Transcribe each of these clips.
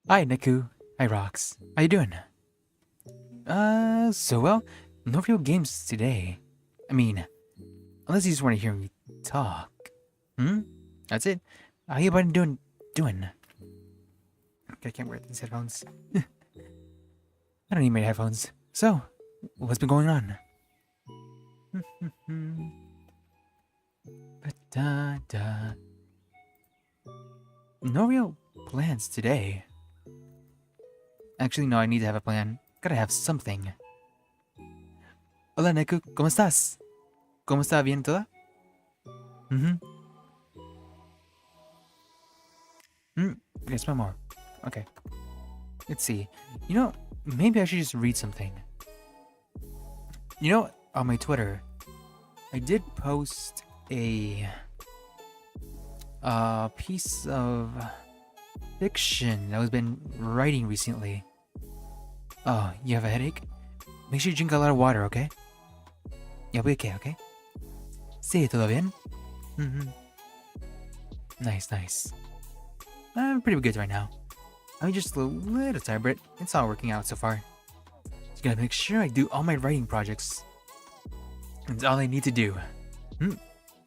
Hi, Niku. Hi, Rox. How you doing? So well, no real games today. I mean, unless you just want to hear me talk. That's it. How you been doing? Okay, I can't wear these headphones. I don't need my headphones. So, what's been going on? Da. No real plans today. Actually, no, I need to have a plan. Gotta have something. Hola, Neku. ¿Cómo estás? ¿Cómo está? ¿Bien toda? Okay, smell more. Okay. Let's see. You know, maybe I should just read something. You know, on my Twitter, I did post a piece of fiction that I've been writing recently. Oh, you have a headache? Make sure you drink a lot of water, okay? Yeah, we okay? Sí, ¿todo bien? Nice. I'm pretty good right now. I'm just a little tired, but it's all working out so far. Just gotta make sure I do all my writing projects. It's all I need to do.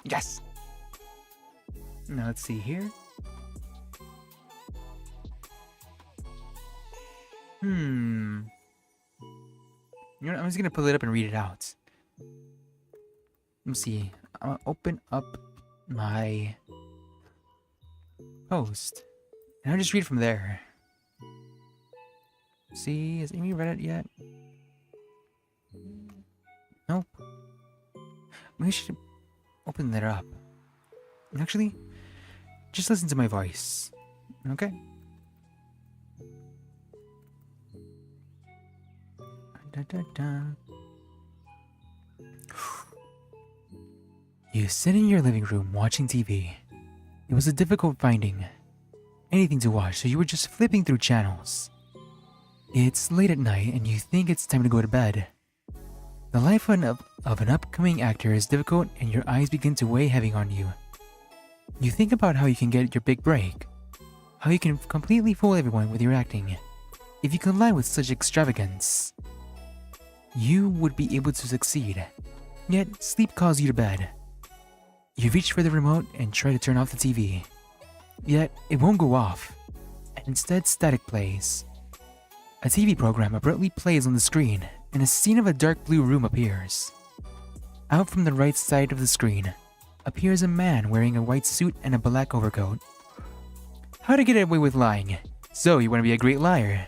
Yes! Now let's see here. You know what? I'm just gonna pull it up and read it out. Let me see. I'm gonna open up my post. And I'll just read from there. See, has Amy read it yet? Nope. Maybe I should open that up. Actually, just listen to my voice. Okay? You sit in your living room watching TV. It was a difficult finding anything to watch, so you were just flipping through channels. It's late at night and you think it's time to go to bed. The life of an upcoming actor is difficult and your eyes begin to weigh heavy on you. You think about how you can get your big break, how you can completely fool everyone with your acting. If you combine with such extravagance, you would be able to succeed. Yet, sleep calls you to bed. You reach for the remote and try to turn off the TV. Yet, it won't go off, and instead static plays. A TV program abruptly plays on the screen, and a scene of a dark blue room appears. Out from the right side of the screen appears a man wearing a white suit and a black overcoat. How to get away with lying? So you want to be a great liar?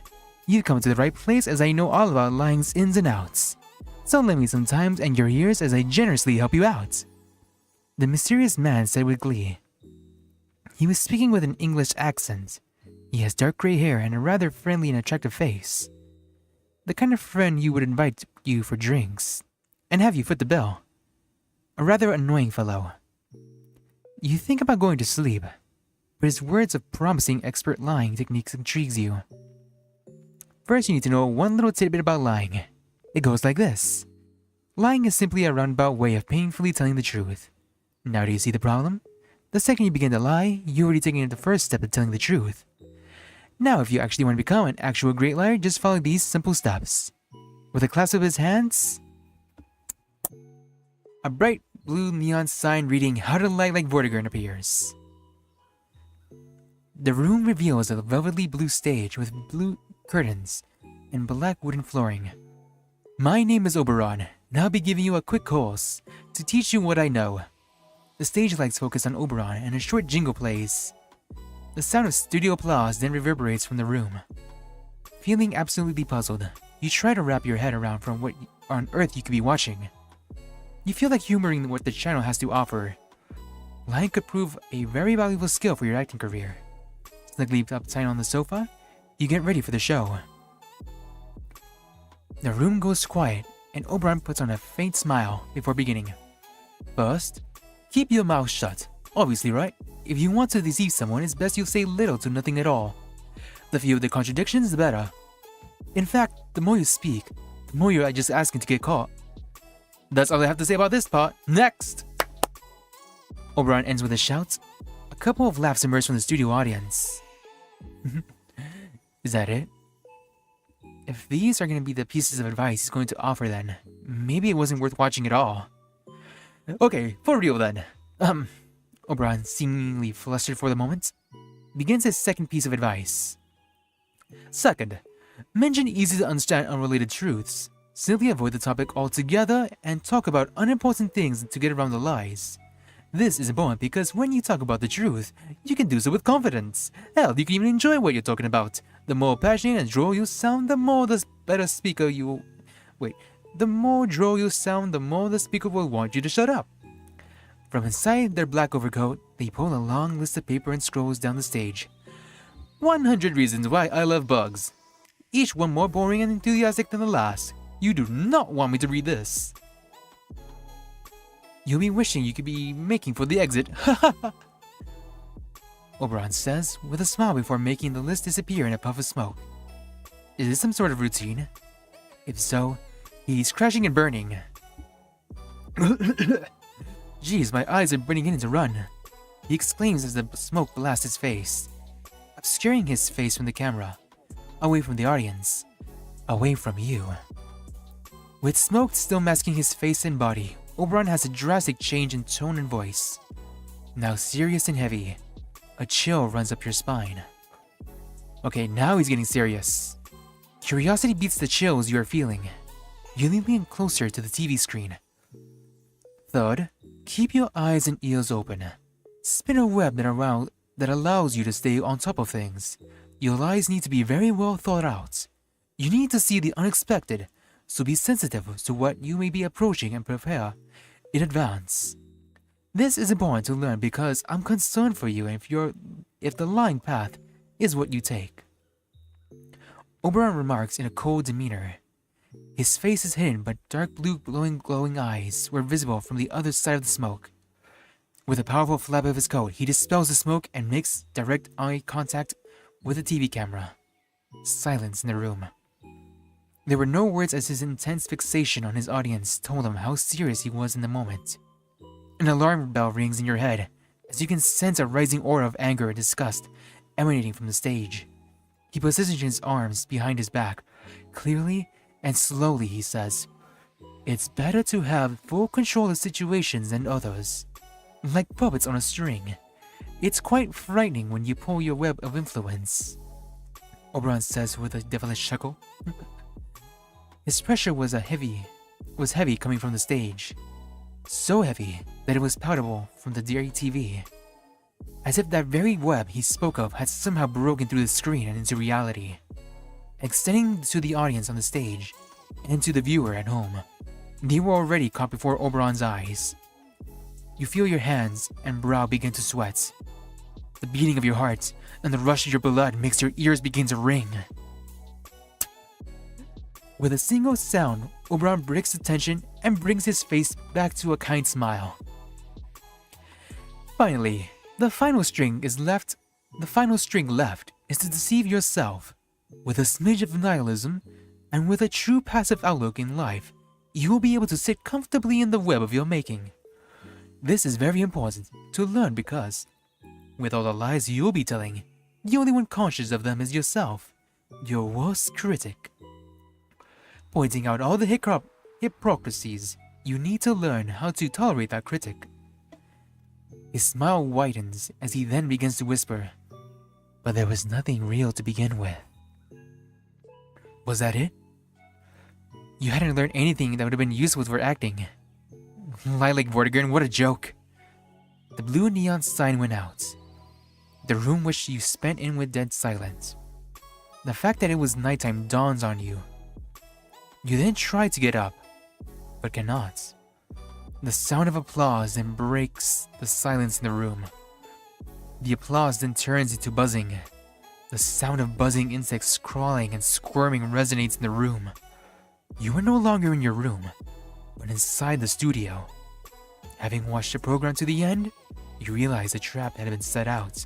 You come to the right place, as I know all about lying's ins and outs. So lend me some time and your ears as I generously help you out. The mysterious man said with glee. He was speaking with an English accent. He has dark gray hair and a rather friendly and attractive face. The kind of friend you would invite you for drinks and have you foot the bill. A rather annoying fellow. You think about going to sleep, but his words of promising expert lying techniques intrigues you. First, you need to know one little tidbit about lying. It goes like this. Lying is simply a roundabout way of painfully telling the truth. Now do you see the problem? The second you begin to lie, you're already taking the first step of telling the truth. Now, if you actually want to become an actual great liar, just follow these simple steps. With a clasp of his hands, a bright blue neon sign reading "How to Lie Like Vortigern" appears. The room reveals a velvety blue stage with blue curtains and black wooden flooring. My name is Oberon, and I'll be giving you a quick course to teach you what I know. The stage lights focus on Oberon and a short jingle plays. The sound of studio applause then reverberates from the room. Feeling absolutely puzzled, you try to wrap your head around from what on earth you could be watching. You feel like humoring what the channel has to offer. Lying could prove a very valuable skill for your acting career. Snugly uptight on the sofa, you get ready for the show. The room goes quiet, and Oberon puts on a faint smile before beginning. First, keep your mouth shut. Obviously, right? If you want to deceive someone, it's best you say little to nothing at all. The fewer the contradictions, the better. In fact, the more you speak, the more you're just asking to get caught. That's all I have to say about this part. Next! Oberon ends with a shout. A couple of laughs emerge from the studio audience. Is that it? If these are going to be the pieces of advice he's going to offer, then maybe it wasn't worth watching at all. Okay, for real then. Oberon, seemingly flustered for the moment, begins his second piece of advice. Second, mention easy to understand unrelated truths. Simply avoid the topic altogether and talk about unimportant things to get around the lies. This is important because when you talk about the truth, you can do so with confidence. Hell, you can even enjoy what you're talking about. The more passionate and droll you sound, the more the better speaker you... Wait. The more droll you sound, the more the speaker will want you to shut up. From inside their black overcoat, they pull a long list of paper and scrolls down the stage. 100 reasons why I love bugs. Each one more boring and enthusiastic than the last. You do not want me to read this. You'll be wishing you could be making for the exit. Oberon says, with a smile before making the list disappear in a puff of smoke. Is this some sort of routine? If so, he's crashing and burning. Jeez, my eyes are beginning to run. He exclaims as the smoke blasts his face, obscuring his face from the camera, away from the audience, away from you. With smoke still masking his face and body, Oberon has a drastic change in tone and voice. Now serious and heavy. A chill runs up your spine. Okay, now he's getting serious. Curiosity beats the chills you are feeling. You lean closer to the TV screen. Third, keep your eyes and ears open. Spin a web that allows you to stay on top of things. Your lies need to be very well thought out. You need to see the unexpected, so be sensitive to what you may be approaching and prepare in advance. This is important to learn because I'm concerned for you if the lying path is what you take. Oberon remarks in a cold demeanor. His face is hidden, but dark blue glowing eyes were visible from the other side of the smoke. With a powerful flap of his coat, he dispels the smoke and makes direct eye contact with the TV camera. Silence in the room. There were no words as his intense fixation on his audience told him how serious he was in the moment. An alarm bell rings in your head as you can sense a rising aura of anger and disgust emanating from the stage. He positions his arms behind his back. Clearly and slowly he says, "It's better to have full control of situations than others. Like puppets on a string. It's quite frightening when you pull your web of influence," Oberon says with a devilish chuckle. His pressure was heavy coming from the stage. So heavy that it was palatable from the dear TV. As if that very web he spoke of had somehow broken through the screen and into reality, extending to the audience on the stage and to the viewer at home. They were already caught before Oberon's eyes. You feel your hands and brow begin to sweat. The beating of your heart and the rush of your blood makes your ears begin to ring. With a single sound, Oberon breaks the tension and brings his face back to a kind smile. Finally, the final string left is to deceive yourself. With a smidge of nihilism and with a true passive outlook in life, you will be able to sit comfortably in the web of your making. This is very important to learn because, with all the lies you'll be telling, the only one conscious of them is yourself, your worst critic. Pointing out all the hypocrisies, you need to learn how to tolerate that critic. His smile widens as he then begins to whisper, "But there was nothing real to begin with." Was that it? You hadn't learned anything that would have been useful for acting. Lilac Vortigern, what a joke. The blue neon sign went out. The room which you spent in with dead silence. The fact that it was nighttime dawns on you. You then try to get up, but cannot. The sound of applause then breaks the silence in the room. The applause then turns into buzzing. The sound of buzzing insects crawling and squirming resonates in the room. You are no longer in your room, but inside the studio. Having watched the program to the end, you realize the trap had been set out.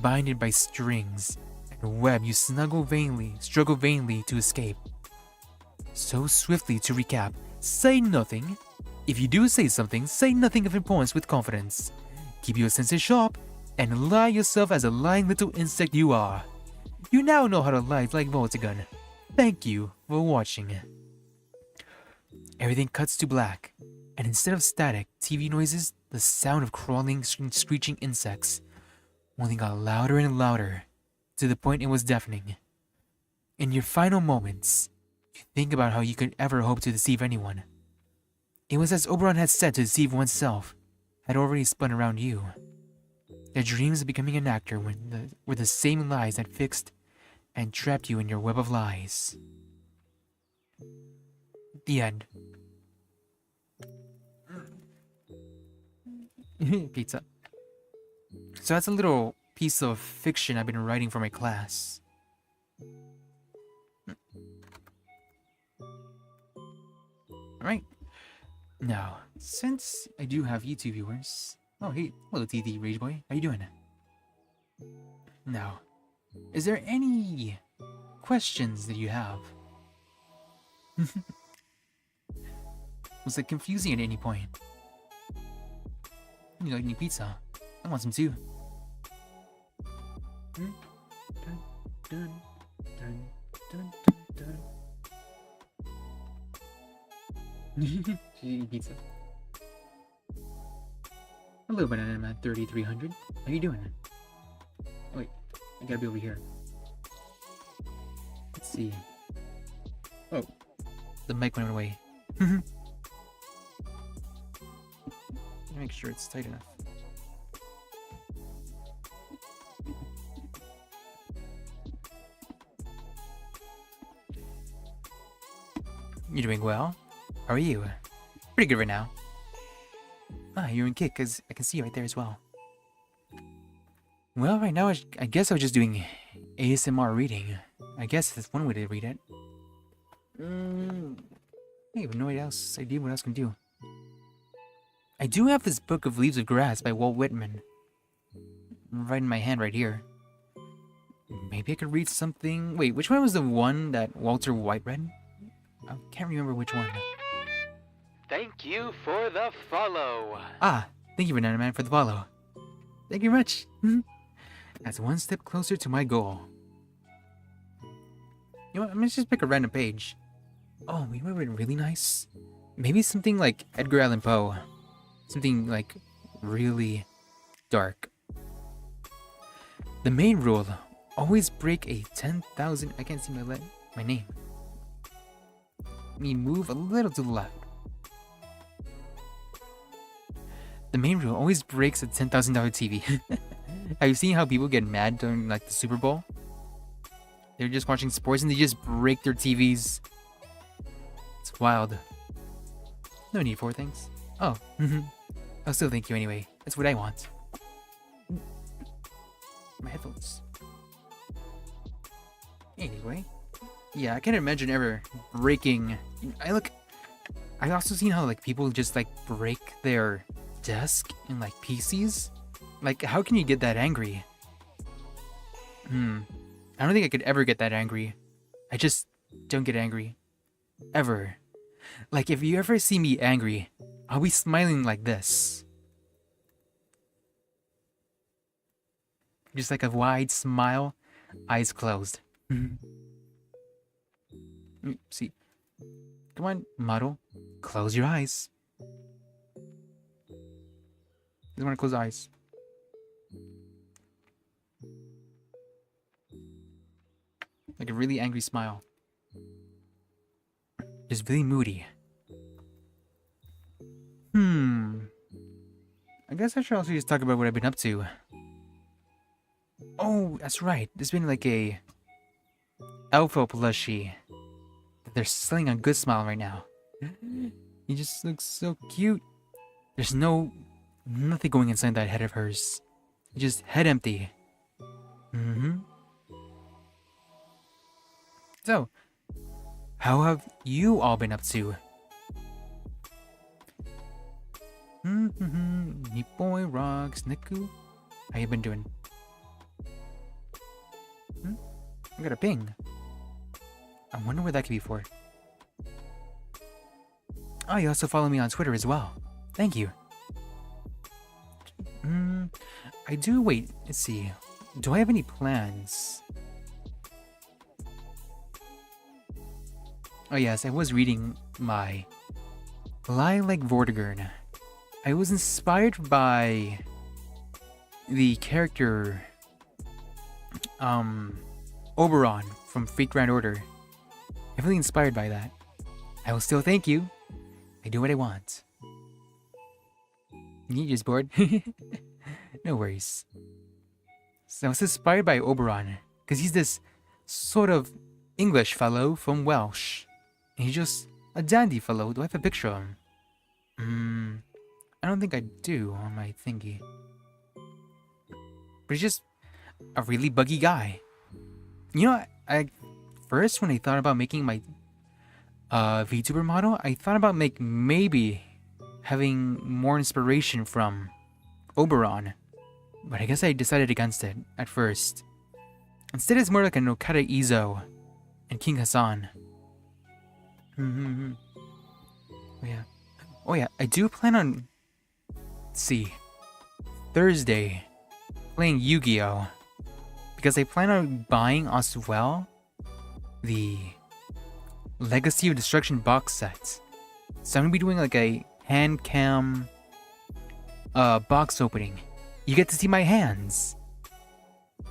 Binded by strings and a web, you struggle vainly to escape. So swiftly to recap, say nothing. If you do say something, say nothing of importance with confidence. Keep your senses sharp and lie yourself as a lying little insect you are. You now know how to lie like Voltagun. Thank you for watching. Everything cuts to black, and instead of static TV noises, the sound of crawling, screeching insects only got louder and louder, to the point it was deafening. In your final moments, you think about how you could ever hope to deceive anyone. It was as Oberon had said, to deceive oneself had already spun around you. The dreams of becoming an actor were the same lies that fixed and trapped you in your web of lies. The end. Pizza. So that's a little piece of fiction I've been writing for my class. Alright. Now, since I do have YouTube viewers... Oh, hey, hello TT Rage Boy. How you doing? Now, is there any questions that you have? Was it confusing at any point? You like any pizza? I want some too. Dun, dun, dun, dun, dun, dun. Eating pizza. Hello, Banana Man 3300. How you doing? Wait, I gotta be over here. Let's see. Oh, the mic went away. Make sure it's tight enough. You're doing well? How are you? Pretty good right now. Ah, you're in kick, because I can see you right there as well. Well, right now, I guess I was just doing ASMR reading. I guess that's one way to read it. I have no idea what else can do. I do have this book of Leaves of Grass by Walt Whitman. Right in my hand right here. Maybe I could read something... Wait, which one was the one that Walter White read? I can't remember which one. Thank you for the follow. Ah, thank you, Banana Man, for the follow. Thank you very much. That's one step closer to my goal. You know what, I'm gonna just pick a random page. Oh, we would have been really nice. Maybe something like Edgar Allan Poe. Something like really dark. The main rule, always break a 10,000... I can't see my name. Me move a little to the left. The main rule always breaks a $10,000 TV. Have you seen how people get mad during like the Super Bowl? They're just watching sports and they just break their TVs. It's wild. No need for things. Oh, I'll still thank you anyway. That's what I want. My headphones. Anyway. Yeah, I can't imagine ever breaking... I also seen how like people just like break their desk and like PCs. Like, how can you get that angry? I don't think I could ever get that angry. I just don't get angry. Ever. Like, if you ever see me angry, I'll be smiling like this. Just like a wide smile, eyes closed. See. Come on, model. Close your eyes. You want to close eyes. Like a really angry smile. Just really moody. I guess I should also just talk about what I've been up to. Oh, that's right. There's been like a Alpha plushie that they're selling on Good Smile right now. He just looks so cute. There's nothing going inside that head of hers. Just head empty. So, how have you all been up to? Boy rocks, Niku. How you been doing? I got a ping. I wonder what that could be for. Oh, you also follow me on Twitter as well. Thank you. I do. Wait, let's see. Do I have any plans? Oh yes, I was reading my Lilac Vortigern. I was inspired by the character Oberon from Fate Grand Order. Heavily inspired by that. I will still thank you. I do what I want. You just bored? No worries. So I was inspired by Oberon because he's this sort of English fellow from Welsh. And he's just a dandy fellow. Do I have a picture of him? I don't think I do on my thingy. But he's just a really buggy guy. You know, I first when I thought about making my VTuber model, I thought about maybe having more inspiration from Oberon. But I guess I decided against it at first. Instead, it's more like an Okada Izo and King Hassan. Oh yeah, I do plan on, let's see, Thursday, playing Yugioh. Because I plan on buying as well the Legacy of Destruction box set. So I'm gonna be doing like a hand cam box opening. You get to see my hands.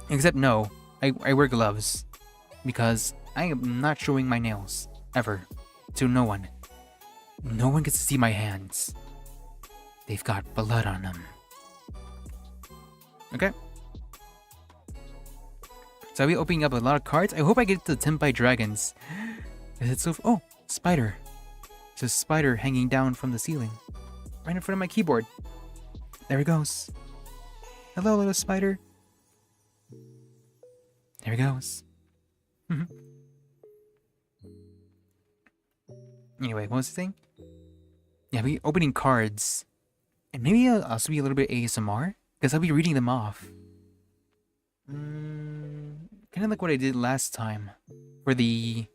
Except no, I wear gloves. Because I am not showing my nails. Ever. To no one. No one gets to see my hands. They've got blood on them. Okay. So I'll be opening up a lot of cards. I hope I get to the Tenpai Dragons. Is it so... Oh! Spider. There's a spider hanging down from the ceiling. Right in front of my keyboard. There he goes. Hello, little spider. There he goes. Anyway, what was the thing? Yeah, I'll be opening cards. And maybe I'll also be a little bit ASMR. Because I'll be reading them off. Kind of like what I did last time. For the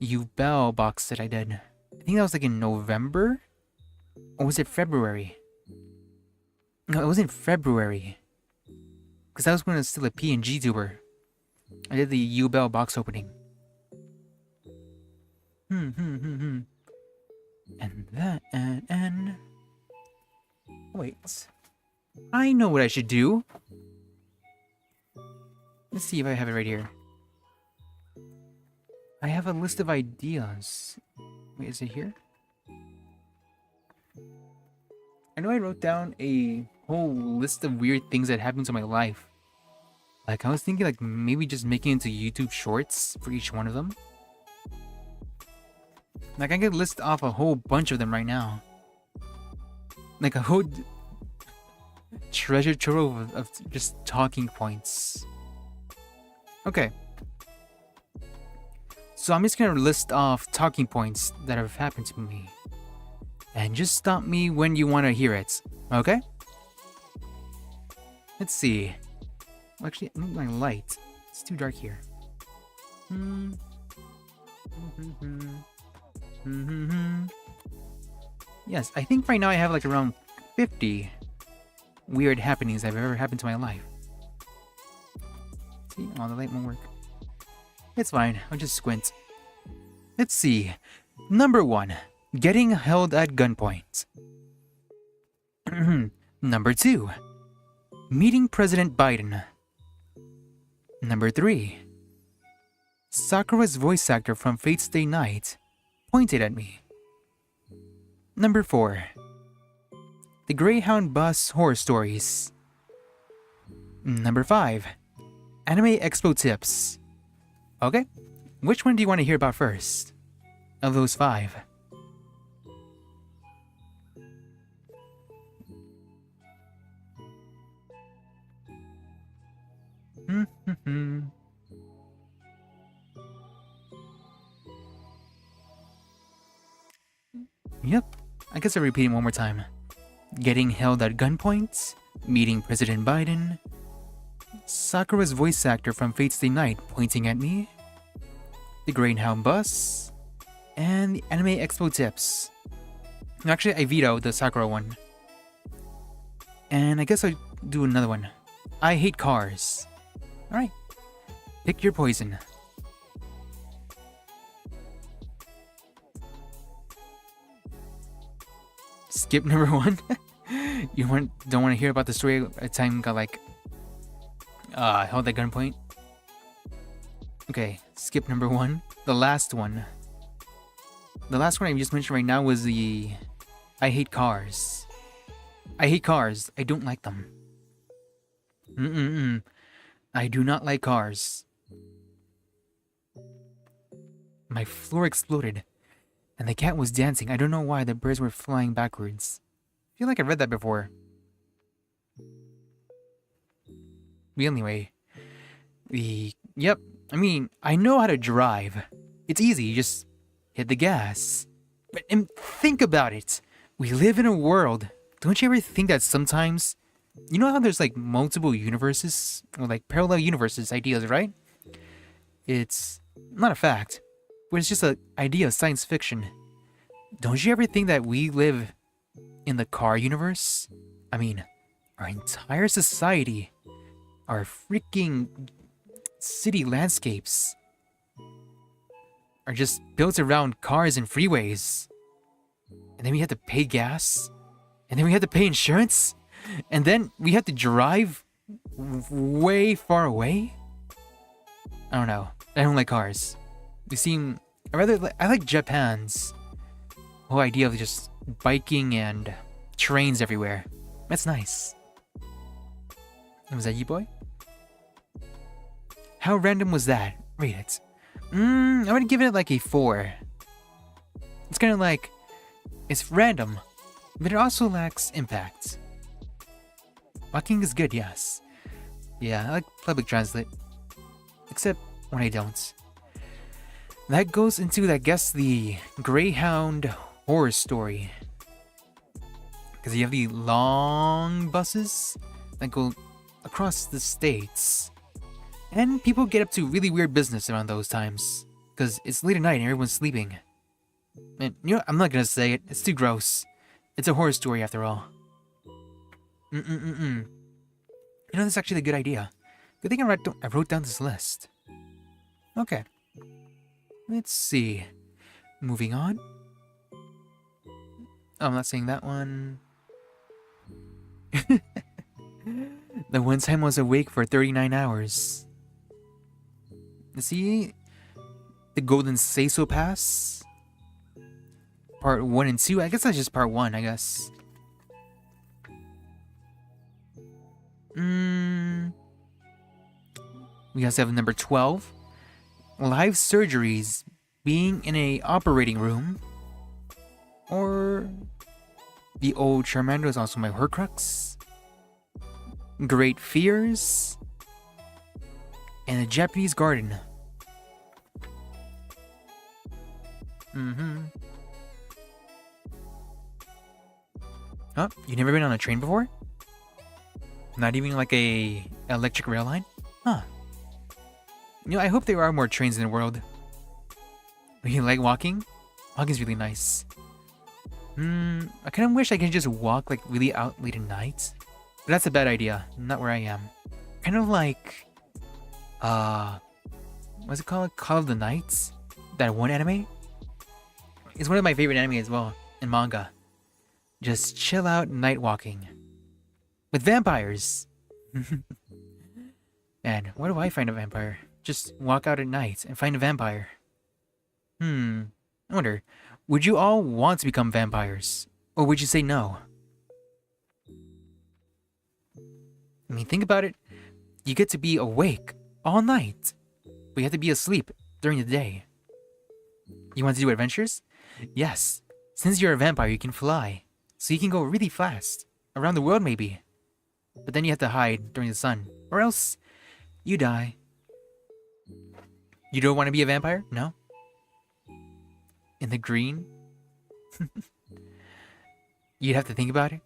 Yugioh box that I did. I think that was like in November? Or was it February? No, it wasn't February. Because I was when I was still a PNG tuber. I did the Yugioh box opening. And that, and... Wait. I know what I should do. Let's see if I have it right here. I have a list of ideas. Wait, is it here? I know I wrote down a whole list of weird things that happened to my life. Like, I was thinking like maybe just making into YouTube shorts for each one of them. Like, I could list off a whole bunch of them right now. Like a whole treasure trove of just talking points. Okay. So I'm just gonna list off talking points that have happened to me. And just stop me when you want to hear it. Okay? Let's see. Actually, I need my light. It's too dark here. Yes, I think right now I have like around 50 weird happenings that have ever happened to my life. See? Oh, the light won't work. It's fine. I'll just squint. Let's see. Number 1. Getting held at gunpoint. Number 2. Meeting President Biden. Number 3. Sakura's voice actor from Fate Stay Night pointed at me. Number 4. The Greyhound Bus Horror Stories. Number 5. Anime Expo Tips. Okay, which one do you want to hear about first? Of those 5? Yep, I guess I'll repeat it one more time. Getting held at gunpoint, meeting President Biden, Sakura's voice actor from Fate Stay Night pointing at me, the Greyhound Bus, and the Anime Expo Tips. Actually, I vetoed the Sakura one. And I guess I'll do another one. I hate cars. Alright, pick your poison. Skip number 1. Don't want to hear about the story a time got like held at gunpoint? Okay, skip number 1. The last one. The last one I just mentioned right now was the I hate cars. I hate cars. I don't like them. I do not like cars. My floor exploded, and the cat was dancing. I don't know why the birds were flying backwards. I feel like I read that before. But anyway, yep. I mean, I know how to drive. It's easy. You just hit the gas. But think about it. We live in a world. Don't you ever think that sometimes, you know how there's like multiple universes or like parallel universes ideas, right? It's not a fact, but it's just an idea of science fiction. Don't you ever think that we live in the car universe? I mean, our entire society, our freaking city landscapes are just built around cars and freeways. And then we have to pay gas. And then we have to pay insurance. And then we have to drive way far away. I don't know. I don't like cars. I like Japan's whole idea of just biking and trains everywhere. That's nice. Was that you, boy? How random was that? Rate it. I'm gonna give it like a 4. It's kind of like, it's random, but it also lacks impact. Walking is good, yes. Yeah, I like public transit. Except when I don't. That goes into, I guess, the Greyhound horror story. Because you have the long buses that go across the states. And people get up to really weird business around those times. Because it's late at night and everyone's sleeping. And you know, I'm not gonna say it. It's too gross. It's a horror story after all. You know, that's actually a good idea. Good thing I wrote down this list. Okay. Let's see. Moving on. Oh, I'm not saying that one. The one time I was awake for 39 hours. See? The Golden Seiso Pass? Part 1 and 2? I guess that's just part 1, I guess. We also have number 12. Live surgeries being in a operating room. Or the old Charmander is also my Horcrux. Great Fears. And a Japanese Garden. Oh, you never been on a train before? Not even like a electric rail line? Huh. You know, I hope there are more trains in the world. You like walking? Walking's really nice. I kind of wish I could just walk like really out late at night. But that's a bad idea. Not where I am. Kind of like, what's it called? Call of the Nights? That one anime? It's one of my favorite anime as well, in manga. Just chill out night walking. With vampires! And where do I find a vampire? Just walk out at night and find a vampire. I wonder, would you all want to become vampires? Or would you say no? I mean, think about it. You get to be awake all night, but you have to be asleep during the day. You want to do adventures? Yes. Since you're a vampire, you can fly. So you can go really fast. Around the world, maybe. But then you have to hide during the sun. Or else, you die. You don't want to be a vampire? No? In the green? You'd have to think about it?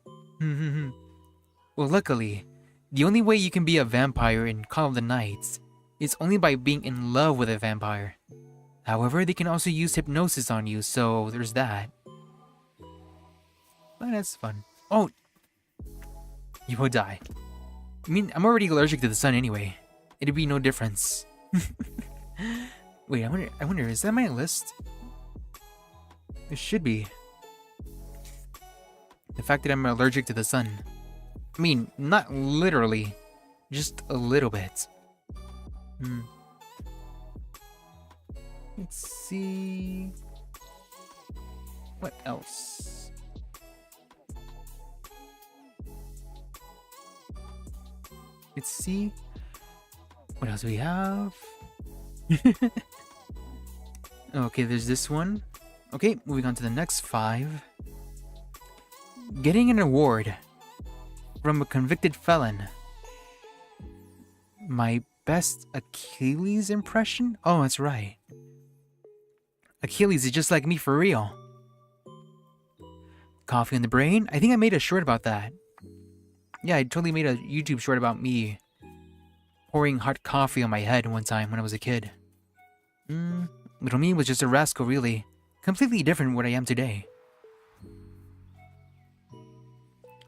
Well, luckily, the only way you can be a vampire in Call of the Nights is only by being in love with a vampire. However, they can also use hypnosis on you, so there's that. But that's fun. Oh! You will die. I mean, I'm already allergic to the sun anyway. It'd be no difference. Wait, I wonder, is that my list? It should be. The fact that I'm allergic to the sun. I mean, not literally, just a little bit. Let's see. What else? Let's see. What else do we have? Okay, there's this one. Okay, moving on to the next 5. Getting an award from a convicted felon. My best Achilles impression? Oh, that's right. Achilles is just like me for real. Coffee on the brain? I think I made a short about that. Yeah, I totally made a YouTube short about me pouring hot coffee on my head one time when I was a kid. Little me was just a rascal, really. Completely different from what I am today.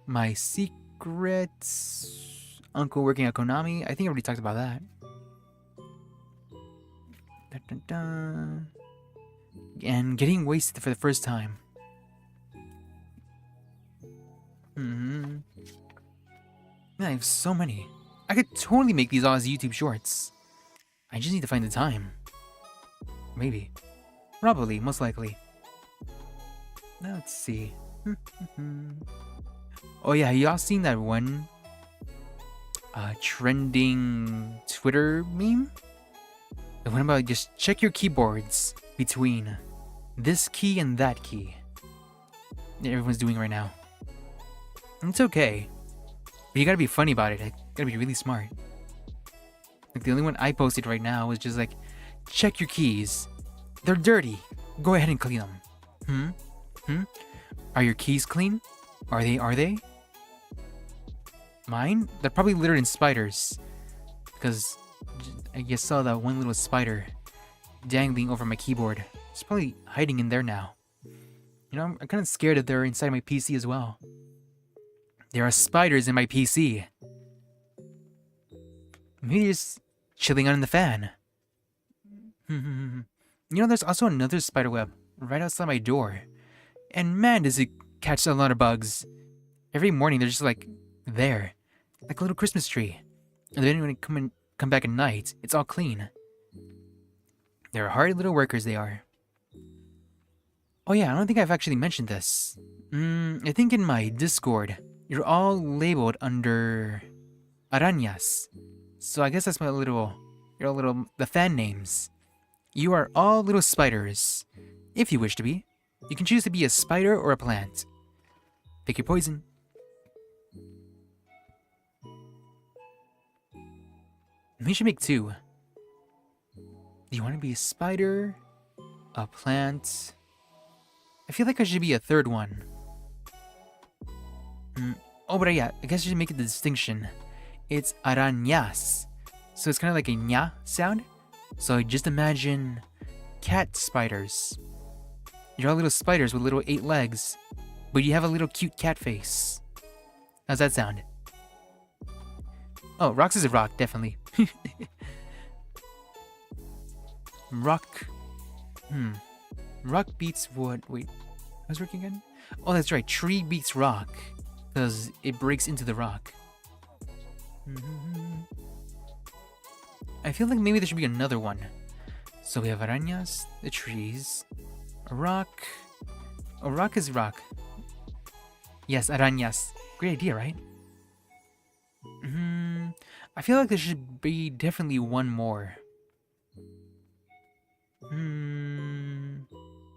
My secrets... Uncle working at Konami. I think I already talked about that. Dun, dun, dun. And getting wasted for the first time. Yeah, I have so many. I could totally make these all as YouTube shorts. I just need to find the time. Maybe. Probably, most likely. Now let's see. Oh yeah, y'all seen that one trending Twitter meme? The one about just check your keyboards between this key and that key. That everyone's doing right now. And it's okay. But you gotta be funny about it. You gotta be really smart. Like the only one I posted right now was just like, check your keys. They're dirty. Go ahead and clean them. Are your keys clean? Are they? Mine? They're probably littered in spiders. Because I just saw that one little spider dangling over my keyboard. It's probably hiding in there now. You know, I'm kind of scared that they're inside my PC as well. There are spiders in my PC. Maybe they're just chilling on the fan. You know, there's also another spider web right outside my door. And man, does it catch a lot of bugs. Every morning they're just like there. Like a little Christmas tree. And then when it come back at night, it's all clean. They're hard little workers, they are. Oh yeah, I don't think I've actually mentioned this. I think in my Discord, you're all labeled under arañas. So I guess that's the fan names. You are all little spiders. If you wish to be. You can choose to be a spider or a plant. Pick your poison. We should make 2. Do you want to be a spider? A plant? I feel like I should be a third one. Oh, but yeah, I guess I should make it the distinction. It's arañas. So it's kind of like a nya sound. So just imagine cat spiders. You're all little spiders with little 8 legs. But you have a little cute cat face. How's that sound? Oh, rocks is a rock, definitely. Rock. Rock beats what? Wait, how's it working again? Oh, that's right. Tree beats rock. Because it breaks into the rock. I feel like maybe there should be another one. So we have arañas, the trees, a rock. A rock is rock. Yes, arañas. Great idea, right? I feel like there should be definitely one more.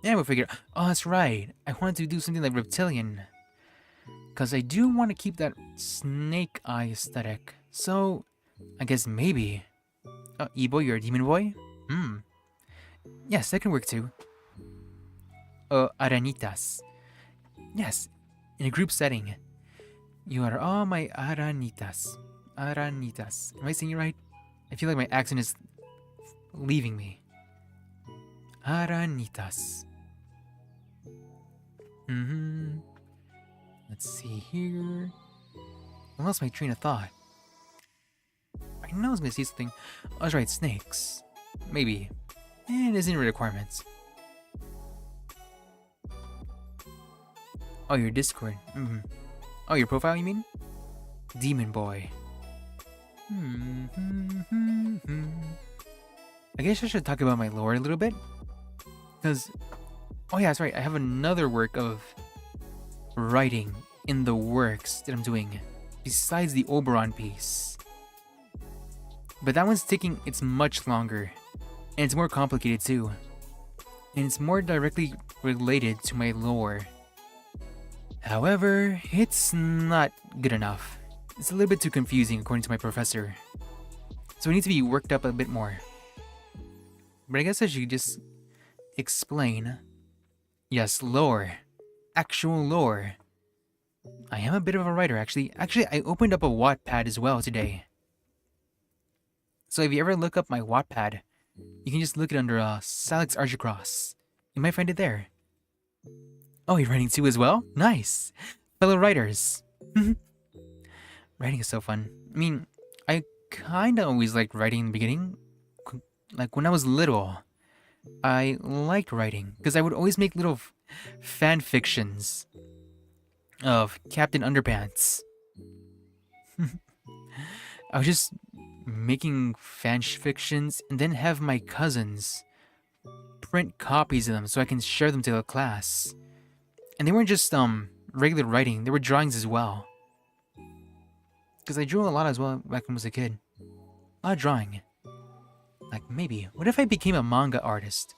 Yeah, we'll figure it out. Oh, that's right. I wanted to do something like reptilian. Because I do want to keep that snake eye aesthetic. So, I guess maybe. Oh, E-boy, you're a demon boy? Yes, that can work too. Arañitas. Yes, in a group setting. You are all my arañitas. Arañitas. Am I saying it right? I feel like my accent is leaving me. Arañitas. Let's see here. I lost my train of thought. I know I was gonna say something. I was right, snakes. Maybe. It isn't a requirement. Oh, your Discord. Oh, your profile, you mean? Demon Boy. I guess I should talk about my lore a little bit. Because, oh yeah, that's right. I have another work of writing in the works that I'm doing. Besides the Oberon piece. But that one's it's much longer. And it's more complicated too. And it's more directly related to my lore. However, it's not good enough. It's a little bit too confusing according to my professor. So it needs to be worked up a bit more. But I guess I should just explain. Yes, lore. Actual lore. I am a bit of a writer, actually. Actually, I opened up a Wattpad as well today. So if you ever look up my Wattpad, you can just look it under Salix Archicross. You might find it there. Oh, you're writing too as well? Nice! Fellow writers. Writing is so fun. I mean, I kinda always liked writing in the beginning. Like when I was little, I liked writing because I would always make little fan fictions of Captain Underpants. I was just making fan fictions and then have my cousins print copies of them so I can share them to the class. And they weren't just regular writing, they were drawings as well. Because I drew a lot as well back when I was a kid. A lot of drawing. Like maybe, what if I became a manga artist?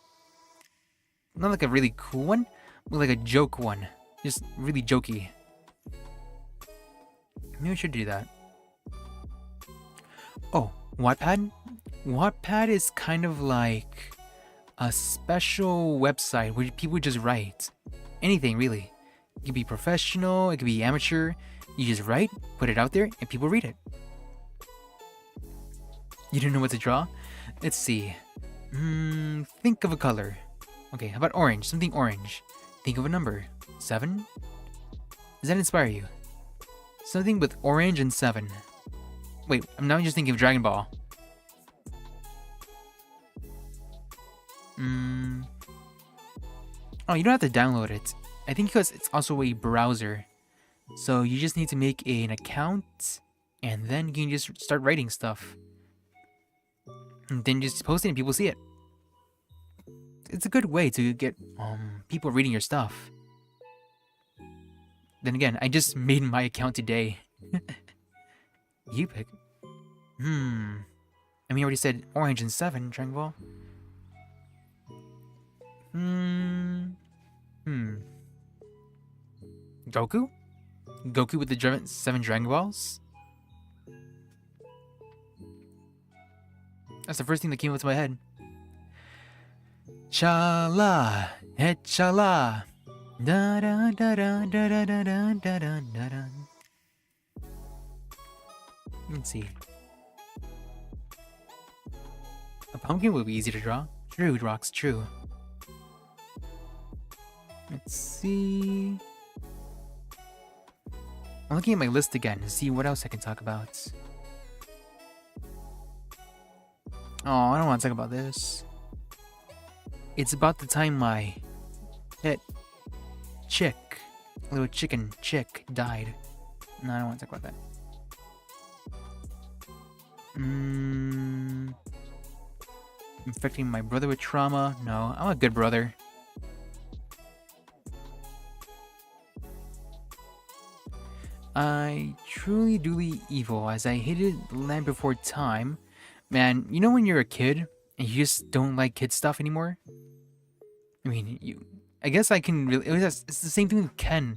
Not like a really cool one, but like a joke one. Just really jokey. Maybe I should do that. Oh, Wattpad? Wattpad is kind of like a special website where people just write. Anything, really. It could be professional, it could be amateur. You just write, put it out there, and people read it. You don't know what to draw? Let's see. Think of a color. Okay, how about orange? Something orange. Think of a number. 7? Does that inspire you? Something with orange and 7. Wait, I'm now just thinking of Dragon Ball. Oh, you don't have to download it. I think because it's also a browser. So you just need to make an account and then you can just start writing stuff. And then just post it and people see it. It's a good way to get people reading your stuff. Then again, I just made my account today. You pick. I mean, I already said orange and 7, Dragon Ball. Goku? Goku with the 7 Dragon Balls? That's the first thing that came up to my head. Chala, chala. Da da da da da da da da da da da. Let's see. A pumpkin would be easy to draw. True, Rocks, true. Let's see. I'm looking at my list again to see what else I can talk about. Oh, I don't want to talk about this. It's about the time my pet chick, little chicken chick, died. No, I don't want to talk about that. Infecting my brother with trauma. No, I'm a good brother. I truly duly evil as I hated the land before time. Man, you know when you're a kid and you just don't like kid stuff anymore? I mean, I guess I can really... It's the same thing with Ken.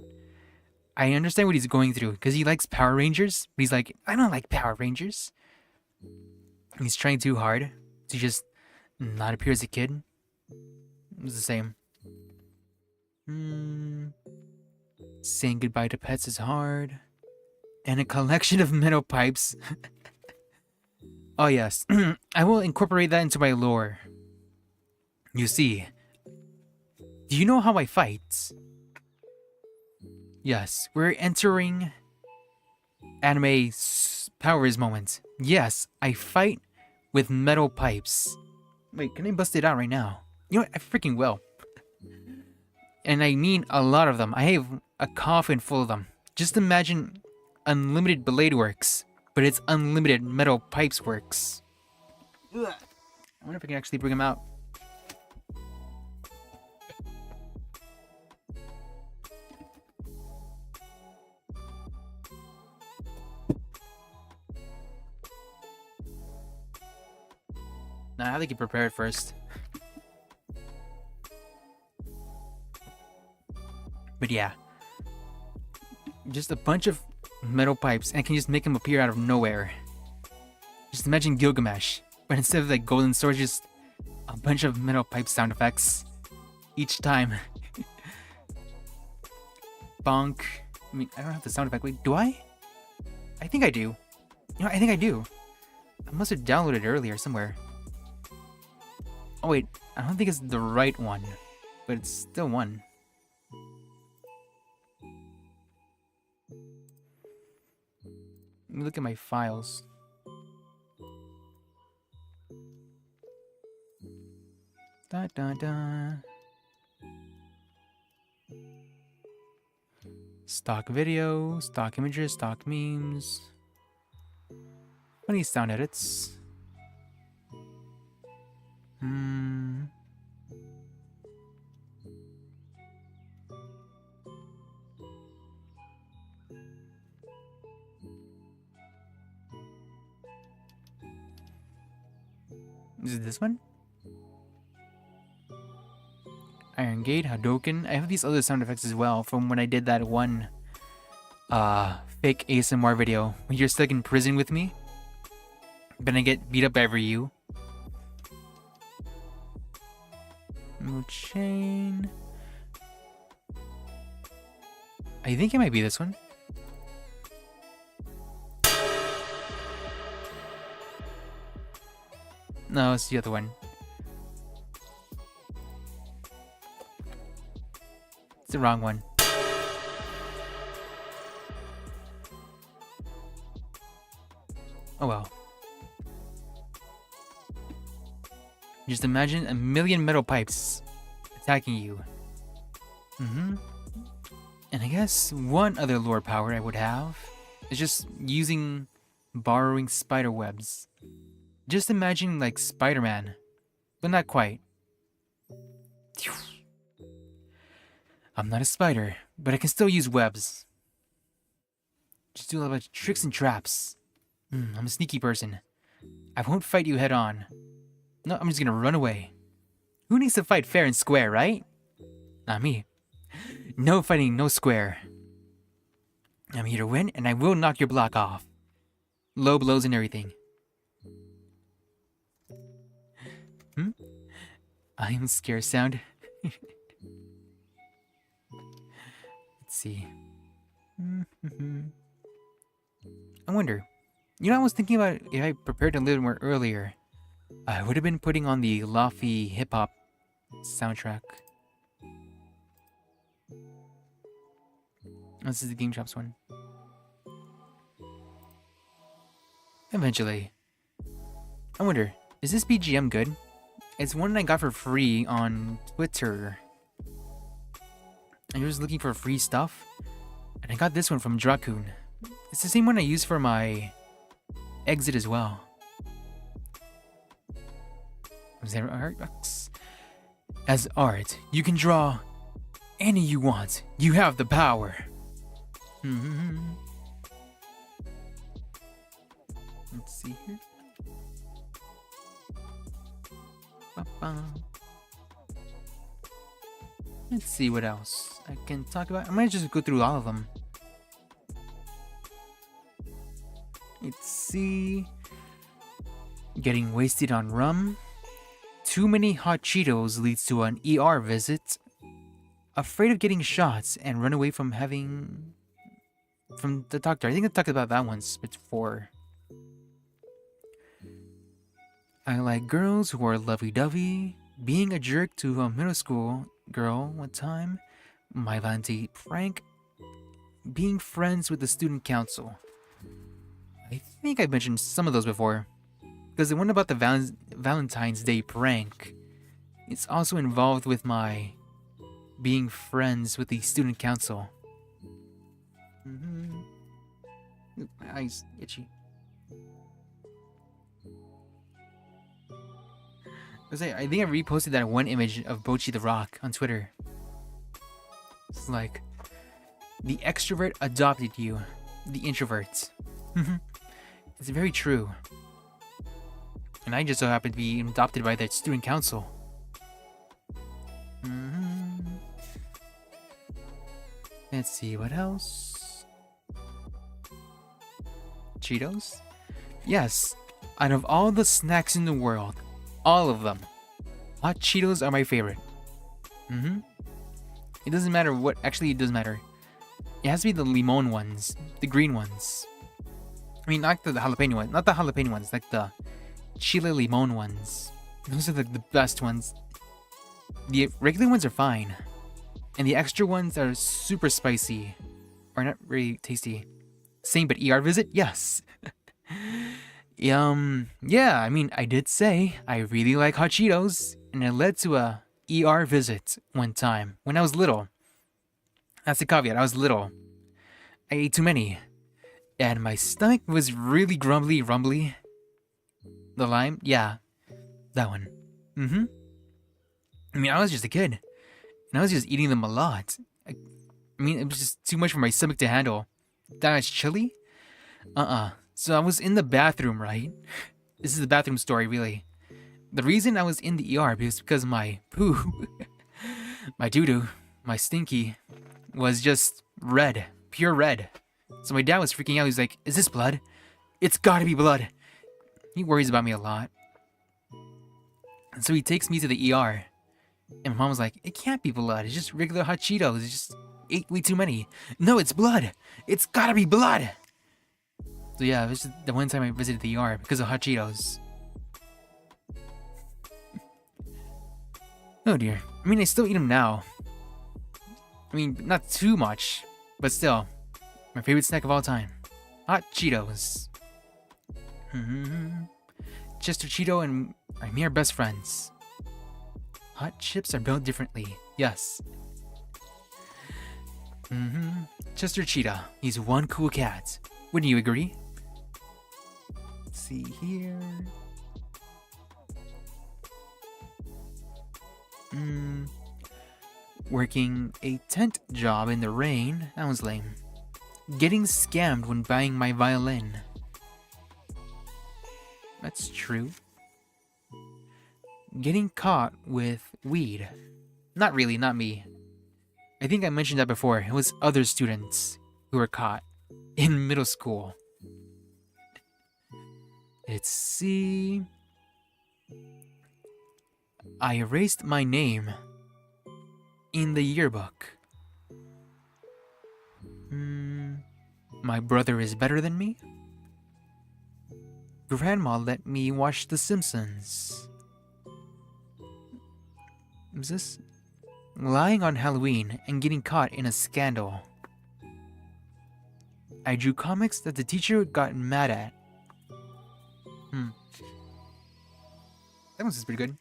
I understand what he's going through because he likes Power Rangers. But he's like, I don't like Power Rangers. He's trying too hard to just not appear as a kid. It's the same. Saying goodbye to pets is hard. And a collection of metal pipes. Oh yes, I will incorporate that into my lore. You see, do you know how I fight? Yes, we're entering anime powers moment. Yes, I fight with metal pipes. Wait, can I bust it out right now? You know what, I freaking will. And I mean a lot of them. I have a coffin full of them. Just imagine unlimited blade works, but it's unlimited metal pipes works. Ugh. I wonder if I can actually bring them out. Nah, I have to get prepared first. But yeah. Just a bunch of metal pipes, and I can just make them appear out of nowhere. Just imagine Gilgamesh, but instead of like golden swords, just a bunch of metal pipe sound effects each time. Bonk. I mean, I don't have the sound effect. Wait, do I? I think I do. You know, I think I do. I must have downloaded it earlier somewhere. Oh wait, I don't think it's the right one, but it's still one. Let me look at my files. Da da da. Stock video, stock images, stock memes. Funny sound edits. Is it this one? Iron Gate, Hadouken. I have these other sound effects as well from when I did that one fake ASMR video when you're stuck in prison with me. But I get beat up by Ryu. No chain. I think it might be this one. No, it's the other one. It's the wrong one. Oh well. Just imagine a million metal pipes attacking you. And I guess one other lore power I would have is just borrowing spider webs. Just imagine like Spider-Man, but not quite. I'm not a spider, but I can still use webs. Just do a lot of tricks and traps. I'm a sneaky person. I won't fight you head on. No, I'm just gonna run away. Who needs to fight fair and square, right? Not me. No fighting, no square. I'm here to win, and I will knock your block off. Low blows and everything. I am scare sound. Let's see. I wonder. You know, I was thinking about if I prepared a little more earlier, I would have been putting on the Lofi hip hop soundtrack. This is the Game Chops one. Eventually. I wonder, is this BGM good? It's one I got for free on Twitter. I was looking for free stuff, and I got this one from Dracun. It's the same one I used for my exit as well. As art, you can draw any you want. You have the power. Let's see here. Let's see what else I can talk about. I might just go through all of them. Let's see. Getting wasted on rum. Too many hot Cheetos leads to an ER visit. Afraid of getting shots and run away from the doctor. I think I talked about that once before. I like girls who are lovey-dovey. Being a jerk to a middle school girl one time. My Valentine prank. Being friends with the student council. I think I mentioned some of those before. Because the one about the Valentine's Day prank, it's also involved with my being friends with the student council. Ooh, my eyes itchy. I think I reposted that one image of Bochi the Rock on Twitter. It's like, the extrovert adopted you, the introvert. It's very true. And I just so happen to be adopted by the student council. Let's see, what else? Cheetos? Yes, out of all the snacks in the world, all of them, hot Cheetos are my favorite. It doesn't matter what, actually it does matter. It has to be the limon ones, the green ones. I mean, not the jalapeno ones, not the jalapeno ones, like the chile limon ones. Those are the best ones. The regular ones are fine. And the extra ones are super spicy. Or not really tasty. Same but ER visit? Yes. Yeah, I mean, I did say I really like hot Cheetos. And it led to a ER visit one time when I was little. That's the caveat, I was little. I ate too many. And my stomach was really grumbly, rumbly. The lime? Yeah. That one. I mean, I was just a kid. And I was just eating them a lot. I mean, it was just too much for my stomach to handle. That much chili? So I was in the bathroom, right? This is the bathroom story, really. The reason I was in the ER was because my poo, my doo-doo, my stinky, was just red. Pure red. So my dad was freaking out. He's like, is this blood? It's gotta be blood. He worries about me a lot. And so he takes me to the ER. And my mom was like, it can't be blood. It's just regular hot Cheetos. It's just ate way too many. No, it's blood. It's gotta be blood. So yeah, this is the one time I visited the ER because of hot Cheetos. Oh dear. I mean, I still eat them now. I mean, not too much, but still. My favorite snack of all time. Hot Cheetos. Chester Cheeto and me are best friends. Hot chips are built differently. Yes. Chester Cheetah. He's one cool cat. Wouldn't you agree? Let's see here. Working a tent job in the rain. That was lame. Getting scammed when buying my violin. That's true. Getting caught with weed. Not really, not me. I think I mentioned that before. It was other students who were caught in middle school. Let's see. I erased my name in the yearbook. My brother is better than me. Grandma let me watch The Simpsons. Is this? Lying on Halloween and getting caught in a scandal. I drew comics that the teacher got mad at. That one's pretty good.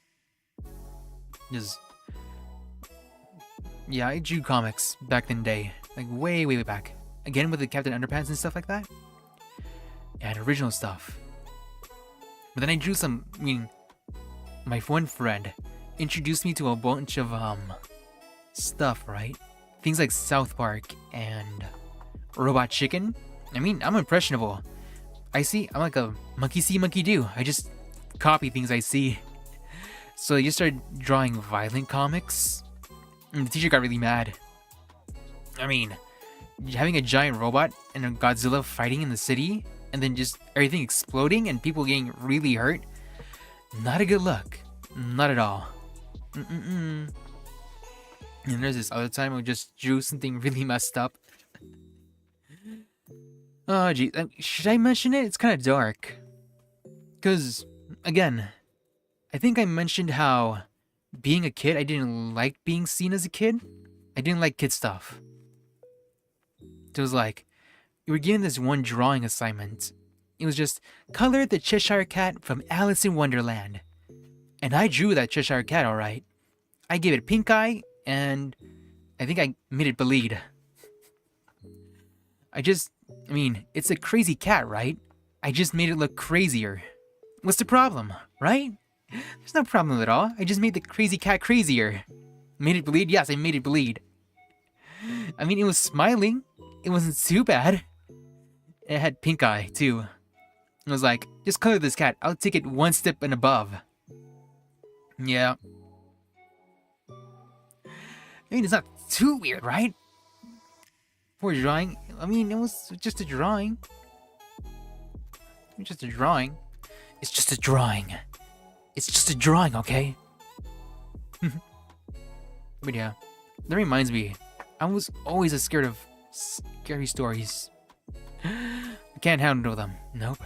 Yeah, I drew comics back in the day. Like way, way, way back. Again with the Captain Underpants and stuff like that. And original stuff. But then I drew some, my one friend introduced me to a bunch of, stuff, right? Things like South Park and Robot Chicken. I mean, I'm impressionable. I'm like a monkey see, monkey do. I just copy things I see. So I just started drawing violent comics. And the teacher got really mad. I mean, having a giant robot and a Godzilla fighting in the city, and then just everything exploding and people getting really hurt. Not a good look. Not at all. And there's this other time I just drew something really messed up. Oh, gee. Should I mention it? It's kind of dark. Because, again, I think I mentioned how being a kid, I didn't like being seen as a kid. I didn't like kid stuff. It was like, you were given this one drawing assignment. It was just, color the Cheshire Cat from Alice in Wonderland. And I drew that Cheshire Cat alright. I gave it pink eye, and I think I made it bleed. I mean, it's a crazy cat, right? I just made it look crazier. What's the problem, right? There's no problem at all. I just made the crazy cat crazier. Made it bleed? Yes, I made it bleed. I mean, it was smiling. It wasn't too bad. It had pink eye, too. It was like, just color this cat. I'll take it one step and above. Yeah. I mean, it's not too weird, right? For a drawing, I mean, it was just a drawing. It's just a drawing. It's just a drawing. It's just a drawing, okay? But yeah, that reminds me, I was always scared of scary stories. I can't handle them. Nope.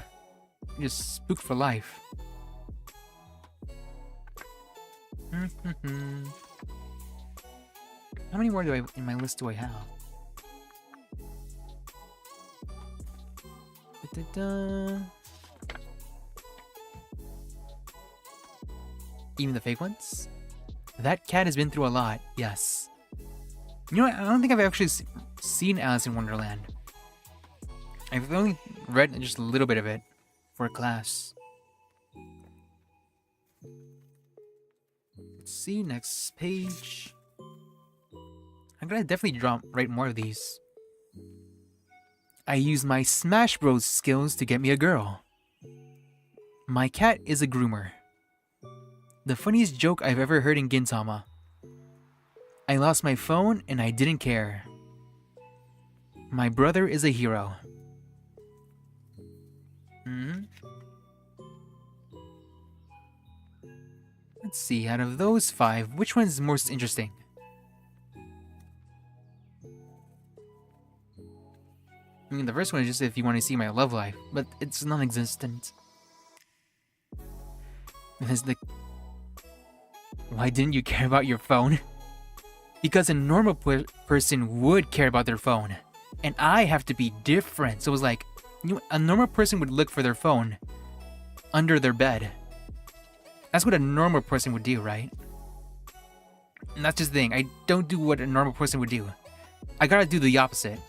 I'm just spooked for life. How many more in my list do I have? Da-da-da. Even the fake ones? That cat has been through a lot, yes. You know what? I don't think I've actually seen Alice in Wonderland. I've only read just a little bit of it for a class. Let's see, next page. I'm gonna definitely write more of these. I use my Smash Bros skills to get me a girl. My cat is a groomer. The funniest joke I've ever heard in Gintama. I lost my phone and I didn't care. My brother is a hero. Let's see, out of those 5, which one's most interesting? I mean, the first one is just if you want to see my love life, but it's non-existent. There's the... Why didn't you care about your phone? Because a normal person would care about their phone. And I have to be different. So it was like, a normal person would look for their phone under their bed. That's what a normal person would do, right? And that's just the thing. I don't do what a normal person would do. I gotta do the opposite.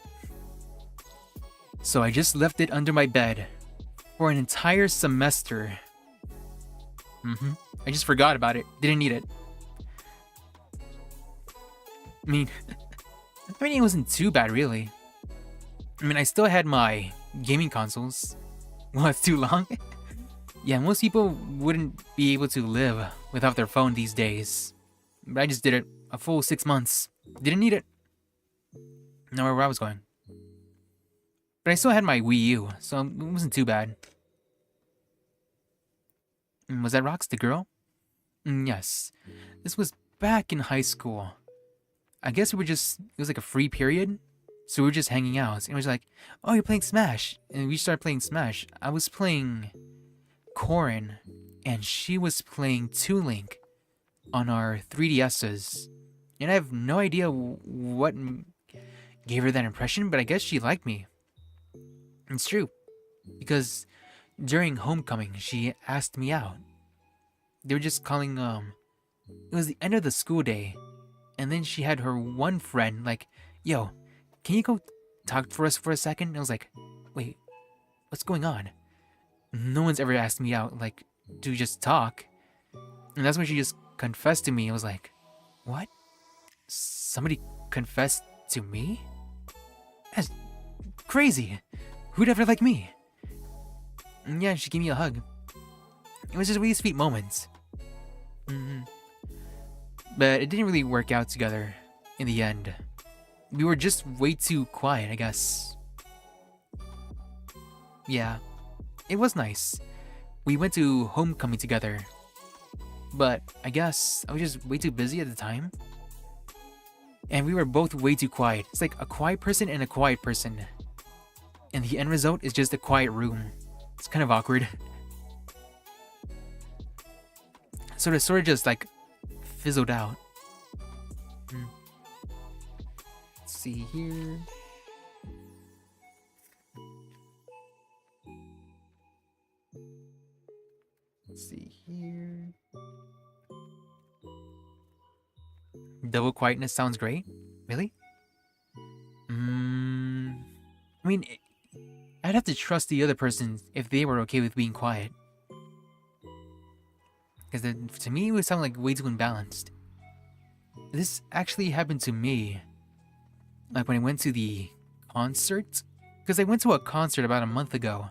So I just left it under my bed for an entire semester. I just forgot about it. Didn't need it. I mean, it wasn't too bad, really. I mean, I still had my gaming consoles. Well, it's too long. Yeah, most people wouldn't be able to live without their phone these days. But I just did it a full 6 months. Didn't need it. Know where I was going. But I still had my Wii U, so it wasn't too bad. Was that Rox the girl? Yes. This was back in high school. I guess it was like a free period. So we were just hanging out. And it was like, oh, you're playing Smash. And we started playing Smash. I was playing Corrin. And she was playing 2-Link on our 3DSs. And I have no idea what gave her that impression, but I guess she liked me. It's true. Because during homecoming, she asked me out. They were just calling, it was the end of the school day. And then she had her one friend, like, yo, can you go talk for us for a second? And I was like, wait, what's going on? No one's ever asked me out, like, to just talk. And that's when she just confessed to me. I was like, what? Somebody confessed to me? That's crazy. Who'd ever like me? And yeah, she gave me a hug. It was just a really sweet moment. But it didn't really work out together in the end. We were just way too quiet, I guess. Yeah, it was nice. We went to homecoming together. But I guess I was just way too busy at the time. And we were both way too quiet. It's like a quiet person and a quiet person. And the end result is just a quiet room. It's kind of awkward. So it sort of just like fizzled out. Let's see here. Let's see here. Double quietness sounds great. Really? I mean, I'd have to trust the other person if they were okay with being quiet. Because to me, it would sound like way too imbalanced. This actually happened to me. Like when I went to the concert. Because I went to a concert about a month ago.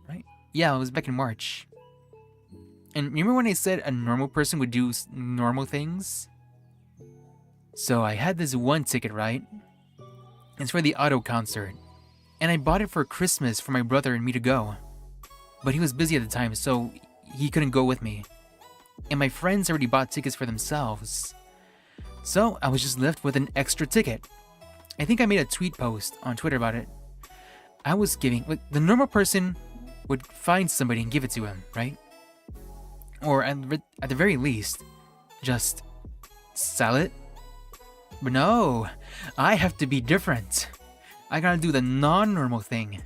Right? Yeah, it was back in March. And remember when I said a normal person would do normal things? So I had this one ticket, right? It's for the auto concert. And I bought it for Christmas for my brother and me to go. But he was busy at the time, so he couldn't go with me. And my friends already bought tickets for themselves. So I was just left with an extra ticket. I think I made a tweet post on Twitter about it. I was giving... Like, the normal person would find somebody and give it to him, right? Or at the very least, just sell it. But no, I have to be different. I gotta do the non-normal thing.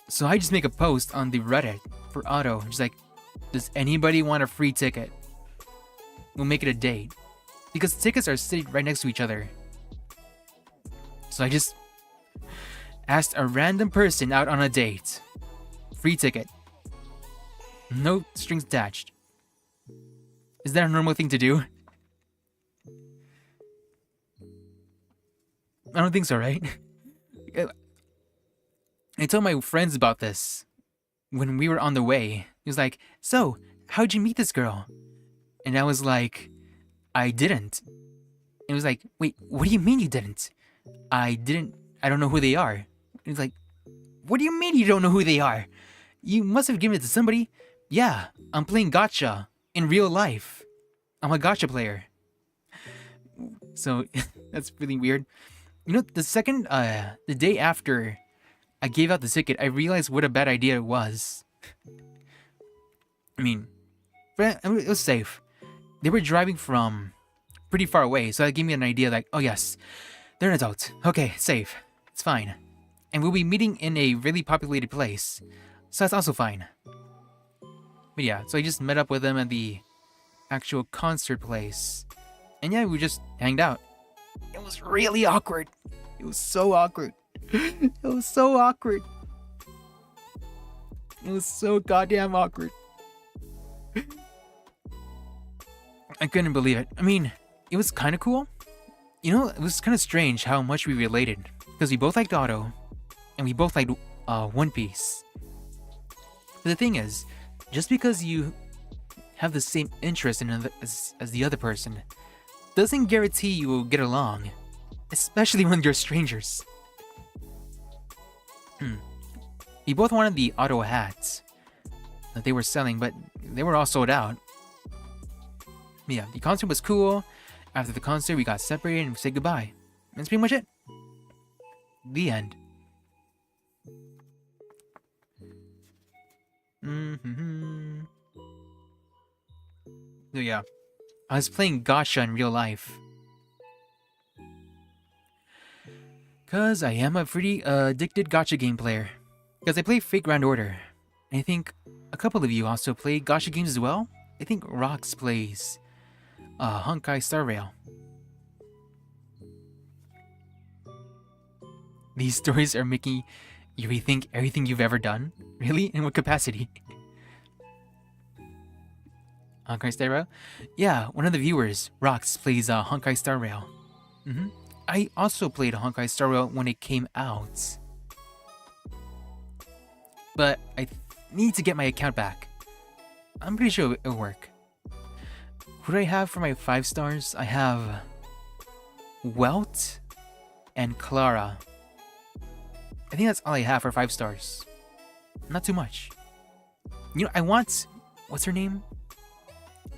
So I just make a post on the Reddit for Auto. Just like, does anybody want a free ticket? We'll make it a date. Because tickets are sitting right next to each other. So I just asked a random person out on a date. Free ticket. No strings attached. Is that a normal thing to do? I don't think so, right? I told my friends about this when we were on the way. He was like, so, how'd you meet this girl? And I was like, I didn't. And he was like, wait, what do you mean you didn't? I don't know who they are. And he's like, what do you mean you don't know who they are? You must have given it to somebody. Yeah, I'm playing Gacha in real life. I'm a Gacha player. So, that's really weird. You know, the day after I gave out the ticket, I realized what a bad idea it was. I mean, it was safe. They were driving from pretty far away, so that gave me an idea like, oh yes, they're an adult. Okay, safe. It's fine. And we'll be meeting in a really populated place, so that's also fine. But yeah, so I just met up with them at the actual concert place. And yeah, we just hanged out. It was really awkward. It was so awkward. It was so awkward. It was so goddamn awkward. I couldn't believe it. I mean, it was kind of cool. You know, it was kind of strange how much we related. Because we both liked Auto, and we both liked One Piece. But the thing is, just because you have the same interest in as the other person, doesn't guarantee you will get along. Especially when you're strangers. We both wanted the Auto hats that they were selling, but they were all sold out. Yeah, the concert was cool. After the concert, we got separated and said goodbye. That's pretty much it. The end. So yeah, I was playing Gacha in real life. Cause I am a pretty addicted Gacha game player. Cause I play Fate Grand Order. And I think a couple of you also play Gacha games as well. I think Rox plays Honkai Star Rail. These stories are making you rethink everything you've ever done? Really? In what capacity? Honkai Star Rail? Yeah, one of the viewers, Rox, plays Honkai Star Rail. I also played Honkai Star Rail when it came out. But I need to get my account back. I'm pretty sure it'll work. Who do I have for my 5 stars? I have Welt and Clara. I think that's all I have for 5 stars. Not too much. You know, I want... What's her name?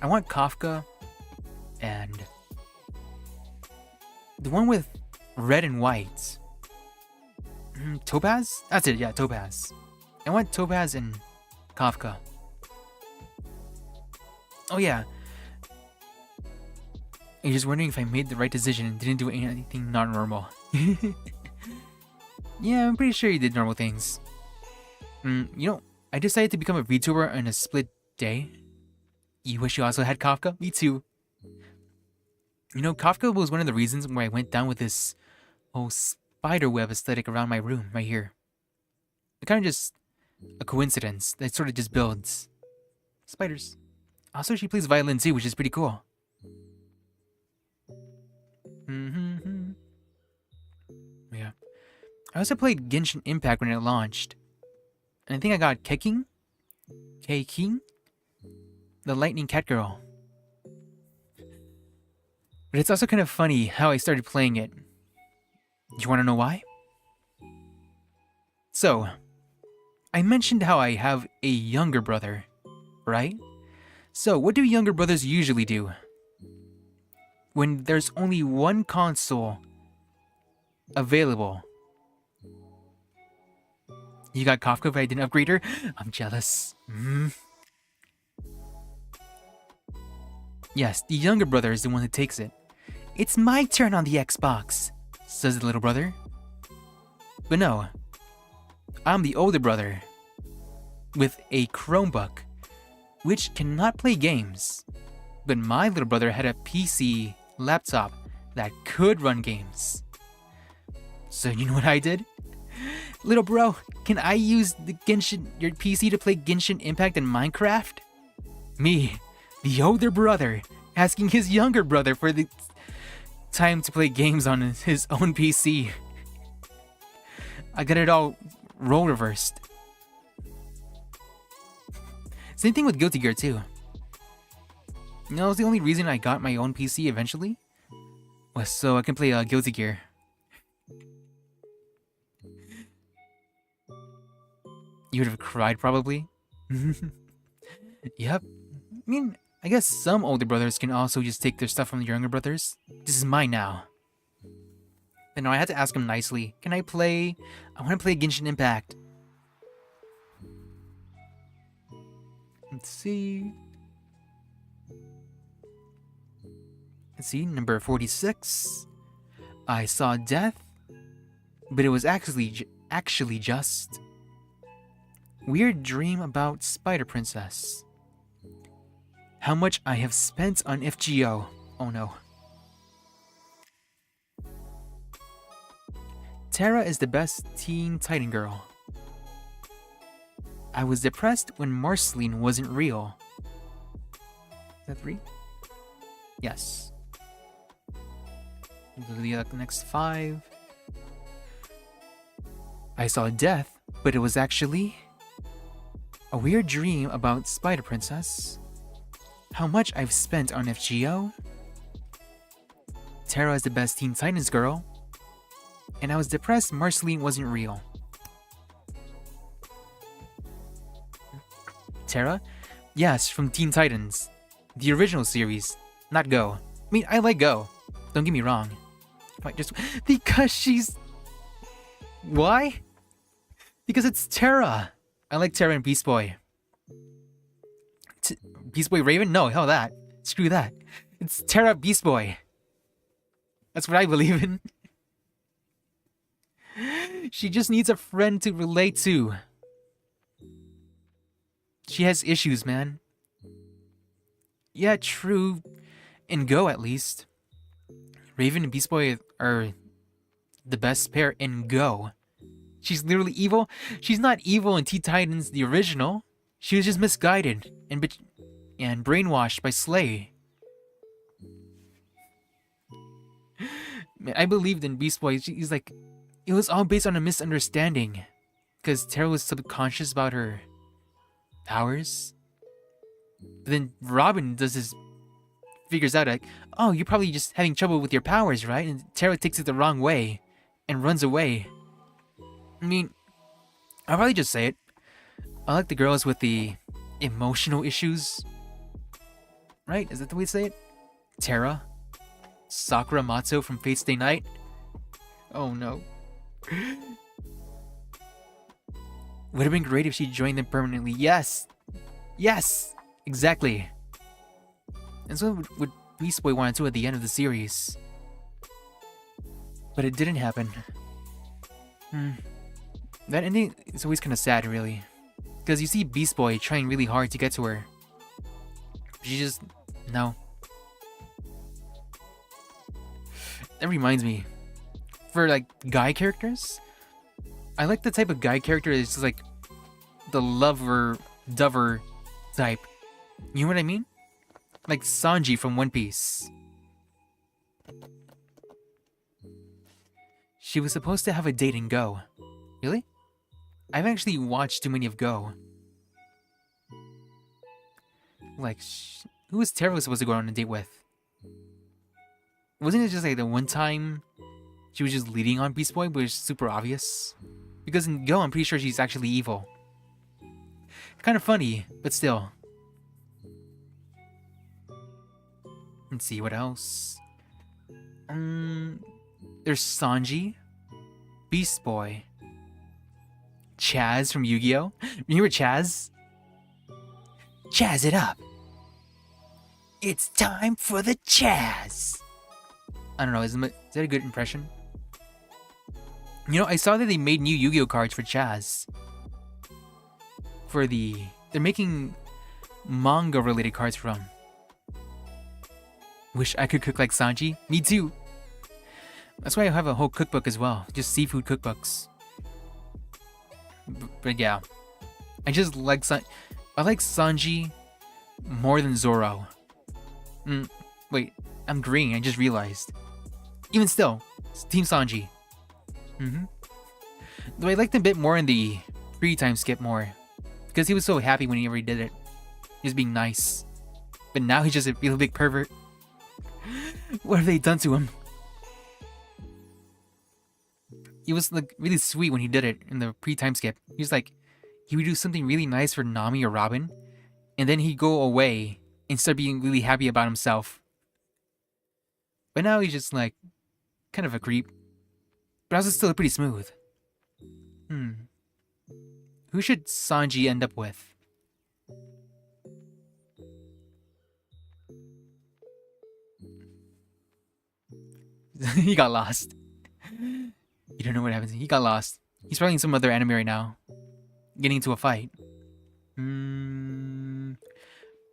I want Kafka and... the one with red and white. Topaz? That's it, yeah, Topaz. I want Topaz and Kafka. Oh yeah. I'm just wondering if I made the right decision and didn't do anything not normal. Yeah, I'm pretty sure you did normal things. You know, I decided to become a VTuber on a split day. You wish you also had Kafka? Me too. You know, Kafka was one of the reasons why I went down with this whole spider web aesthetic around my room right here. It kind of just a coincidence that sort of just builds. Spiders. Also, she plays violin too, which is pretty cool. Yeah. I also played Genshin Impact when it launched. And I think I got Keking? The Lightning Cat Girl. But it's also kind of funny how I started playing it. You want to know why? So, I mentioned how I have a younger brother, right? So, what do younger brothers usually do? When there's only one console available. You got Kafka, but I didn't upgrade her? I'm jealous. Yes, the younger brother is the one who takes it. It's my turn on the Xbox, says the little brother. But no, I'm the older brother with a Chromebook, which cannot play games. But my little brother had a PC laptop that could run games. So you know what I did? Little bro, can I use your PC to play Genshin Impact and Minecraft? Me, the older brother, asking his younger brother for the time to play games on his own PC. I got it all role reversed. Same thing with Guilty Gear too. You know, the only reason I got my own PC eventually was so I can play Guilty Gear. You would have cried probably. Yep. I mean, I guess some older brothers can also just take their stuff from the younger brothers. This is mine now. And now I had to ask him nicely. Can I play? I want to play Genshin Impact. Let's see. Number 46. I saw death, but it was actually just weird dream about Spider Princess. How much I have spent on FGO. Oh no. Terra is the best teen Titan girl. I was depressed when Marceline wasn't real. Is that 3? Yes. The next 5. I saw death, but it was actually a weird dream about Spider Princess. How much I've spent on FGO. Terra is the best Teen Titans girl. And I was depressed Marceline wasn't real. Terra? Yes, from Teen Titans. The original series, not Go. I mean, I like Go. Don't get me wrong. Just because she's... Why? Because it's Terra. I like Terra and Beast Boy. Beast Boy Raven? No, hell that. Screw that. It's Terra Beast Boy. That's what I believe in. She just needs a friend to relate to. She has issues, man. Yeah, true. In Go, at least. Raven and Beast Boy are the best pair in Go. She's literally evil. She's not evil in Teen Titans, the original. She was just misguided and brainwashed by Slay. Man, I believed in Beast Boy. He's like, it was all based on a misunderstanding. Because Terra was subconscious about her powers. But then Robin figures out like, oh, you're probably just having trouble with your powers, right? And Terra takes it the wrong way and runs away. I mean, I'll probably just say it. I like the girls with the emotional issues. Right? Is that the way to say it? Terra? Sakura Matsu from Fate Stay Night? Oh no. Would have been great if she joined them permanently. Yes! Yes! Exactly. And so what Beast Boy wanted to at the end of the series. But it didn't happen. That ending is always kind of sad, really. Because you see Beast Boy trying really hard to get to her. She just... no. That reminds me. for like guy characters, I like the type of guy character that's just like the lover, dover type. You know what I mean? Like Sanji from One Piece. She was supposed to have a date in Go. Really? I haven't actually watched too many of Go. Like, who was Terra supposed to go on a date with? Wasn't it just like the one time she was just leading on Beast Boy, but it was super obvious? Because in Go, I'm pretty sure she's actually evil. Kind of funny, but still. Let's see, what else? There's Sanji, Beast Boy, Chaz from Yu-Gi-Oh! Remember Chaz? Chaz it up! It's time for the Chaz! I don't know, is that a good impression? You know, I saw that they made new Yu-Gi-Oh! Cards for Chaz. They're making manga-related cards for him. Wish I could cook like Sanji. Me too! That's why I have a whole cookbook as well. Just seafood cookbooks. But yeah. I just like I like Sanji more than Zoro. Wait, I'm green, I just realized. Even still, it's Team Sanji. Though I liked him a bit more in the free time skip more. Because he was so happy when he already did it. Just being nice. But now he's just a real big pervert. What have they done to him? He was like really sweet when he did it in the pre-time skip. He was like, he would do something really nice for Nami or Robin, and then he'd go away and start being really happy about himself. But now he's just like, kind of a creep. But also still pretty smooth. Who should Sanji end up with? He got lost. You don't know what happens. He got lost. He's probably in some other anime right now. Getting into a fight. Who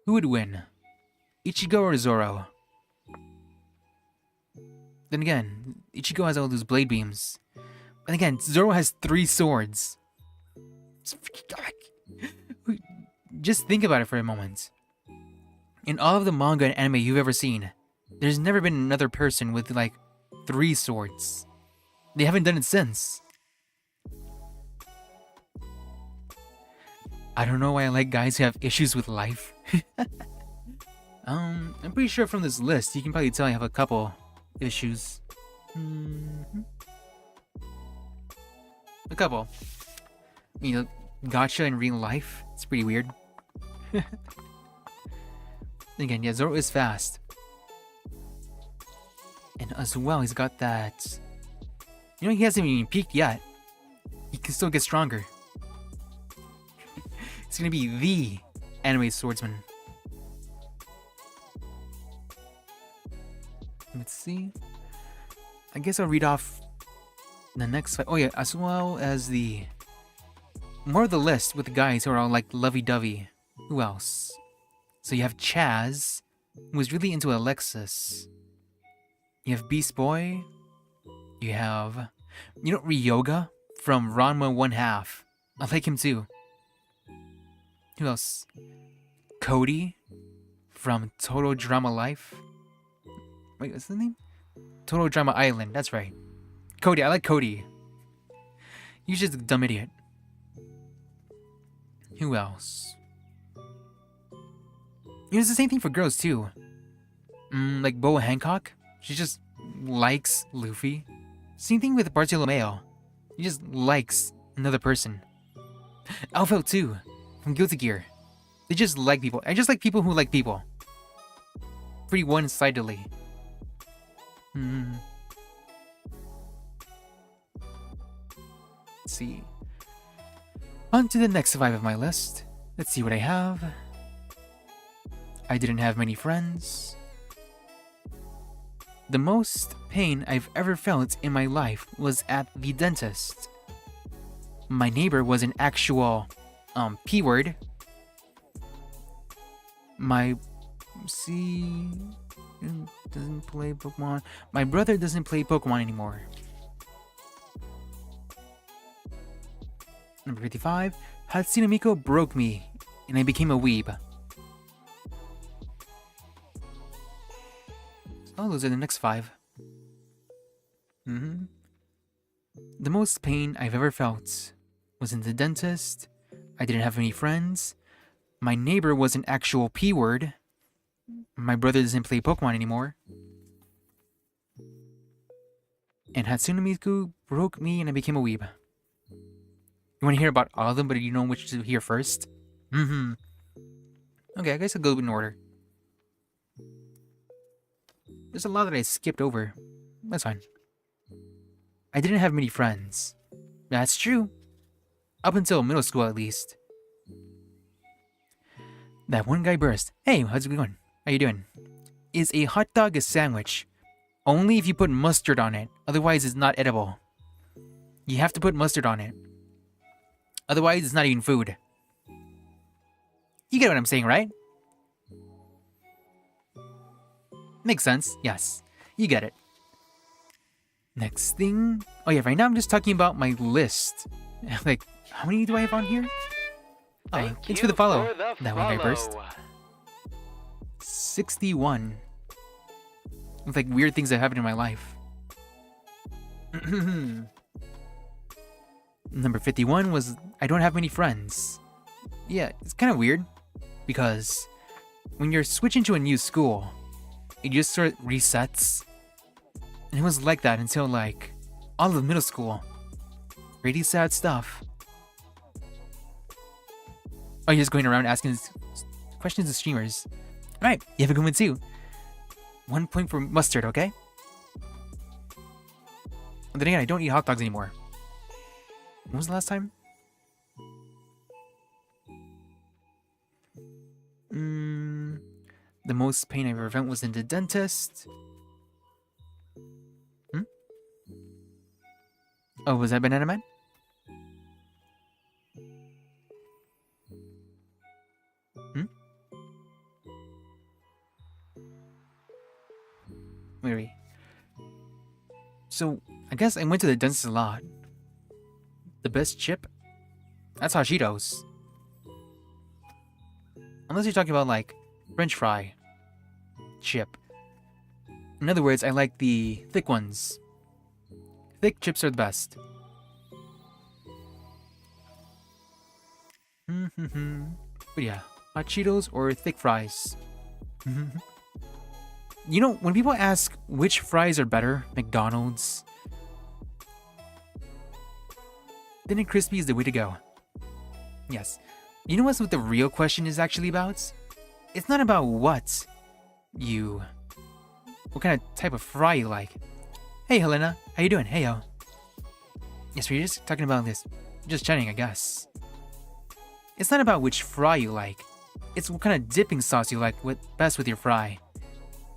would win? Ichigo or Zoro? Then again, Ichigo has all those blade beams. And again, Zoro has 3 swords. Just think about it for a moment. In all of the manga and anime you've ever seen, there's never been another person with like 3 swords. They haven't done it since. I don't know why I like guys who have issues with life. I'm pretty sure from this list, you can probably tell I have a couple issues. A couple. You know, Gacha in real life. It's pretty weird. Again, yeah, Zoro is fast. And as well, he's got that... You know, he hasn't even peaked yet. He can still get stronger. He's gonna be the anime swordsman. Let's see. I guess I'll read off the next fight. Oh yeah, as well as the... More of the list with the guys who are all like lovey-dovey. Who else? So you have Chaz, who was really into Alexis. You have Beast Boy. You have... You know Ryoga from Ranma 1/2. I like him too. Who else? Cody from Total Drama Life. Wait, what's the name? Total Drama Island, that's right. Cody, I like Cody. He's just a dumb idiot. Who else? You know, it's the same thing for girls too. Like Boa Hancock. She just likes Luffy. Same thing with Bartolomeo. He just likes another person. Alpha too, from Guilty Gear. They just like people. I just like people who like people. Pretty one-sidedly. Let's see. On to the next 5 of my list. Let's see what I have. I didn't have many friends. The most pain I've ever felt in my life was at the dentist. My neighbor was an actual, P-word. My... See... Doesn't play Pokemon. My brother doesn't play Pokemon anymore. Number 55, Hatsune Miku broke me, and I became a weeb. Oh, those are the next 5. The most pain I've ever felt was in the dentist. I didn't have any friends. My neighbor was an actual P-word. My brother doesn't play Pokemon anymore. And Hatsune Miku broke me and I became a weeb. You want to hear about all of them, but you know which to hear first? Okay, I guess I'll go in order. There's a lot that I skipped over. That's fine. I didn't have many friends. That's true. Up until middle school, at least. That one guy burst. Hey, how's it going? How you doing? Is a hot dog a sandwich? Only if you put mustard on it. Otherwise, it's not edible. You have to put mustard on it. Otherwise, it's not even food. You get what I'm saying, right? Makes sense. Yes. You get it. Next thing. Oh yeah, right now I'm just talking about my list. Like, how many do I have on here? Thanks for the follow. That one guy first. 61. With like weird things that happened in my life. Number 51 was I don't have many friends. Yeah, it's kind of weird. Because when you're switching to a new school, it just sort of resets. And it was like that until like all of middle school. Really sad stuff. Oh, you're just going around asking questions to streamers. Alright, you have a good one too. 1 point for mustard, okay? And then again, I don't eat hot dogs anymore. When was the last time? The most pain I ever felt was in the dentist. Oh, was that Banana Man? Wait. So, I guess I went to the dentist a lot. The best chip? That's Cheetos. Unless you're talking about, like, French fry chip. In other words, I like the thick ones. Thick chips are the best. But yeah, hot Cheetos or thick fries. You know, when people ask which fries are better, McDonald's, Thin and crispy is the way to go. Yes. You know what the real question is actually about? It's not about what kind of type of fry you like. Hey Helena, how you doing? Hey yo. Yes, we're just talking about this. Just chatting, I guess. It's not about which fry you like. It's what kind of dipping sauce you like best with your fry.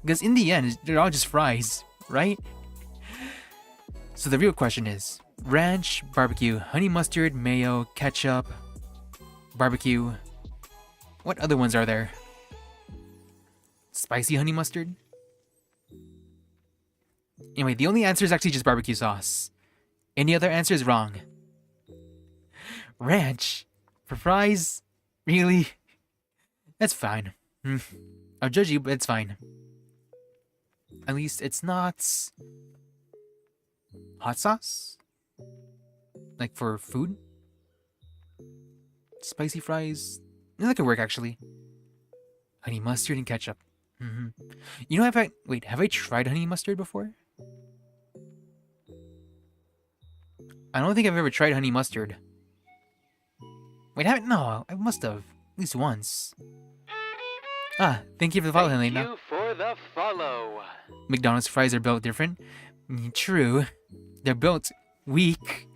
Because in the end, they're all just fries, right? So the real question is, ranch, barbecue, honey mustard, mayo, ketchup, barbecue. What other ones are there? Spicy honey mustard? Anyway, the only answer is actually just barbecue sauce. Any other answer is wrong. Ranch? For fries? Really? That's fine. I'll judge you, but it's fine. At least it's not hot sauce? Like for food? Spicy fries? That could work actually. Honey mustard and ketchup. You know, have I tried honey mustard before? I don't think I've ever tried honey mustard. Wait, haven't? No, I must have. At least once. Ah, thank you for the follow, Helena. Thank you for the follow. McDonald's fries are built different. True. They're built weak.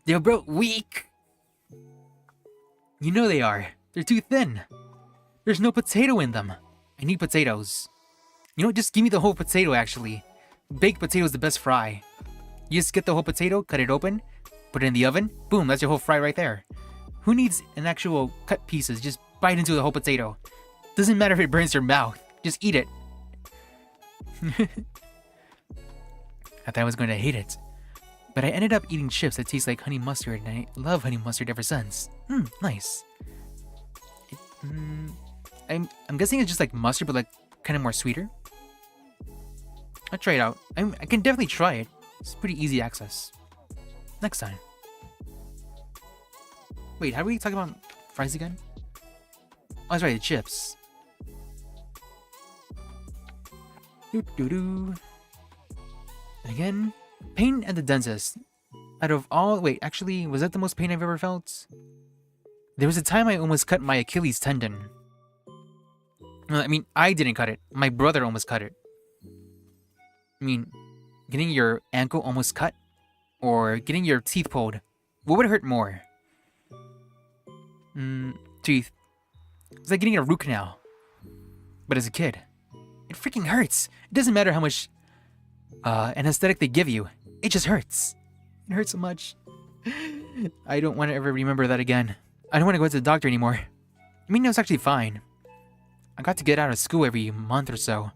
They're built weak. You know they are. They're too thin. There's no potato in them. I need potatoes. You know what? Just give me the whole potato, actually. Baked potato is the best fry. You just get the whole potato, cut it open, put it in the oven. Boom, that's your whole fry right there. Who needs an actual cut pieces? Just bite into the whole potato. Doesn't matter if it burns your mouth. Just eat it. I thought I was going to hate it. But I ended up eating chips that taste like honey mustard, and I love honey mustard ever since. Nice. I'm guessing it's just like mustard, but like kind of more sweeter. I'll try it out. I can definitely try it. It's pretty easy access. Next time. Wait, how do we talk about fries again? Oh, that's right, the chips. And again, pain at the dentist. Out of all... Wait, actually, was that the most pain I've ever felt? There was a time I almost cut my Achilles tendon. I mean, I didn't cut it. My brother almost cut it. I mean, getting your ankle almost cut? Or getting your teeth pulled? What would hurt more? Teeth. It's like getting a root canal. But as a kid, it freaking hurts. It doesn't matter how much anesthetic they give you. It just hurts. It hurts so much. I don't want to ever remember that again. I don't want to go to the doctor anymore. I mean, it was actually fine. I got to get out of school every month or so.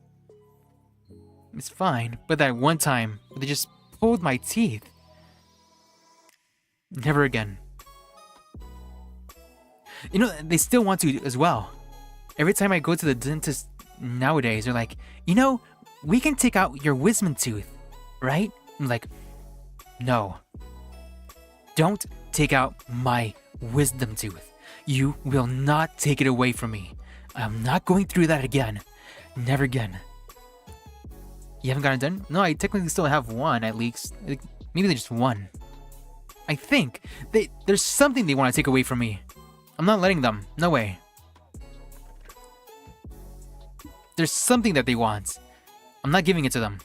It's fine, but that one time, they just pulled my teeth. Never again. You know, they still want to as well. Every time I go to the dentist nowadays, they're like, you know, we can take out your wisdom tooth, right? I'm like, no. Don't take out my wisdom tooth. You will not take it away from me. I'm not going through that again. Never again. You haven't gotten it done? No, I technically still have one at least. Maybe just one. I think there's something they want to take away from me. I'm not letting them. No way. There's something that they want. I'm not giving it to them.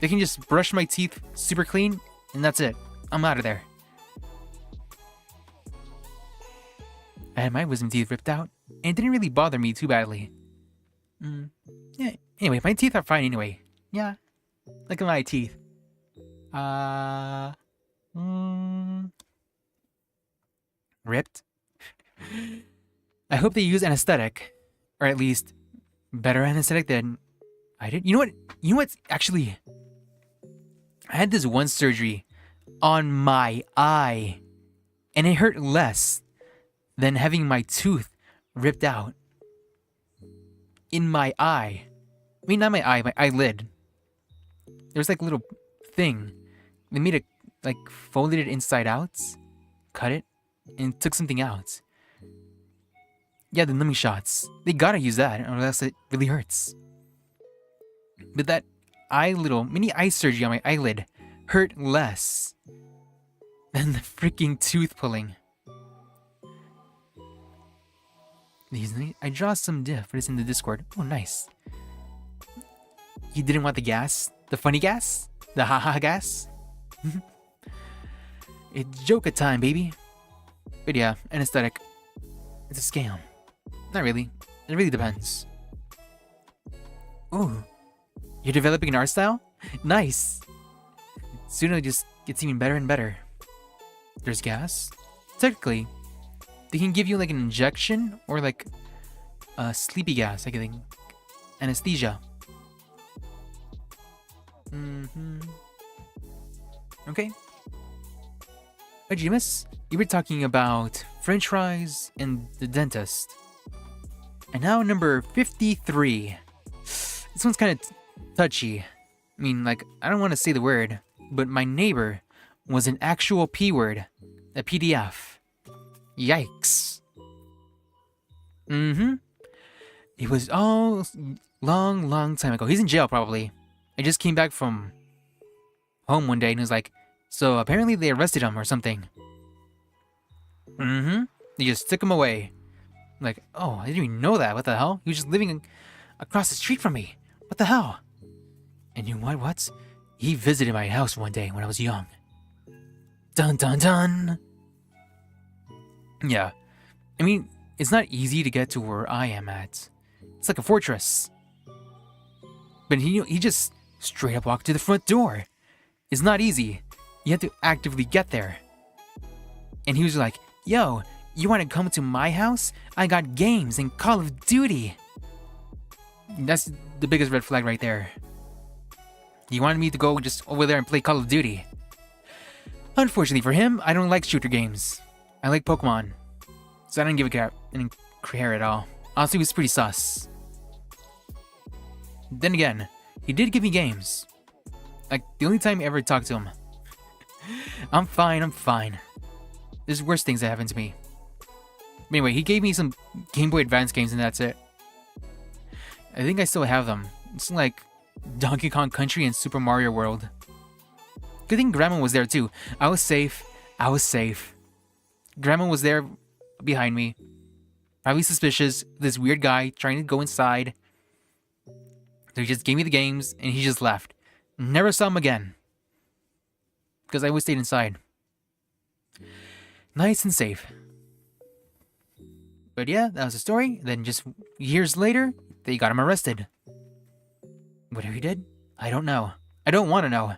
They can just brush my teeth super clean, and that's it. I'm out of there. I had my wisdom teeth ripped out, and it didn't really bother me too badly. Yeah. Anyway, my teeth are fine anyway. Yeah. Look at my teeth. Ripped. I hope they use anesthetic, or at least better anesthetic than I did. You know what? You know what? Actually, I had this one surgery on my eye, and it hurt less than having my tooth ripped out in my eye. I mean, not my eye, my eyelid. There was like a little thing. They made it like folded it inside out, cut it, and took something out. Yeah, the numbing shots. They gotta use that, or else it really hurts. But that mini eye surgery on my eyelid hurt less than the freaking tooth pulling. I draw some diff, but it's in the Discord. Oh, nice. You didn't want the gas? The funny gas? The haha gas? It's Joker time, baby. But yeah, anesthetic. It's a scam. Not really. It really depends. Ooh. You're developing an art style? Nice. Soon it just gets even better and better. There's gas? Technically, they can give you like an injection or like a sleepy gas, like I think. Anesthesia. Okay. What'd you miss? You were talking about French fries and the dentist. And now number 53. This one's kind of touchy. I mean, like, I don't want to say the word, but my neighbor was an actual P word. A PDF. Yikes. It was all long time ago. He's in jail probably. I just came back from home one day and he was like, so apparently they arrested him or something. They just took him away. I'm like, oh, I didn't even know that. What the hell? He was just living across the street from me. What the hell? And you know what? He visited my house one day when I was young. Dun dun dun. Yeah. I mean, it's not easy to get to where I am at. It's like a fortress. But he just straight up walked to the front door. It's not easy. You have to actively get there. And he was like, yo, you want to come to my house? I got games and Call of Duty. That's the biggest red flag right there. He wanted me to go just over there and play Call of Duty. Unfortunately for him, I don't like shooter games. I like Pokemon. So I didn't give a care, at all. Honestly, it was pretty sus. Then again, he did give me games. Like, the only time I ever talked to him. I'm fine. There's worse things that happened to me. But anyway, he gave me some Game Boy Advance games and that's it. I think I still have them. It's like Donkey Kong Country and Super Mario World. Good thing Grandma was there too. I was safe. Grandma was there behind me. Probably suspicious. This weird guy trying to go inside. So he just gave me the games and he just left. Never saw him again. Because I always stayed inside. Nice and safe. But yeah, that was the story. Then just years later, they got him arrested. Whatever he did, I don't know. I don't want to know.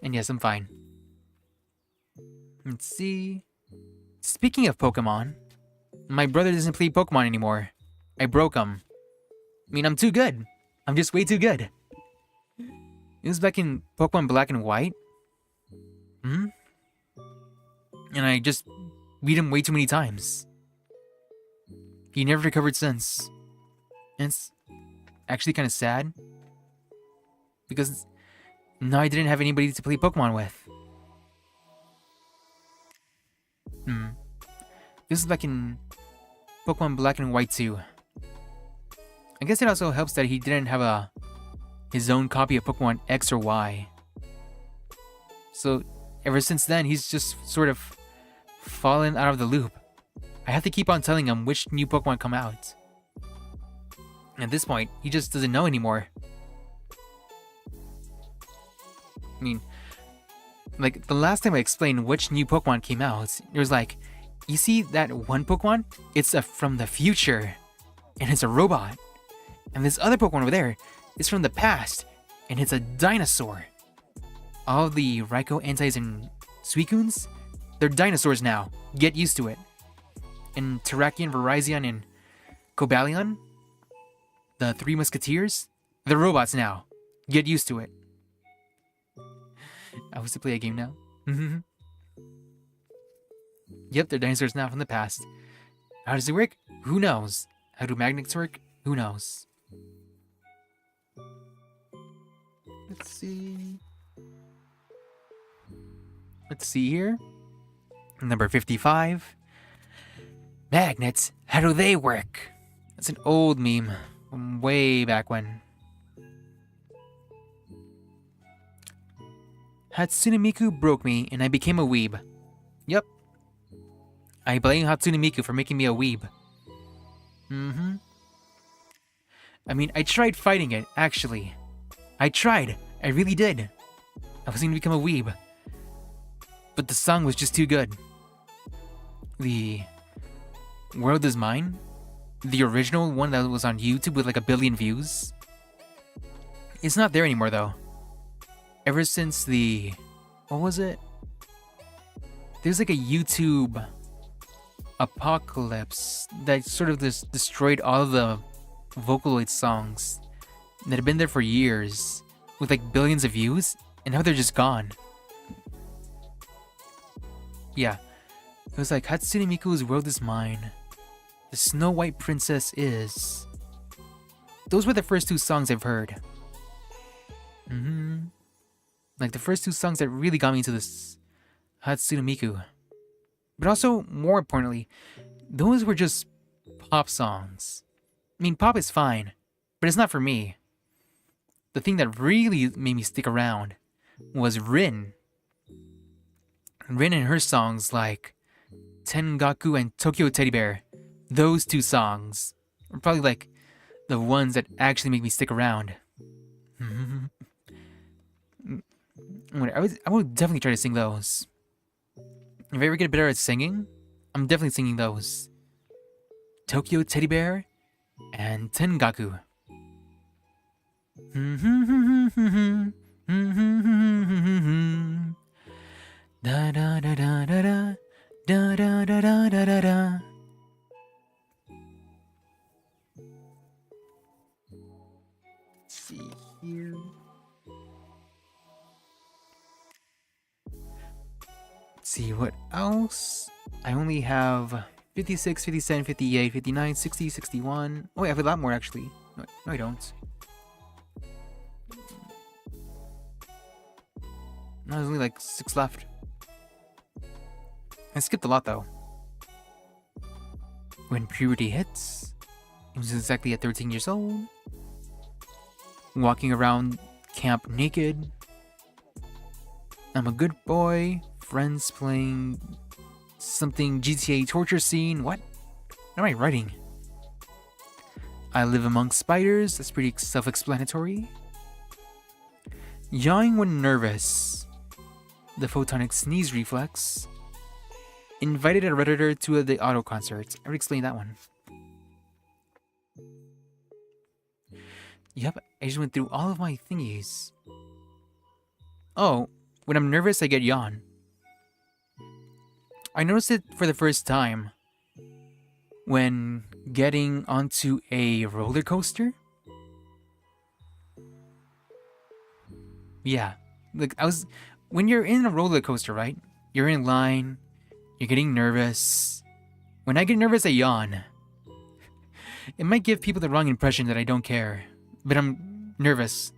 And yes, I'm fine. Let's see. Speaking of Pokemon, my brother doesn't play Pokemon anymore. I broke him. I mean, I'm too good. I'm just way too good. It was back in Pokemon Black and White. And I just beat him way too many times. He never recovered since. And it's actually kind of sad. Because now I didn't have anybody to play Pokemon with. This is back in Pokemon Black and White 2. I guess it also helps that he didn't have his own copy of Pokemon X or Y. So ever since then, he's just sort of fallen out of the loop. I have to keep on telling him which new Pokemon come out. And at this point, he just doesn't know anymore. I mean, like, the last time I explained which new Pokemon came out, it was like, you see that one Pokemon? It's from the future, and it's a robot. And this other Pokemon over there is from the past, and it's a dinosaur. All the Raikou, Entei's, and Suicunes, they're dinosaurs now. Get used to it. And Terrakion, Virizion, and Cobalion, the Three Musketeers, they're robots now. Get used to it. I was to play a game now. Yep, they're dinosaurs now from the past. How does it work? Who knows? How do magnets work? Who knows? Let's see. Let's see here. Number 55. Magnets, how do they work? That's an old meme from way back when. Hatsune Miku broke me and I became a weeb. Yep. I blame Hatsune Miku for making me a weeb. I mean, I tried fighting it, actually. I tried. I really did. I was going to become a weeb. But the song was just too good. The World Is Mine, the original one that was on YouTube with like 1 billion views, it's not there anymore though. Ever since the... what was it? There's like a YouTube apocalypse that sort of just destroyed all of the Vocaloid songs that have been there for years with like billions of views, and now they're just gone. Yeah. It was like Hatsune Miku's World Is Mine. The Snow White Princess Is. Those were the first 2 songs I've heard. Like the first 2 songs that really got me into this Hatsune Miku. But also, more importantly, those were just pop songs. I mean, pop is fine, but it's not for me. The thing that really made me stick around was Rin. Rin and her songs like Tengaku and Tokyo Teddy Bear. Those 2 songs are probably like the ones that actually make me stick around. I would definitely try to sing those. If I ever get better at singing, I'm definitely singing those. Tokyo Teddy Bear and Tengaku. Da da da da da da da da da da da da. Let's see here. Let's see, what else? I only have 56, 57, 58, 59, 60, 61. Oh, I have a lot more actually. No, I don't. No, there's only like 6 left. I skipped a lot though. When puberty hits, it was exactly at 13 years old. Walking around camp naked. I'm a good boy. Friends playing something GTA torture scene. What am I writing? I live among spiders. That's pretty self-explanatory. Yawning when nervous. The photonic sneeze reflex. Invited a redditor to the auto concert. I already explained that one. Yep, I just went through all of my thingies. Oh, when I'm nervous, I get yawn. I noticed it for the first time when getting onto a roller coaster. Yeah, like when you're in a roller coaster, right? You're in line, you're getting nervous. When I get nervous, I yawn. It might give people the wrong impression that I don't care, but I'm nervous.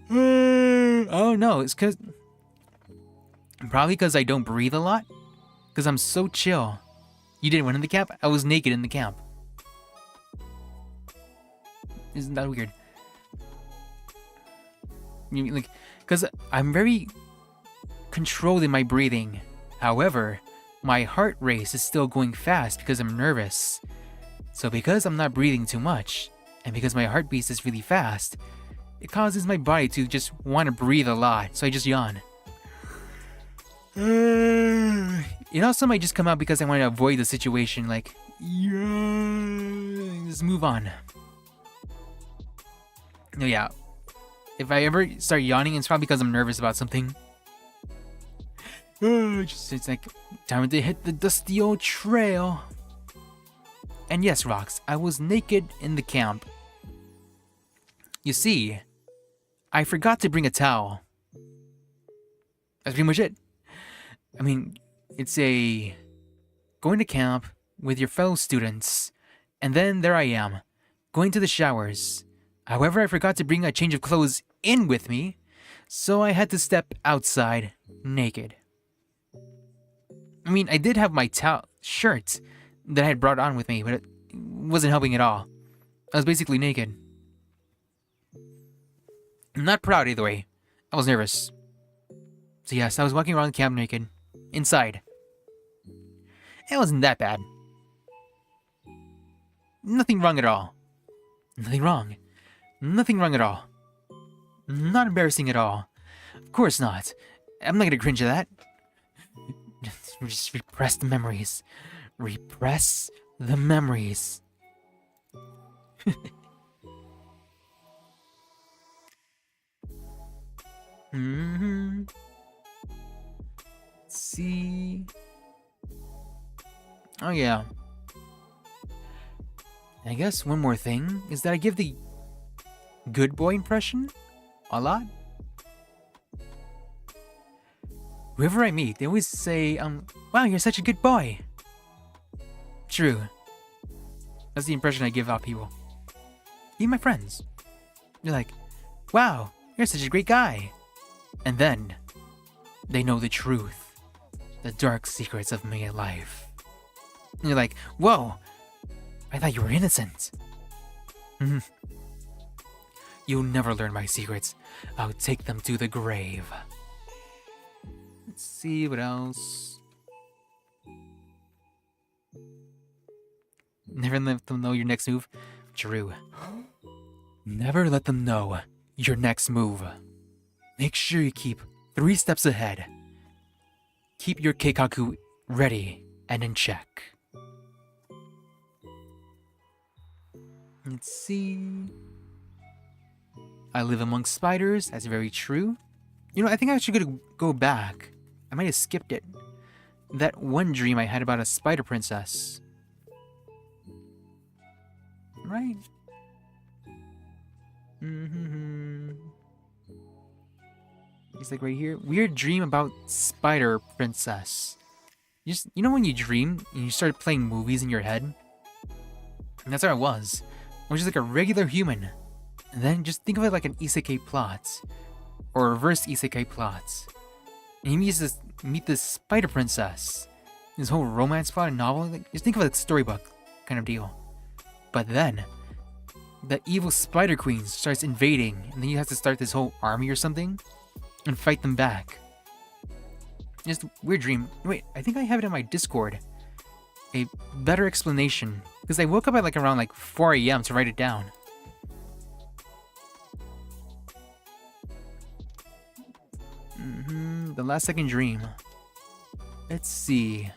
Oh no, it's probably because I don't breathe a lot. Because I'm so chill. You didn't win in the camp? I was naked in the camp. Isn't that weird? Like, because I'm very controlled in my breathing. However, my heart rate is still going fast because I'm nervous. So because I'm not breathing too much, and because my heartbeat is really fast, it causes my body to just want to breathe a lot. So I just yawn. It also might just come out because I want to avoid the situation, like, yeah, just move on. No, yeah. If I ever start yawning, it's probably because I'm nervous about something. It's like, time to hit the dusty old trail. And yes, Rox, I was naked in the camp. You see, I forgot to bring a towel. That's pretty much it. I mean, it's going to camp with your fellow students, and then there I am, going to the showers. However, I forgot to bring a change of clothes in with me, so I had to step outside naked. I mean, I did have my shirt that I had brought on with me, but it wasn't helping at all. I was basically naked. I'm not proud either way. I was nervous. So yes, I was walking around the camp naked. Inside. It wasn't that bad. Nothing wrong at all. Nothing wrong. Nothing wrong at all. Not embarrassing at all. Of course not. I'm not gonna cringe at that. Just repress the memories. Repress the memories. Let's see. Oh yeah. I guess one more thing is that I give the good boy impression a lot. Whoever I meet, they always say, wow, you're such a good boy. True. That's the impression I give out people. Even my friends. They're like, wow, you're such a great guy. And then, they know the truth. The dark secrets of my life. And you're like, whoa, I thought you were innocent. You'll never learn my secrets. I'll take them to the grave. Let's see what else. Never let them know your next move. True. Never let them know your next move. Make sure you keep 3 steps ahead. Keep your keikaku ready and in check. Let's see. I live among spiders. That's very true. You know, I think I should go back. I might have skipped it. That one dream I had about a spider princess. Right? He's like right here. Weird dream about Spider Princess. You know when you dream and you start playing movies in your head? And that's how it was. I was just like a regular human. And then just think of it like an isekai plot. Or reverse isekai plot. And you meet this Spider Princess. This whole romance plot and novel. Like, just think of it like a storybook kind of deal. But then, the evil Spider Queen starts invading. And then you have to start this whole army or something. And fight them back. Just a weird dream. Wait, I think I have it in my Discord. A better explanation. Because I woke up at like around like 4 a.m. to write it down. The last second dream. Let's see.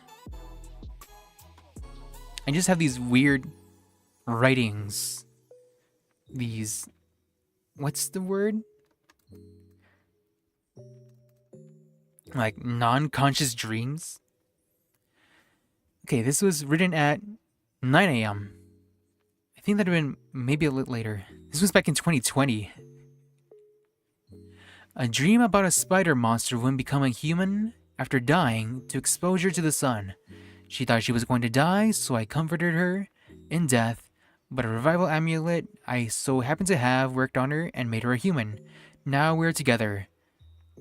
I just have these weird writings. These... What's the word? Like non-conscious dreams. Okay, this was written at 9 a.m. I think that'd have been maybe a little later. This was back in 2020. A dream about a spider monster woman becoming human after dying to exposure to the sun. She thought she was going to die, so I comforted her in death, but a revival amulet I so happened to have worked on her and made her a human. Now we're together.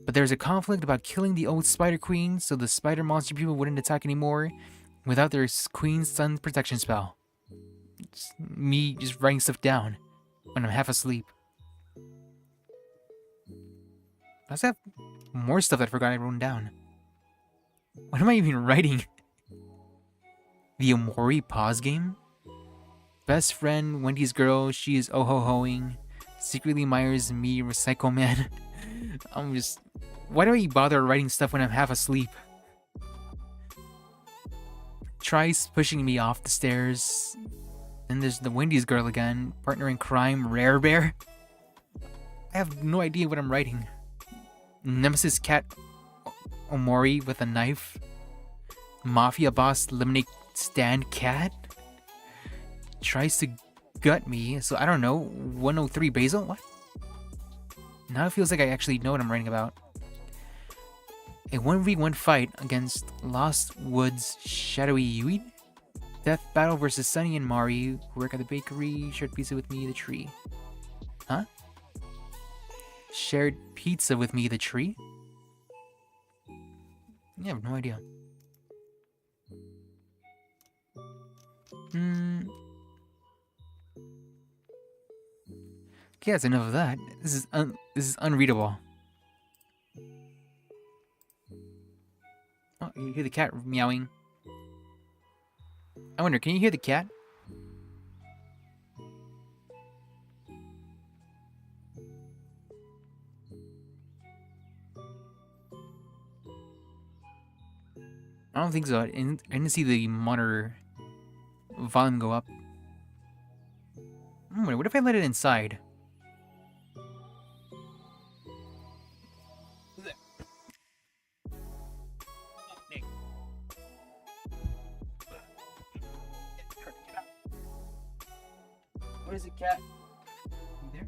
But there's a conflict about killing the old Spider Queen so the spider monster people wouldn't attack anymore without their Queen's Sun protection spell. It's me just writing stuff down when I'm half asleep. I also have more stuff that I forgot I wrote down. What am I even writing? The Omori pause game? Best friend, Wendy's girl, she is oh-ho-hoing. Secretly admires me, Recycle Man. I'm just... Why do I bother writing stuff when I'm half asleep? Tries pushing me off the stairs. Then there's the Wendy's girl again. Partner in crime, Rare Bear. I have no idea what I'm writing. Nemesis cat Omori with a knife. Mafia boss lemonade stand cat. Tries to gut me, so I don't know. 103 Basil? What? Now it feels like I actually know what I'm writing about. A 1v1 fight against Lost Woods Shadowy Yui. Death battle versus Sunny and Mari, who work at the bakery. Shared pizza with me, the tree. Huh? Shared pizza with me, the tree? Yeah, I have no idea. Okay, that's enough of that. This is unreadable. Oh, you hear the cat meowing. I wonder, can you hear the cat? I don't think so. I didn't see the monitor volume go up. What if I let it inside? What is it, cat? You there?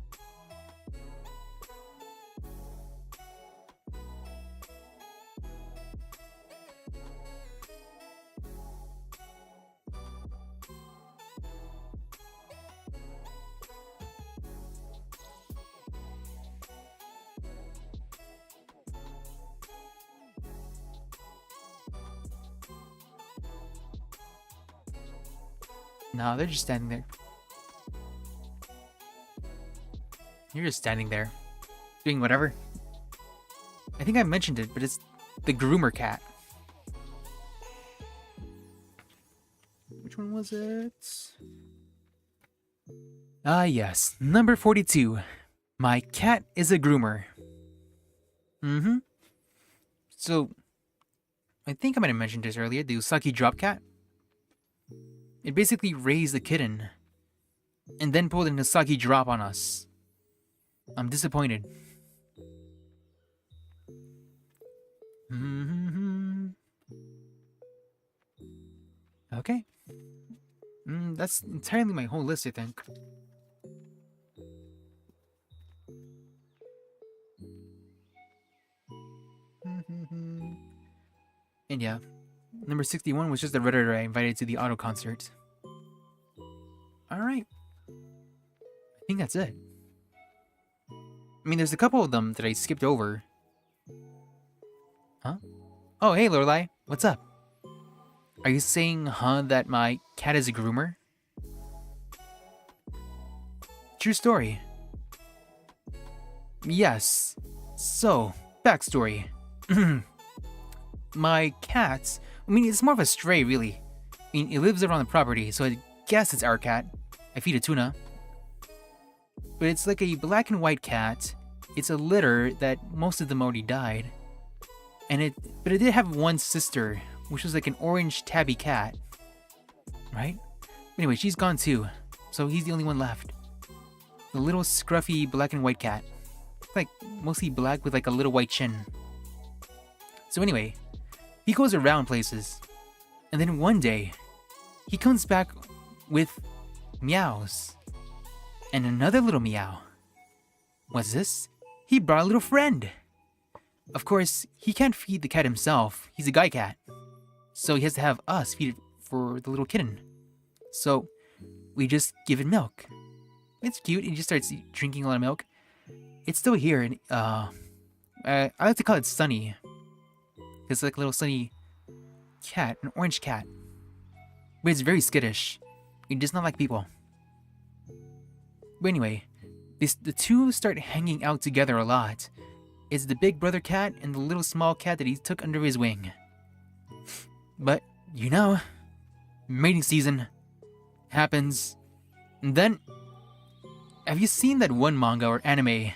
No, they're just standing there. You're just standing there, doing whatever. I think I mentioned it, but it's the groomer cat. Which one was it? Ah, yes. Number 42. My cat is a groomer. So, I think I might have mentioned this earlier, the Usagi drop cat. It basically raised a kitten and then pulled an Usagi drop on us. I'm disappointed. Okay. That's entirely my whole list, I think. And yeah, number 61 was just a Redditor I invited to the auto concert. Alright. I think that's it. I mean, there's a couple of them that I skipped over. Huh? Oh, hey, Lorelai. What's up? Are you saying, that my cat is a groomer? True story. Yes. So, backstory. My cat, I mean, it's more of a stray, really. I mean, it lives around the property, so I guess it's our cat. I feed it tuna. But it's like a black and white cat. It's a litter that most of them already died. But it did have one sister, which was like an orange tabby cat. Right? Anyway, she's gone too. So he's the only one left. The little scruffy black and white cat. Like, mostly black with like a little white chin. So anyway, he goes around places. And then one day, he comes back with meows. And another little meow. What's this? He brought a little friend. Of course, he can't feed the cat himself. He's a guy cat. So he has to have us feed it for the little kitten. So we just give it milk. It's cute. It just starts drinking a lot of milk. It's still here. And I like to call it Sunny. It's like a little sunny cat, an orange cat. But it's very skittish. It does not like people. But anyway, the two start hanging out together a lot. It's the big brother cat and the little small cat that he took under his wing. But, you know, mating season happens. And then, have you seen that one manga or anime,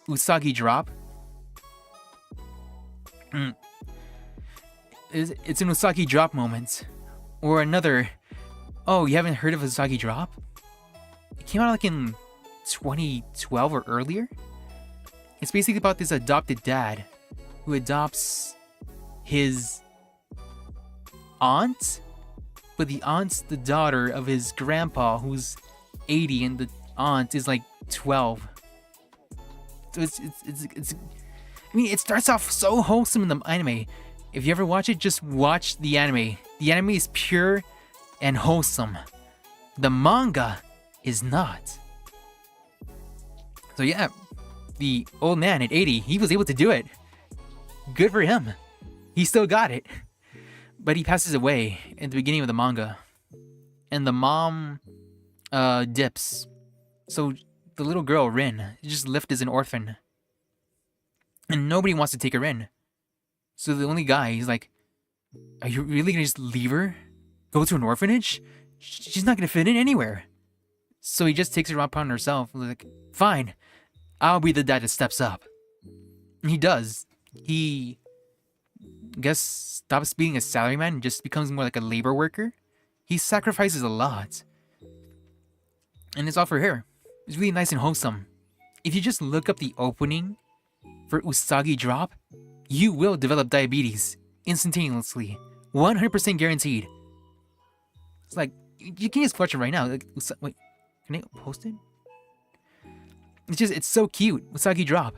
Usagi Drop? It's an Usagi Drop moment. Or another, oh, you haven't heard of Usagi Drop? It came out like in 2012 or earlier. It's basically about this adopted dad who adopts his aunt, but the aunt's the daughter of his grandpa who's 80 and the aunt is like 12. So it's I mean, it starts off so wholesome in the anime. If you ever watch it, just watch the anime. The anime is pure and wholesome. The manga is not. So yeah, the old man at 80, he was able to do it. Good for him. He still got it. But he passes away at the beginning of the manga. And the mom dips. So the little girl, Rin, is just left as an orphan. And nobody wants to take her in. So the only guy, he's like, are you really gonna just leave her? Go to an orphanage? She's not gonna fit in anywhere. So he just takes her upon herself. Like, fine, I'll be the dad that steps up. And he does. He, I guess, stops being a salaryman and just becomes more like a labor worker. He sacrifices a lot. And it's all for her. It's really nice and wholesome. If you just look up the opening for Usagi Drop, you will develop diabetes instantaneously. 100% guaranteed. It's like, you can just watch it right now. Like, wait, can I post it? It's so cute. Usagi Drop.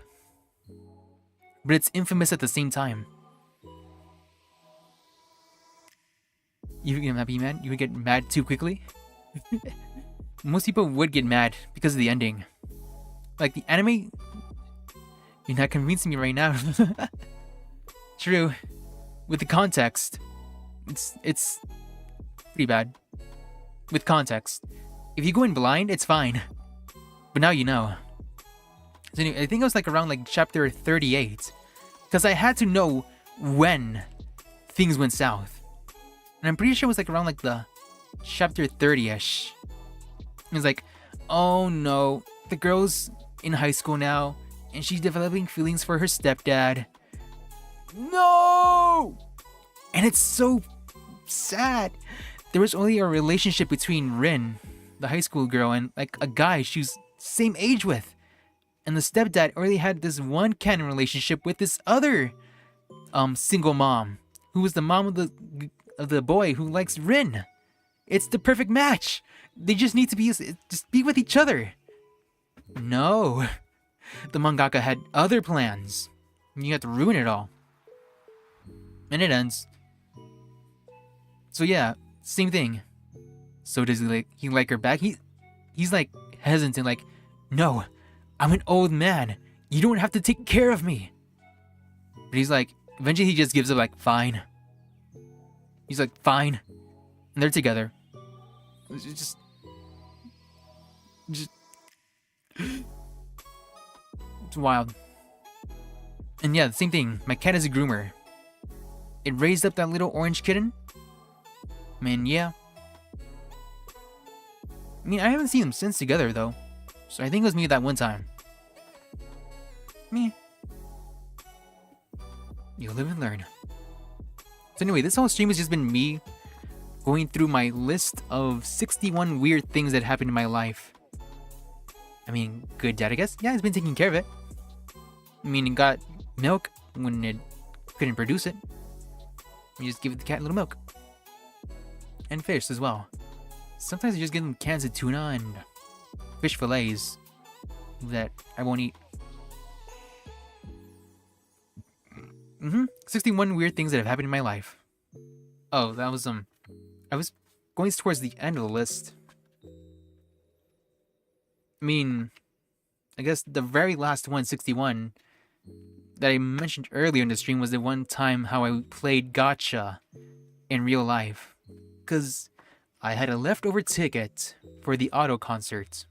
But it's infamous at the same time. You get happy, man? You would get mad too quickly? Most people would get mad because of the ending. Like, the anime... You're not convincing me right now. True. With the context, it's pretty bad. With context. If you go in blind, it's fine. But now you know. So anyway, I think it was like around like chapter 38. Because I had to know when things went south. And I'm pretty sure it was like around like the chapter 30-ish. It was like, oh no, the girl's in high school now. And she's developing feelings for her stepdad. No! And it's so sad. There was only a relationship between Rin, the high school girl, and like a guy she was same age with. And the stepdad already had this one canon relationship with this other single mom, who was the mom of the boy who likes Rin. It's the perfect match. They just need to be with each other. No. The mangaka had other plans. You had to ruin it all. and it ends. So yeah, same thing. So does he like her back? He's like hesitant, like, no, I'm an old man. You don't have to take care of me. But he's like, eventually he just gives up, like, fine. He's like, fine. And they're together. It's just it's wild. And yeah, the same thing. My cat is a groomer. It raised up that little orange kitten. Man, yeah. I mean, I haven't seen them since together, though. So I think it was me that one time. Me. You live and learn. So anyway, this whole stream has just been me going through my list of 61 weird things that happened in my life. I mean, good dad, I guess. Yeah, he's been taking care of it. I mean, it got milk when it couldn't produce it. You just give the cat a little milk. And fish as well. Sometimes I just give them cans of tuna and fish fillets that I won't eat. 61 weird things that have happened in my life. Oh, that was I was going towards the end of the list. I mean, I guess the very last one, 61, that I mentioned earlier in the stream was the one time how I played Gacha in real life. Because I had a leftover ticket for the auto concert.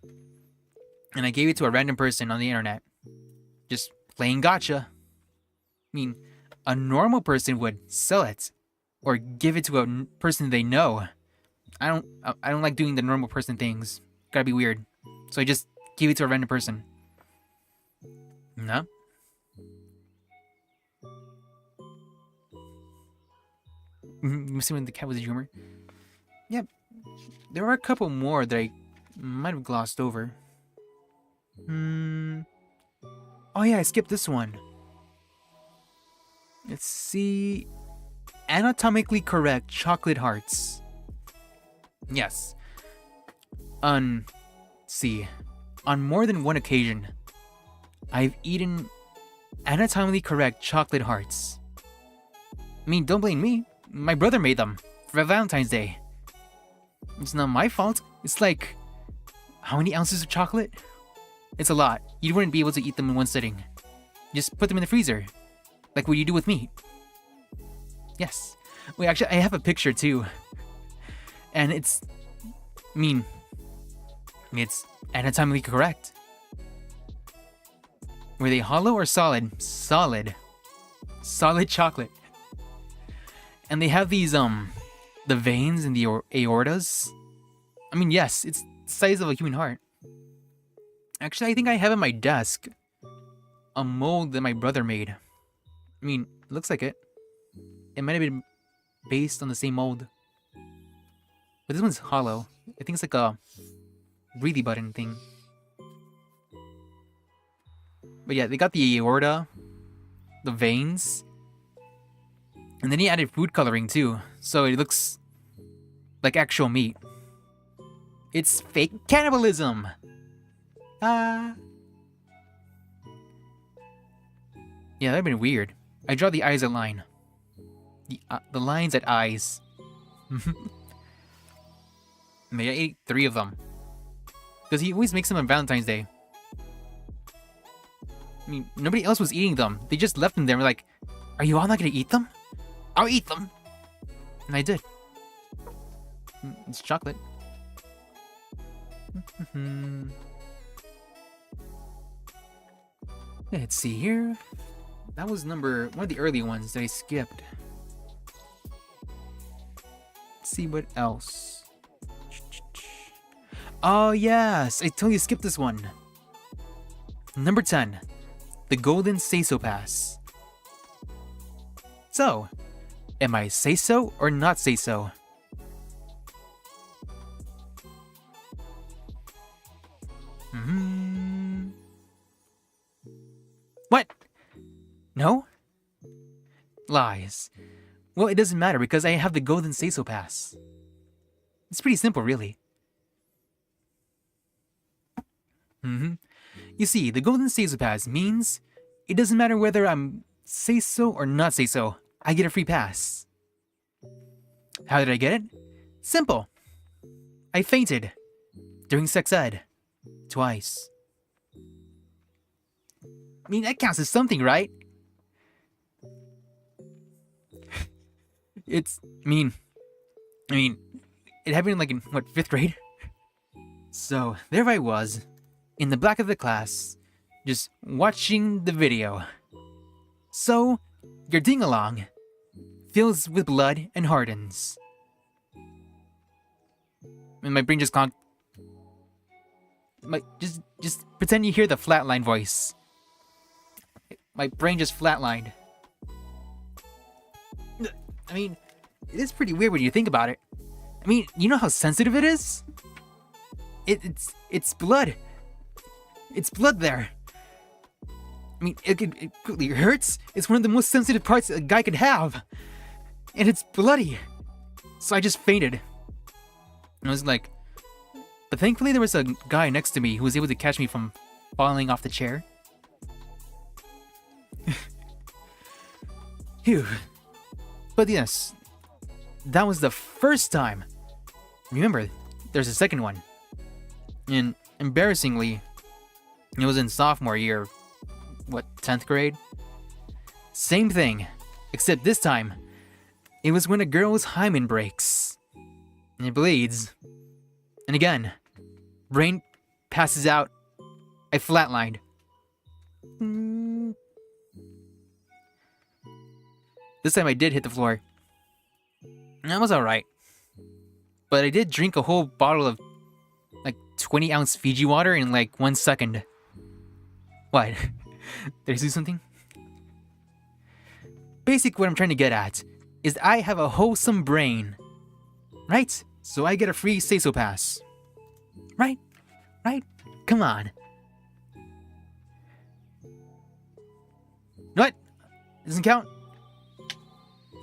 And I gave it to a random person on the internet. Just playing Gacha. I mean, a normal person would sell it. Or give it to a person they know. I don't like doing the normal person things. Gotta be weird. So I just gave it to a random person. No? You see when the cat was a humor? Yep. There are a couple more that I might have glossed over. Oh yeah, I skipped this one. Let's see. Anatomically correct chocolate hearts. Yes. See. On more than one occasion, I've eaten anatomically correct chocolate hearts. I mean, don't blame me. My brother made them for Valentine's Day. It's not my fault. It's like, how many ounces of chocolate? It's a lot. You wouldn't be able to eat them in one sitting. Just put them in the freezer. Like what you do with meat. Yes. Wait, actually, I have a picture too. And it's... it's anatomically correct. Were they hollow or solid? Solid. Solid chocolate. And they have these, the veins in the aortas. I mean, yes, it's the size of a human heart. Actually, I think I have on my desk a mold that my brother made. I mean, it looks like it. It might have been based on the same mold. But this one's hollow. I think it's like a breathy button thing. But yeah, they got the aorta, the veins, and then he added food coloring too, so it looks like actual meat. It's fake cannibalism! Ah. Yeah, that'd been weird. I draw the eyes at line. The lines at eyes. May I ate 3 of them. Because he always makes them on Valentine's Day. I mean, nobody else was eating them. They just left them there and were like, are you all not gonna eat them? I'll eat them! And I did. It's chocolate. Let's see here. That was one of the early ones that I skipped. Let's see what else. Oh yes, I totally skipped this one. Number 10. The Golden Seiso Pass. So, am I seiso or not seiso? What? No? Lies. Well, it doesn't matter because I have the Golden Seiso Pass. It's pretty simple, really. You see, the Golden Seiso Pass means it doesn't matter whether I'm seiso or not seiso. I get a free pass. How did I get it? Simple. I fainted during sex ed. Twice. I mean, that counts as something, right? I mean, it happened like in, what, 5th grade? So, there I was, in the back of the class, just watching the video. So, your ding-along fills with blood and hardens. And my brain just conked. Just pretend you hear the flatline voice. My brain just flatlined. I mean, it is pretty weird when you think about it. I mean, you know how sensitive it is? It's blood. It's blood there. I mean, it really hurts. It's one of the most sensitive parts a guy could have. And it's bloody. So I just fainted. And I was like... But thankfully there was a guy next to me who was able to catch me from falling off the chair. Phew. But yes, that was the first time. Remember, there's a second one. And embarrassingly, it was in sophomore year, 10th grade? Same thing, except this time, it was when a girl's hymen breaks. And it bleeds. And again, brain passes out. I flatlined. This time I did hit the floor. That was alright. But I did drink a whole bottle of, 20-ounce Fiji water in, 1 second. What? Did I do something? Basically, what I'm trying to get at is I have a wholesome brain. Right? So I get a free seiso pass. Right? Right? Come on. What? Doesn't count?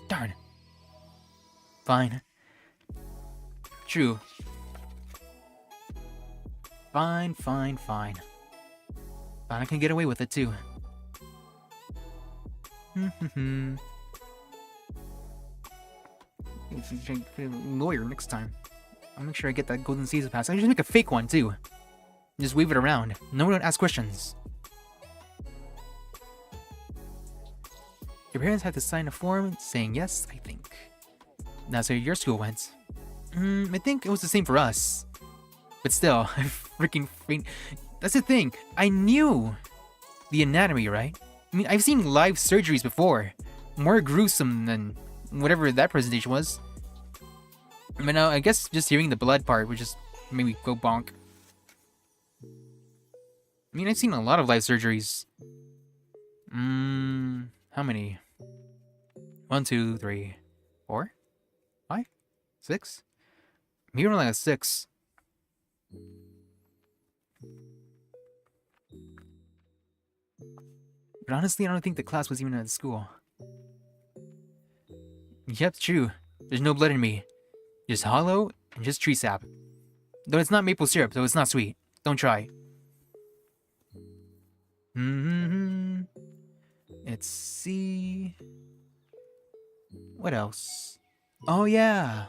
Darn. Fine. True. Fine. Fine, I can get away with it too. Lawyer next time. I'll make sure I get that golden season pass. I just make a fake one too. Just wave it around. No one would ask questions. Your parents had to sign a form saying yes, I think. That's how your school went. I think it was the same for us. But still, I freaking faint. That's the thing. I knew the anatomy, right? I mean, I've seen live surgeries before. More gruesome than whatever that presentation was. But no, I guess just hearing the blood part would just make me go bonk. I mean, I've seen a lot of live surgeries. How many? 1, 2, 3, 4, 5, 6? Maybe only like a 6. But honestly, I don't think the class was even at school. Yep, true. There's no blood in me. Just hollow and just tree sap. Though it's not maple syrup, so it's not sweet. Don't try. Let's see... What else? Oh yeah!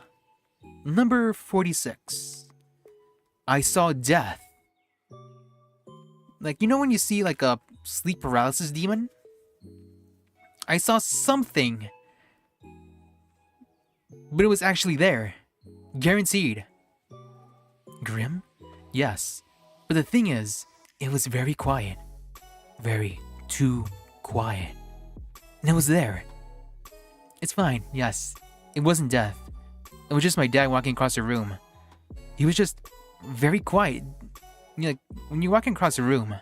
Number 46. I saw death. You know when you see a sleep paralysis demon? I saw something. But it was actually there. Guaranteed. Grim? Yes. But the thing is, it was very quiet. Very too quiet. And it was there. It's fine, yes. It wasn't death. It was just my dad walking across the room. He was just very quiet. When you're walking across a room,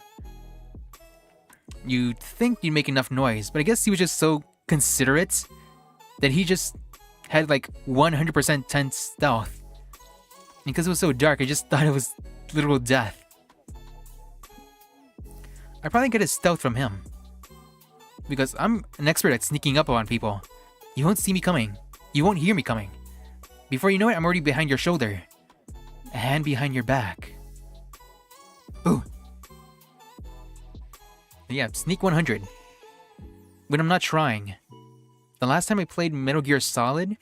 you'd think you'd make enough noise, but I guess he was just so considerate that he just had 100% tense stealth. Because it was so dark, I just thought it was literal death. I probably get his stealth from him. Because I'm an expert at sneaking up on people. You won't see me coming. You won't hear me coming. Before you know it, I'm already behind your shoulder. A hand behind your back. Ooh. Yeah, sneak 100. When I'm not trying. the last time I played Metal Gear Solid,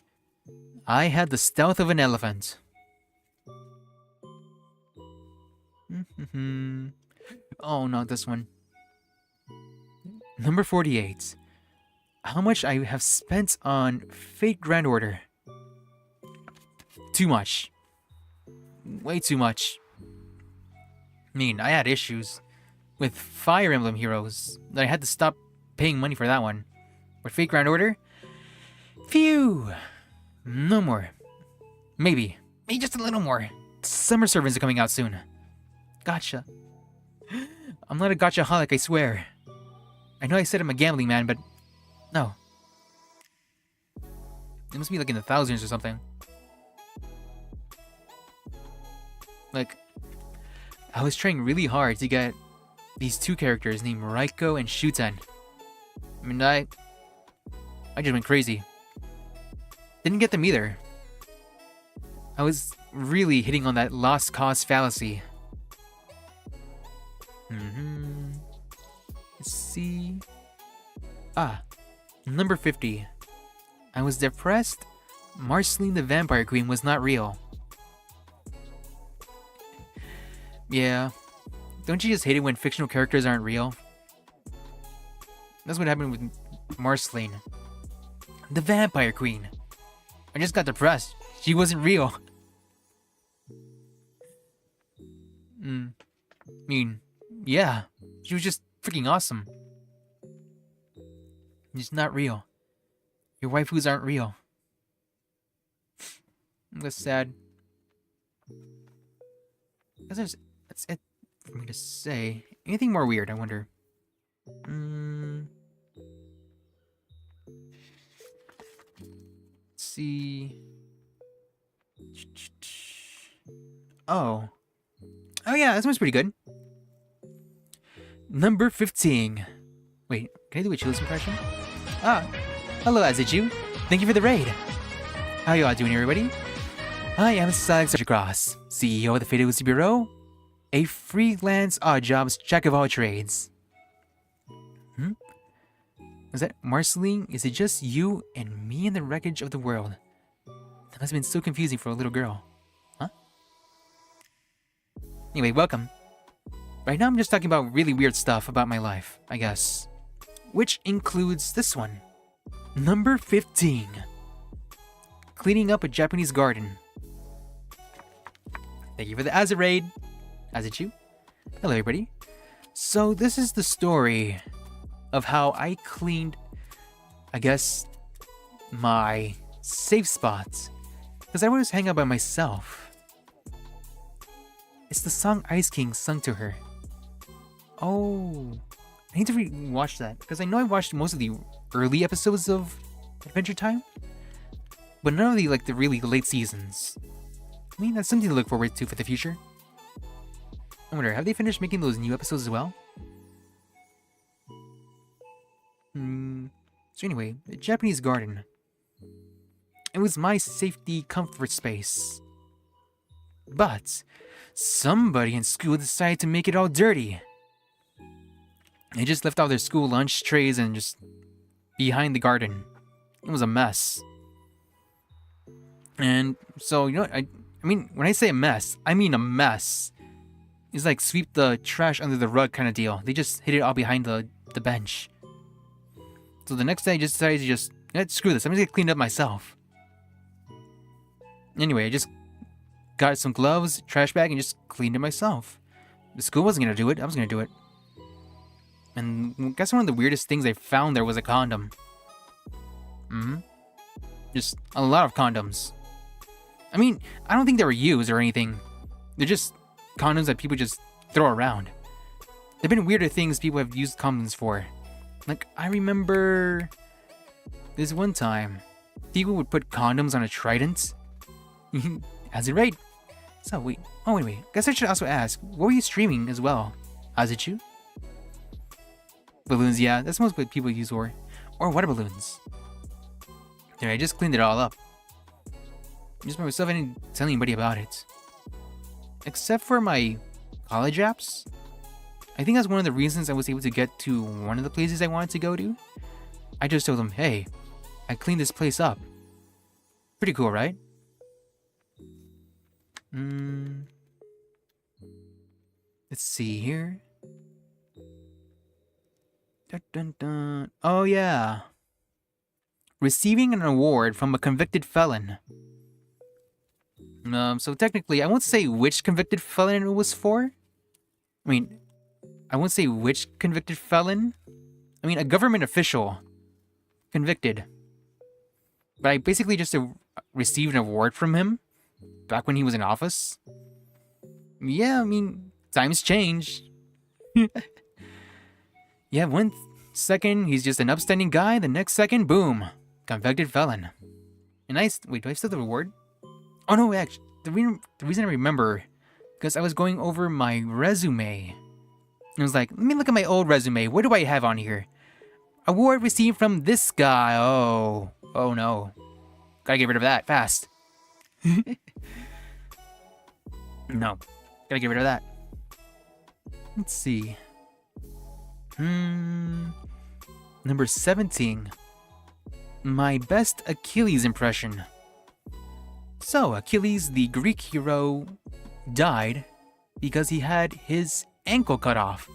I had the stealth of an elephant. Oh, not this one. Number 48. How much I have spent on Fate Grand Order. Too much. Way too much. I mean, I had issues with Fire Emblem Heroes that I had to stop paying money for that one. But Fate Grand Order? Phew! No more. Maybe just a little more. Summer Servants are coming out soon. Gotcha. I'm not a gotcha-holic, I swear. I know I said I'm a gambling man, but no. It must be like in the thousands or something. Like, I was trying really hard to get these two characters named Raiko and Shuten. I mean, I just went crazy. Didn't get them either. I was really hitting on that lost cause fallacy. Let's see. Number 50. I was depressed. Marceline the Vampire Queen was not real. Yeah. Don't you just hate it when fictional characters aren't real? That's what happened with Marceline. The Vampire Queen. I just got depressed. She wasn't real. I mean, yeah. She was just freaking awesome. Just not real. Your waifus aren't real. That's sad. That's it for me to say. Anything more weird, I wonder? Let's see. Oh yeah, this one's pretty good. Number 15. Wait, can I do a Chili's impression? Hello Azichu. Thank you for the raid. How you all doing, everybody? I am Alex Cross, CEO of the Fidelity Bureau, a freelance odd jobs jack of all trades. Is that Marceline? Is it just you and me in the wreckage of the world? That must have been so confusing for a little girl. Huh? Anyway, welcome. Right now I'm just talking about really weird stuff about my life, I guess. Which includes this one. Number 15. Cleaning up a Japanese garden. Thank you for the Azaraid. Azichu. Hello, everybody. So this is the story of how I cleaned, I guess, my safe spot. Because I always hang out by myself. It's the song Ice King sung to her. Oh, I need to watch that. Because I know I watched most of the early episodes of Adventure Time. But none of the really late seasons. I mean, that's something to look forward to for the future. I wonder, have they finished making those new episodes as well? So anyway, the Japanese garden. It was my safety comfort space. But somebody in school decided to make it all dirty. They just left all their school lunch trays and just behind the garden. It was a mess. And so, you know what, I mean, when I say a mess, I mean a mess. It's like sweep the trash under the rug kind of deal. They just hid it all behind the bench. So the next day I just decided to screw this, I'm just gonna clean it up myself. Anyway, I just got some gloves, trash bag, and just cleaned it myself. The school wasn't gonna do it, I was gonna do it. And I guess one of the weirdest things I found there was a condom. Just a lot of condoms. I mean, I don't think they were used or anything. They're just condoms that people just throw around. There've been weirder things people have used condoms for. Like, I remember this one time, people would put condoms on a trident. As it right. So wait, guess I should also ask, what were you streaming as well? Azichu? Balloons, yeah, that's most what people use for. Or water balloons. There, I just cleaned it all up. Just by myself, I didn't tell anybody about it. Except for my college apps. I think that's one of the reasons I was able to get to one of the places I wanted to go to. I just told them, hey, I cleaned this place up. Pretty cool, right? Let's see here. Dun, dun, dun. Oh, yeah. Receiving an award from a convicted felon. So technically, I won't say which convicted felon it was for. I mean, I won't say which convicted felon. I mean, a government official. Convicted. But I basically just received an award from him back when he was in office. Yeah, I mean, times change. Yeah, one second he's just an upstanding guy, the next second, boom, convicted felon. And wait, do I still have the reward? Oh no, actually, the reason I remember, because I was going over my resume. I was like, let me look at my old resume. What do I have on here? Award received from this guy. Oh no. Gotta get rid of that fast. No, gotta get rid of that. Let's see. Number 17. My best Achilles impression. So, Achilles, the Greek hero, died because he had his ankle cut off.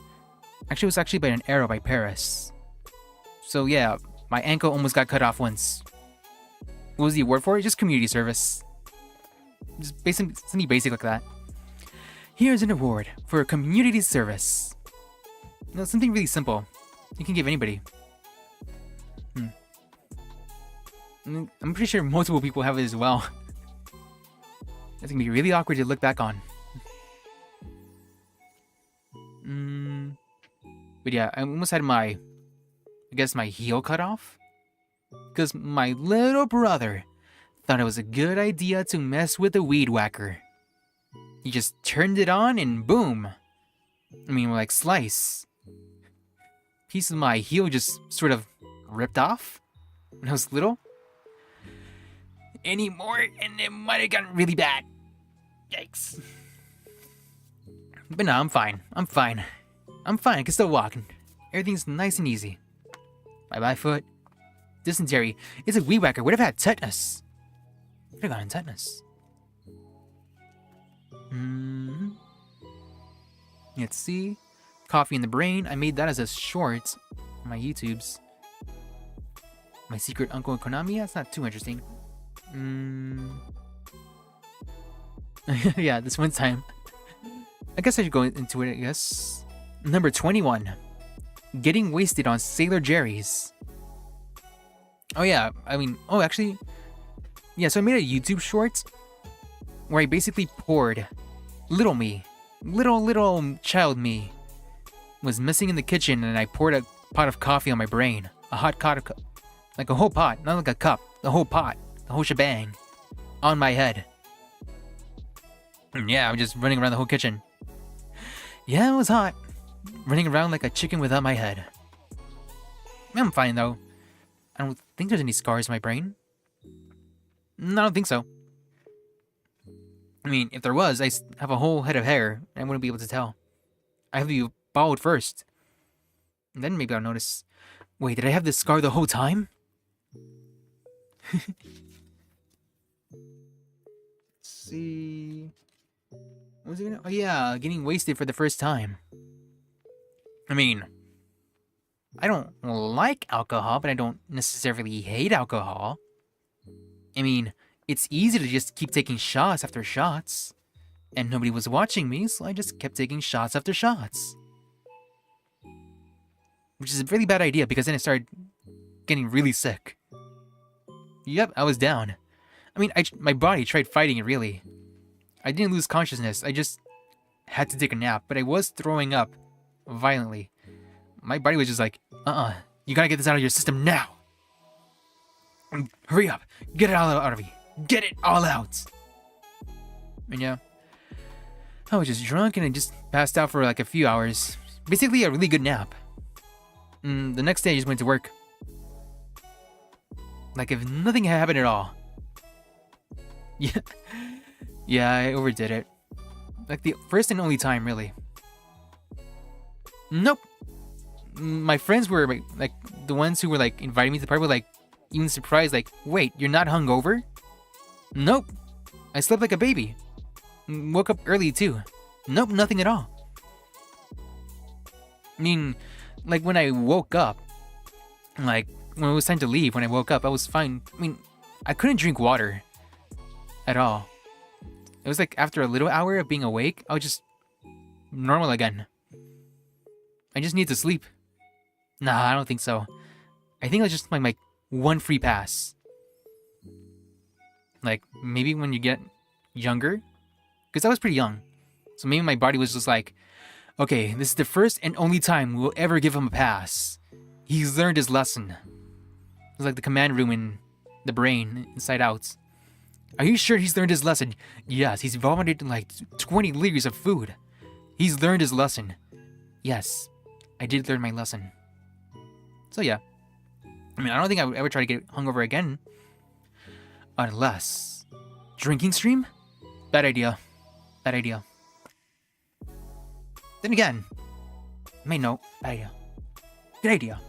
Actually, it was actually by an arrow by Paris. So yeah, my ankle almost got cut off once. What was the award for it? Just community service. Just something basic like that. Here's an award for community service. No, something really simple. You can give anybody. I'm pretty sure multiple people have it as well. It's gonna be really awkward to look back on. But yeah, I almost had my heel cut off. Because my little brother thought it was a good idea to mess with the weed whacker. He just turned it on and boom. I mean, like slice. Piece of my heel just sort of ripped off when I was little. Anymore, and it might have gotten really bad. Yikes. But no, I'm fine. I'm fine. I can still walk. Everything's nice and easy. Bye-bye, foot. Dysentery. It's a weed whacker. Would have had tetanus. Would have gotten tetanus. Let's see. Coffee in the brain. I made that as a short on my YouTubes. My secret uncle in Konami. That's not too interesting. Yeah, this one time. I guess I should go into it, I guess. Number 21. Getting wasted on Sailor Jerry's. Oh yeah, actually. Yeah, so I made a YouTube short where I basically poured little me. Little child me was missing in the kitchen, and I poured a pot of coffee on my brain. A hot pot of like a whole pot, not like a cup. The whole pot. The whole shebang. On my head. And yeah, I'm just running around the whole kitchen. Yeah, it was hot. Running around like a chicken without my head. I'm fine though. I don't think there's any scars in my brain. No, I don't think so. I mean, if there was, I have a whole head of hair, and I wouldn't be able to tell. I have to be bald first. And then maybe I'll notice. Wait, did I have this scar the whole time? Let's see. What was it gonna? Oh yeah, getting wasted for the first time. I mean, I don't like alcohol, but I don't necessarily hate alcohol. I mean, it's easy to just keep taking shots after shots. And nobody was watching me, so I just kept taking shots after shots. Which is a really bad idea, because then I started getting really sick. Yep, I was down. I mean, my body tried fighting it, really. I didn't lose consciousness, I just had to take a nap, but I was throwing up violently. My body was just like, you gotta get this out of your system now. Hurry up, get it all out of you. Get it all out. And yeah, I was just drunk and I just passed out for like a few hours. Basically a really good nap. The next day I just went to work. Like if nothing had happened at all. Yeah, I overdid it. Like the first and only time, really. Nope. My friends were like the ones who were like inviting me to the party were like, even surprised, like, wait, you're not hungover? Nope. I slept like a baby. Woke up early too. Nope, nothing at all. I mean, like when I woke up, like when it was time to leave, when I woke up, I was fine. I mean, I couldn't drink water at all. It was like after a little hour of being awake, I was just normal again. I just need to sleep. Nah, I don't think so. I think it was just like my one free pass. Like maybe when you get younger, because I was pretty young. So maybe my body was just like, okay, this is the first and only time we'll ever give him a pass. He's learned his lesson. It's like the command room in the brain, Inside Out. Are you sure he's learned his lesson? Yes, he's vomited like 20 liters of food. He's learned his lesson. Yes, I did learn my lesson. So yeah. I mean, I don't think I would ever try to get hungover again. Unless... Drinking stream? Bad idea. Bad idea. Then again... I mean, no. Bad idea. Good idea.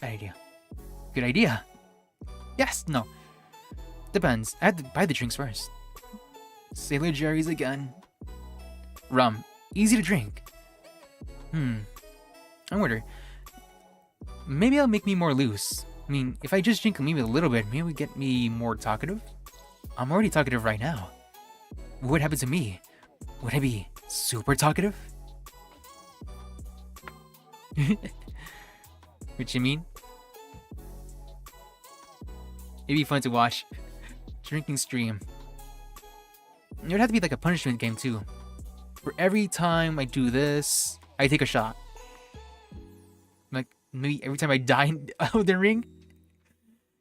Bad idea. Good idea. Yes, no. Depends. I had to buy the drinks first. Sailor Jerry's again. Rum. Easy to drink. I wonder. Maybe it'll make me more loose. I mean, if I just drink maybe a little bit, maybe it would get me more talkative. I'm already talkative right now. What would happen to me? Would I be super talkative? What you mean? It'd be fun to watch. Drinking stream. It would have to be like a punishment game too. For every time I do this, I take a shot. Like maybe every time I die in Elden Ring,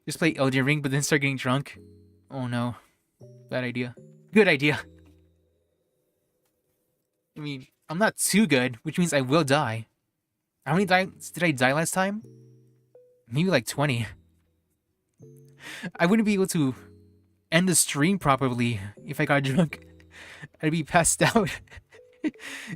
just play Elden Ring, but then start getting drunk. Oh no, bad idea. Good idea. I mean, I'm not too good, which means I will die. How many times did I die last time? Maybe like 20. I wouldn't be able to end the stream properly if I got drunk. I'd be passed out.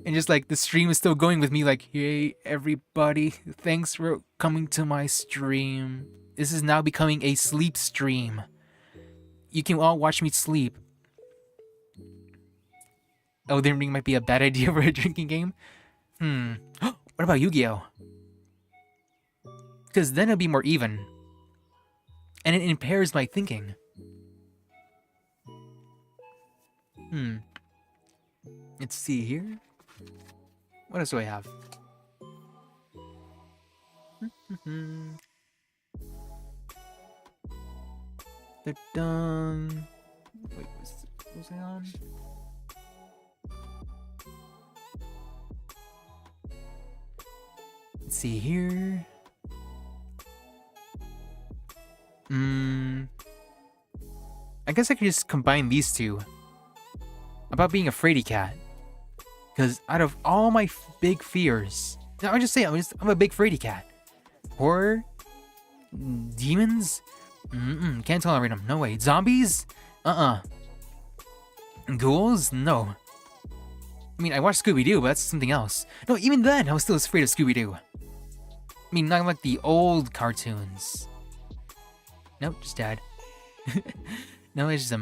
And just like the stream is still going with me like, hey everybody, thanks for coming to my stream. This is now becoming a sleep stream. You can all watch me sleep. Elden Ring might be a bad idea for a drinking game. What about Yu-Gi-Oh? Because then it'll be more even. And it impairs my thinking. Let's see here. What else do I have? They're done. Wait, what was I on? Let's see here. I guess I could just combine these two. About being a fraidy cat. Because out of all my big fears, I'll just say I'm a big fraidy cat. Horror? Demons? Can't tolerate them. No way. Zombies? Ghouls? No. I mean, I watched Scooby-Doo, but that's something else. No, even then, I was still afraid of Scooby-Doo. I mean, not like the old cartoons. Nope, just Dad. No, it's just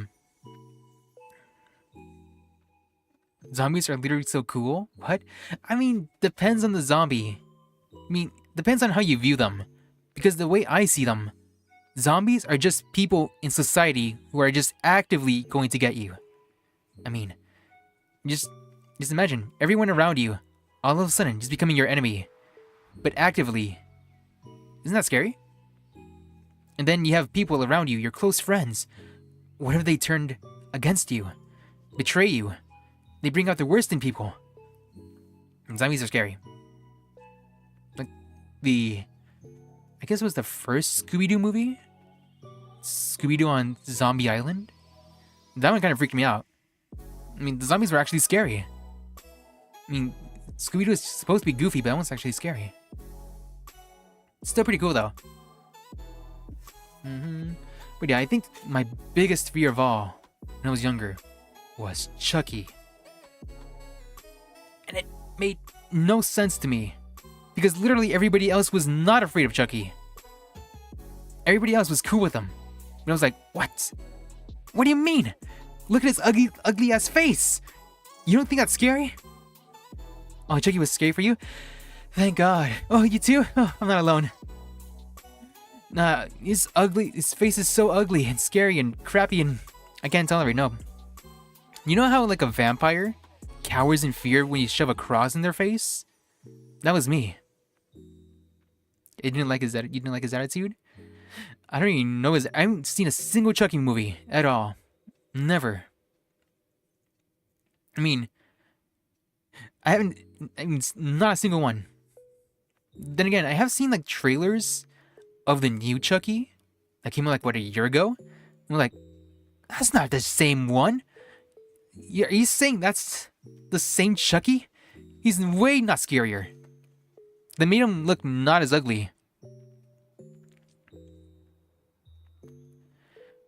Zombies are literally so cool? What? I mean, depends on the zombie. I mean, depends on how you view them. Because the way I see them, zombies are just people in society who are just actively going to get you. I mean, just imagine everyone around you, all of a sudden, just becoming your enemy. But actively. Isn't that scary? And then you have people around you, your close friends. What if they turned against you? Betray you? They bring out the worst in people. And zombies are scary. Like I guess it was the first Scooby-Doo movie? Scooby-Doo on Zombie Island? That one kind of freaked me out. I mean, the zombies were actually scary. I mean, Scooby-Doo is supposed to be goofy, but that one's actually scary. Still pretty cool, though. But yeah, I think my biggest fear of all, when I was younger, was Chucky. And it made no sense to me. Because literally everybody else was not afraid of Chucky. Everybody else was cool with him. And I was like, what? What do you mean? Look at his ugly ass face. You don't think that's scary? Oh, Chucky was scary for you? Thank God. Oh, you too? Oh, I'm not alone. Nah, his face is so ugly and scary and crappy and I can't tolerate, no. You know how like a vampire cowers in fear when you shove a cross in their face? That was me. You didn't like his attitude? I don't even know I haven't seen a single Chucky movie at all. Never. I mean, not a single one. Then again, I have seen like trailers of the new Chucky that came out like what, a year ago? I'm like, that's not the same one. Are you saying that's the same Chucky? He's way not scarier. They made him look not as ugly.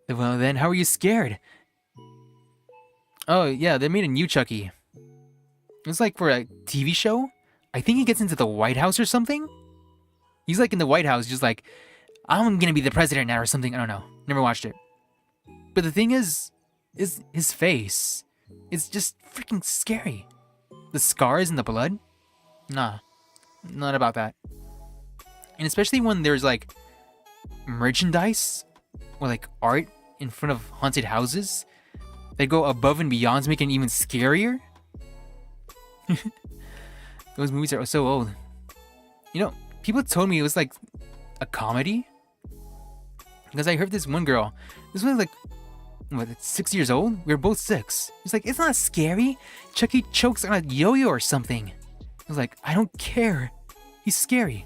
Well then, how are you scared? Oh yeah, they made a new Chucky. It's like for a TV show. I think he gets into the White House or something. He's like in the White House, just like, I'm gonna be the president now or something. I don't know. Never watched it. But the thing is his face. It's just freaking scary. The scars and the blood? Nah. Not about that. And especially when there's like merchandise or like art in front of haunted houses. They go above and beyond to make it even scarier. Those movies are so old. You know, people told me it was like a comedy. Because I heard this one girl. This was like, what, 6 years old? We were both 6. He's like, it's not scary. Chucky chokes on a yo-yo or something. I was like, I don't care. He's scary.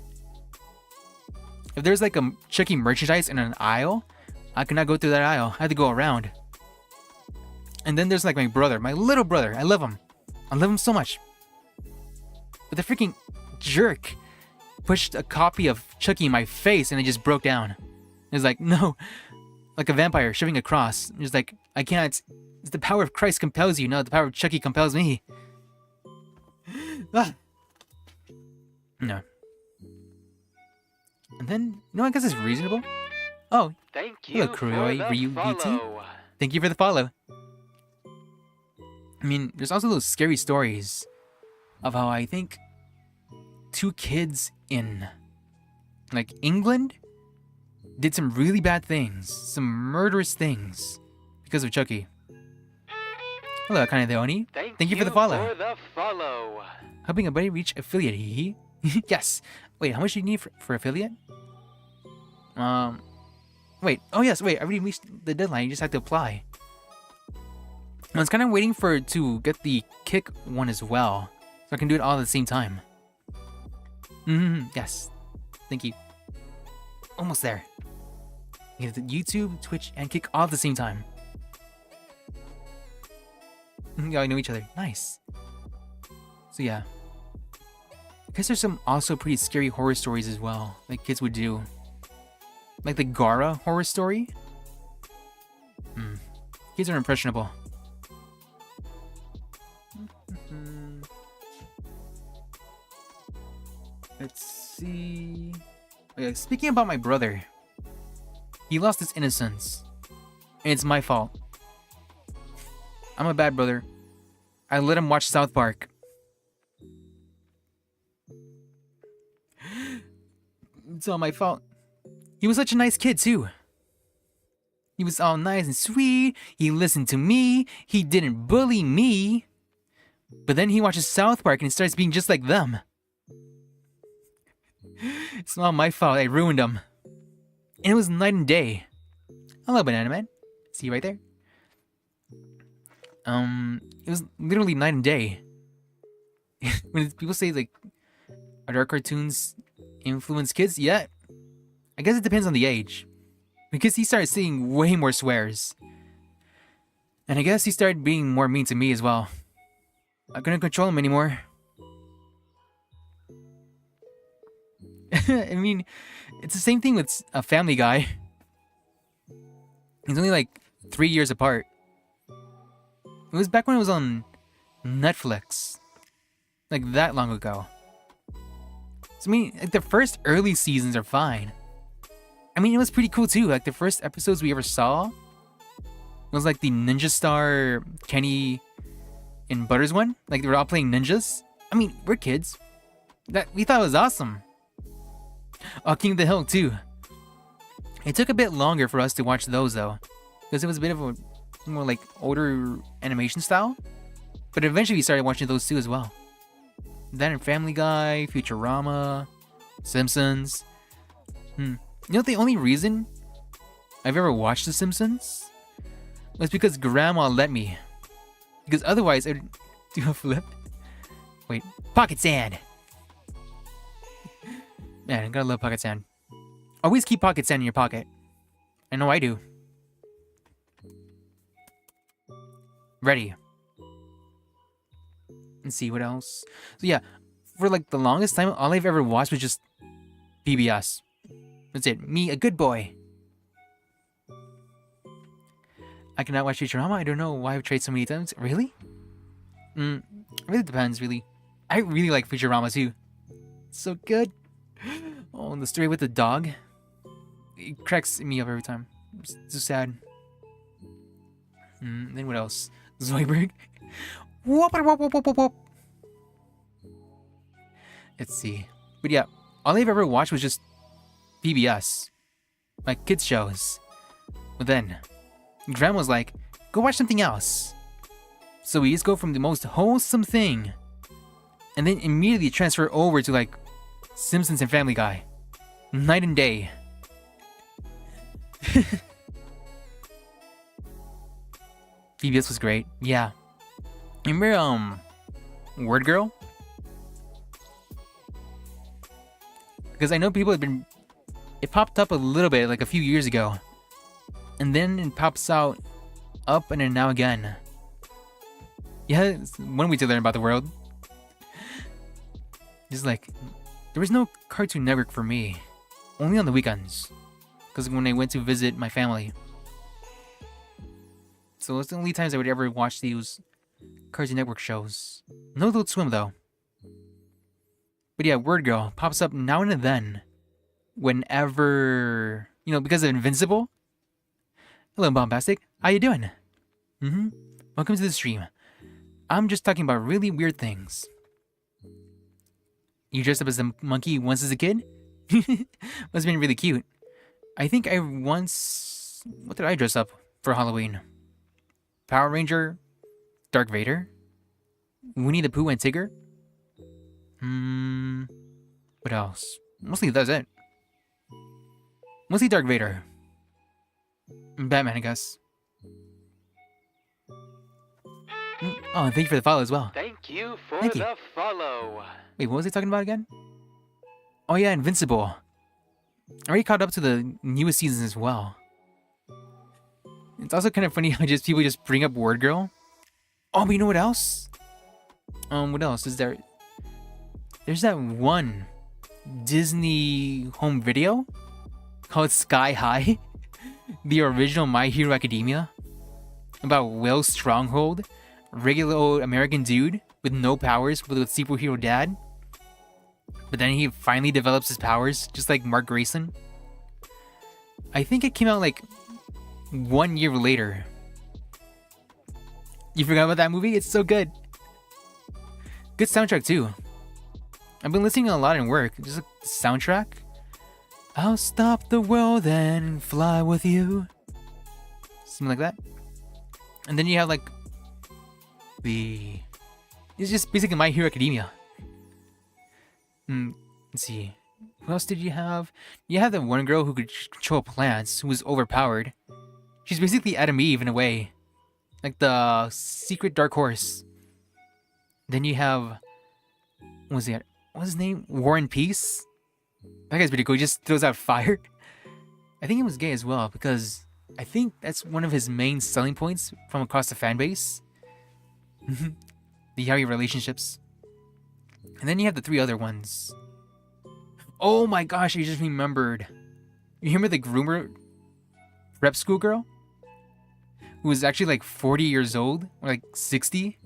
If there's like a Chucky merchandise in an aisle, I cannot go through that aisle. I had to go around. And then there's like my brother, my little brother. I love him. I love him so much. But the freaking jerk pushed a copy of Chucky in my face and it just broke down. It was like, no. Like a vampire shoving a cross. It's like, I can't. It's the power of Christ compels you, not the power of Chucky compels me. Ah. No. And then, I guess it's reasonable. Oh, thank you hello, Kuroi for the Ryu follow. Thank you for the follow. I mean, there's also those scary stories of how I think 2 kids in, like, England did some really bad things, some murderous things, because of Chucky. Hello, Akane Deoni. Thank you for the follow. Helping a buddy reach affiliate, hee hee. Yes. Wait, how much do you need for affiliate? Wait. Oh yes. Wait, I already reached the deadline. You just have to apply. I was kind of waiting to get the kick one as well, so I can do it all at the same time. Yes. Thank you. Almost there. You have the YouTube, Twitch, and kick all at the same time. Yeah, I know each other. Nice. So yeah. I guess there's some also pretty scary horror stories as well, like kids would do. Like the Gara horror story. Kids are impressionable. Let's see. Okay, speaking about my brother, he lost his innocence, and it's my fault. I'm a bad brother. I let him watch South Park. It's all my fault. He was such a nice kid too. He was all nice and sweet. He listened to me. He didn't bully me. But then he watches South Park and he starts being just like them. It's not my fault. I ruined him. And it was night and day. Hello, Banana Man. See you right there. It was literally night and day. When people say like, are there cartoons influence kids? Yeah. I guess it depends on the age. Because he started seeing way more swears. And I guess he started being more mean to me as well. I couldn't control him anymore. I mean, it's the same thing with a Family Guy. He's only like 3 years apart. It was back when it was on Netflix. Like that long ago. So I mean, like the first early seasons are fine. I mean, it was pretty cool too. Like the first episodes we ever saw was like the Ninja Star Kenny and Butters one. Like they were all playing ninjas. I mean, we're kids. That we thought it was awesome. Oh, King of the Hill too. It took a bit longer for us to watch those though, because it was a bit of a more like older animation style. But eventually we started watching those too as well. Then Family Guy, Futurama, Simpsons. You know, the only reason I've ever watched The Simpsons was because Grandma let me. Because otherwise I'd do a flip. Wait, pocket sand. Man, I gotta love pocket sand. Always keep pocket sand in your pocket. I know I do. Ready. Let's see what else. So yeah, for like the longest time, all I've ever watched was just PBS. That's it. Me, a good boy. I cannot watch Futurama. I don't know why I've tried so many times. Really? It really depends, really. I really like Futurama too. It's so good. Oh, and the story with the dog. It cracks me up every time. It's so sad. Then what else? Zoidberg. Whoop, whoop, whoop, whoop, whoop, whoop. Let's see. But yeah, all I've ever watched was just PBS. Like kids shows. But then, Grandma was like, go watch something else. So we just go from the most wholesome thing and then immediately transfer over to like Simpsons and Family Guy. Night and day. PBS was great. Yeah. Remember Word Girl? Because I know people have been... It popped up a little bit like a few years ago. And then it pops out up and then now again. Yeah, it's one way to learn about the world. Just like... There was no Cartoon Network for me. Only on the weekends. Because when I went to visit my family. So it's the only times I would ever watch these Cartoon Network shows. No Adult Swim though. But yeah, Word Girl pops up now and then. Whenever, you know, because of Invincible. Hello, Bombastic. How you doing? Welcome to the stream. I'm just talking about really weird things. You dressed up as a monkey once as a kid? Must have been really cute. I think I once... What did I dress up for Halloween? Power Ranger? Dark Vader? Winnie the Pooh and Tigger? What else? Mostly that's it. Mostly Dark Vader. Batman, I guess. Oh, and thank you for the follow as well. Thank you for Thank you. the follow. Wait, what was he talking about again? Oh yeah, Invincible. I already caught up to the newest seasons as well. It's also kind of funny how just people just bring up Word Girl. Oh, but you know what else? What else is there? There's that one Disney home video called Sky High, the original My Hero Academia, about Will Stronghold, regular old American dude with no powers, with a superhero dad. But then he finally develops his powers, just like Mark Grayson. I think it came out like 1 year later. You forgot about that movie? It's so good. Good soundtrack too. I've been listening a lot in work. Just a soundtrack. I'll stop the world and fly with you. Something like that. And then you have like the... It's just basically My Hero Academia. Let's see. Who else did you have? You had the one girl who could control plants, who was overpowered. She's basically Adam Eve in a way. Like the secret dark horse. Then you have... What was it? What's his name? War and Peace? That guy's pretty cool. He just throws out fire. I think he was gay as well, because I think that's one of his main selling points from across the fan base. The yaoi relationships. And then you have the three other ones. Oh my gosh, I just remembered. You remember the groomer prep school girl? Who was actually like 40 years old, or like 60?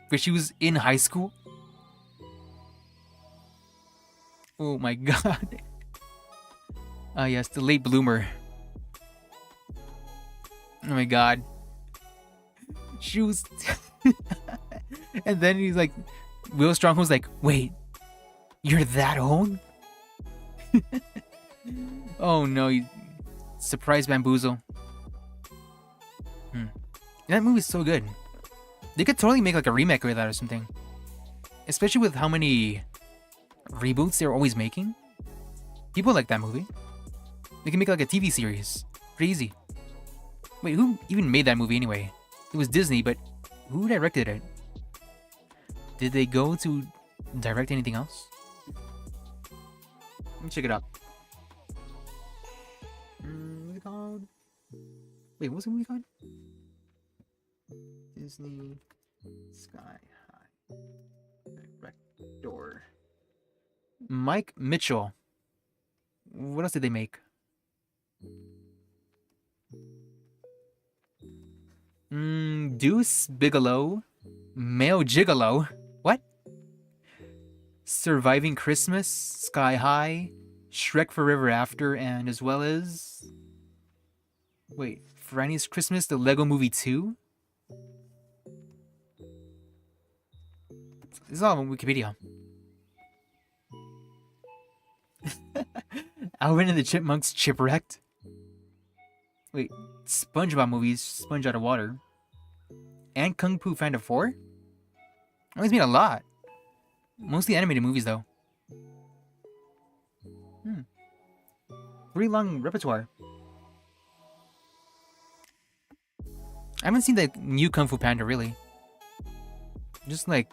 But she was in high school? Oh my god. Ah, yes, the late bloomer. Oh my god. Shoes. And then he's like, Will Stronghold's like, wait, you're that old? Oh no, you surprise bamboozle. That movie's so good. They could totally make like a remake of that or something. Especially with how many reboots they're always making. People like that movie. They can make like a TV series. Pretty easy. Wait, who even made that movie anyway? It was Disney, but who directed it? Did they go to direct anything else? Let me check it out. What's it called? Wait, what's the movie called? Disney Sky High Director Mike Mitchell. What else did they make? Deuce Bigelow, Male Gigolo. What? Surviving Christmas, Sky High, Shrek Forever After, and as well as... Wait, Franny's Christmas, the Lego Movie 2? This is all on Wikipedia. Alvin and the Chipmunks Chipwrecked. Wait, SpongeBob movies, Sponge Out of Water. And Kung Fu Panda 4? Oh, he's made a lot. Mostly animated movies, though. Pretty long repertoire. I haven't seen the new Kung Fu Panda, really. Just like...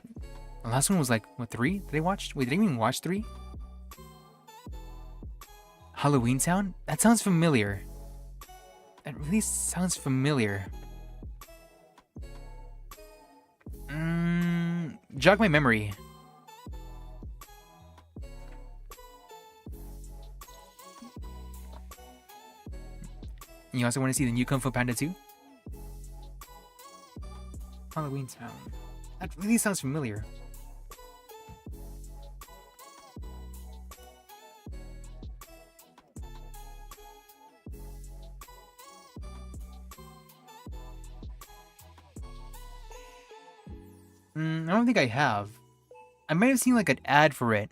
The last one was like, what, 3? Did I watch? Wait, did I even watch 3? Halloween Town? That sounds familiar. That really sounds familiar. Jog my memory. You also want to see the new Kung Fu Panda 2? Halloween Town. That really sounds familiar. I don't think I have. I might have seen like an ad for it.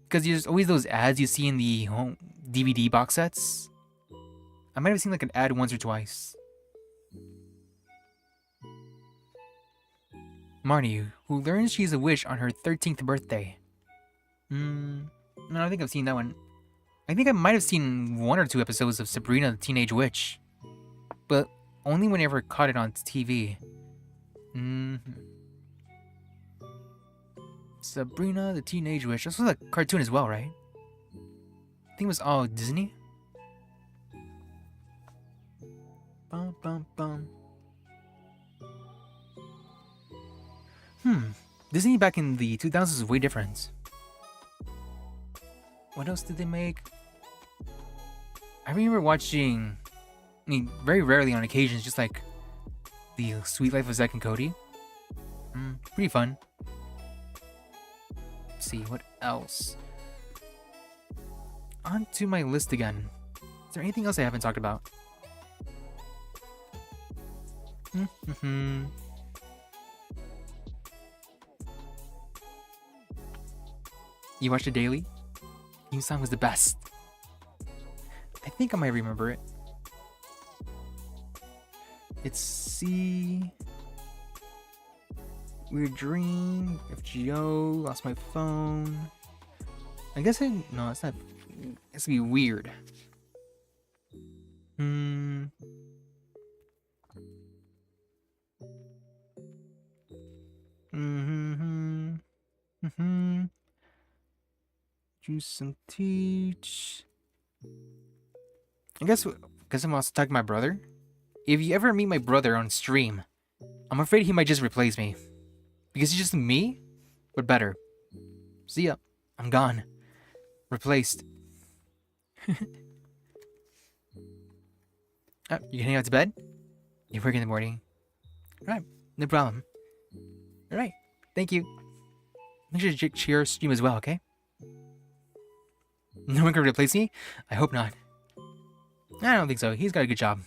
Because there's always those ads you see in the home DVD box sets. I might have seen like an ad once or twice. Marnie, who learns she's a witch on her 13th birthday. No, I don't think I've seen that one. I think I might have seen 1 or 2 episodes of Sabrina the Teenage Witch. But only whenever I caught it on TV. Sabrina the Teenage Witch. This was a cartoon as well, right? I think it was all Disney. Bum, bum, bum. Disney back in the 2000s was way different. What else did they make? I remember watching, I mean, very rarely on occasions, just like The Sweet Life of Zack and Cody. Pretty fun. Let's see, what else? On to my list again. Is there anything else I haven't talked about? You watched it daily? New song was the best. I think I might remember it. It's C. Weird Dream. Yugioh. Lost my phone. I guess no, it's not. It's gonna be weird. Juice and teach. I guess because I'm also talking to my brother. If you ever meet my brother on stream, I'm afraid he might just replace me. Because he's just me, but better. See ya. I'm gone. Replaced. Oh, you getting out to bed? You're working in the morning. Alright, no problem. Alright, thank you. Make sure to check your stream as well, okay? No one can replace me? I hope not. I don't think so. He's got a good job.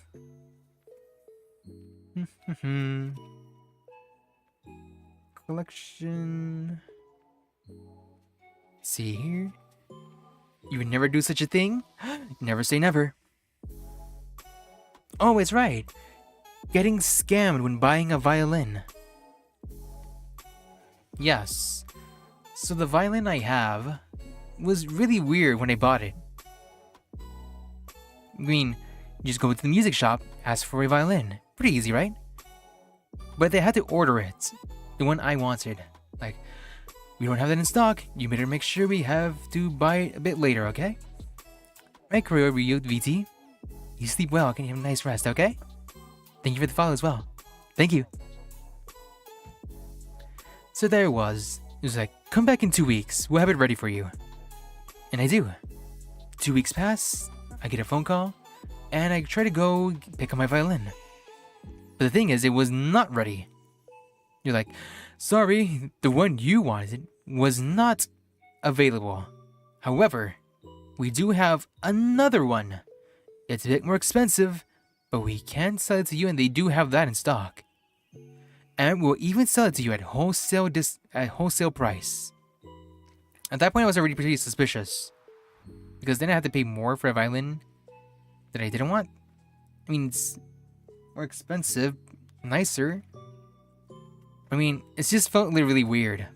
Collection. See here. You would never do such a thing? Never say never. Oh, it's right. Getting scammed when buying a violin. Yes. So the violin I have was really weird when I bought it. I mean, you just go to the music shop, ask for a violin. Pretty easy, right? But they had to order it. The one I wanted. Like, we don't have that in stock. You better make sure we have to buy it a bit later, okay? Right, Korea Ryu VT. You sleep well. Can you have a nice rest, okay? Thank you for the follow as well. Thank you. So there it was. It was like, come back in 2 weeks. We'll have it ready for you. And I do. 2 weeks pass. I get a phone call. And I try to go pick up my violin. But the thing is, it was not ready. You're like, sorry, the one you wanted was not available. However, we do have another one. It's a bit more expensive, but we can sell it to you and they do have that in stock. And we'll even sell it to you at wholesale price. At that point, I was already pretty suspicious. Because then I had to pay more for a violin that I didn't want. I mean, it's more expensive, nicer. I mean, it just felt really weird.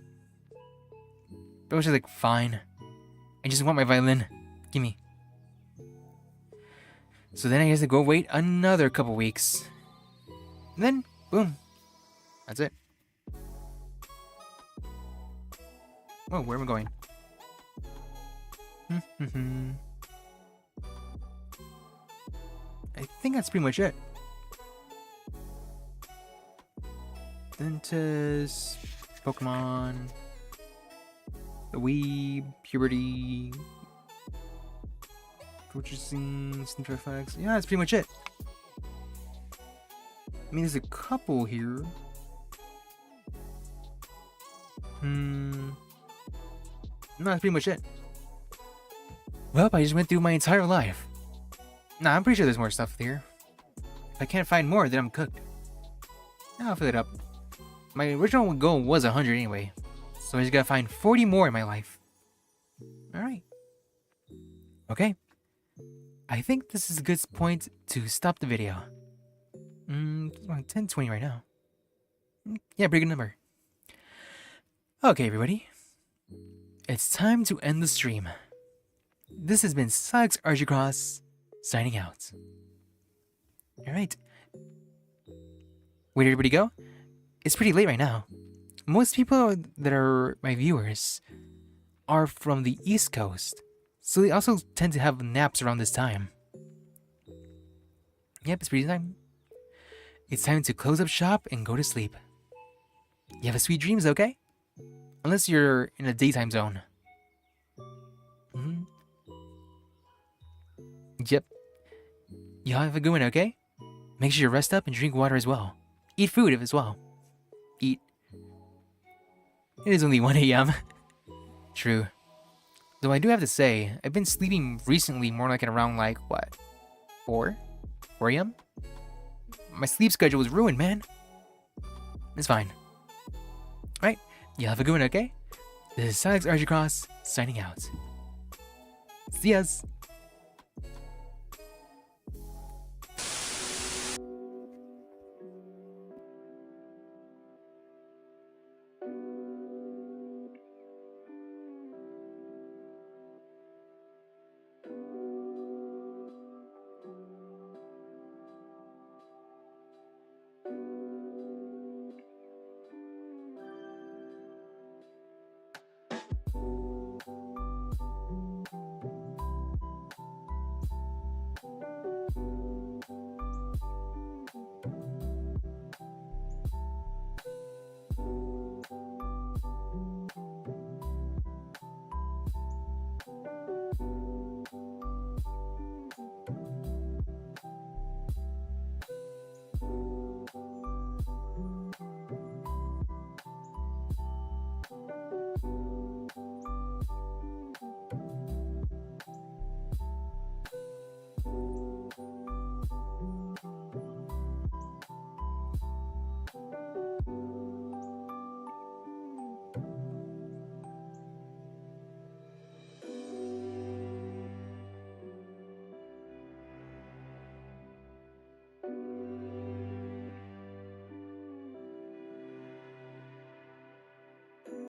But I was just like, fine. I just want my violin. Gimme. So then I had to go wait another couple weeks. And then, boom. That's it. Oh, where am I going? I think that's pretty much it. Dentist, Pokemon, the Weeb, Puberty, purchasing, sneaker effects. Yeah, that's pretty much it. I mean, there's a couple here. No, that's pretty much it. Well, I just went through my entire life. Nah, I'm pretty sure there's more stuff here. If I can't find more, then I'm cooked. I'll fill it up. My original goal was 100 anyway. So I just gotta find 40 more in my life. Alright. Okay. I think this is a good point to stop the video. 10:20 right now. Yeah, pretty good number. Okay, everybody. It's time to end the stream. This has been Sykes Archicross, signing out. Alright. Where'd everybody go? It's pretty late right now. Most people that are my viewers are from the East Coast, so they also tend to have naps around this time. Yep, it's pretty time. It's time to close up shop and go to sleep. You have a sweet dreams, okay? Unless you're in a daytime zone. Yep. Y'all have a good one, okay? Make sure you rest up and drink water as well. Eat food as well. Eat. It is only 1 a.m. True. Though I do have to say, I've been sleeping recently more like at around like, what? 4 a.m.? My sleep schedule was ruined, man. It's fine. Alright, y'all have a good one, okay? This is Sykes Archicross, signing out. See yas!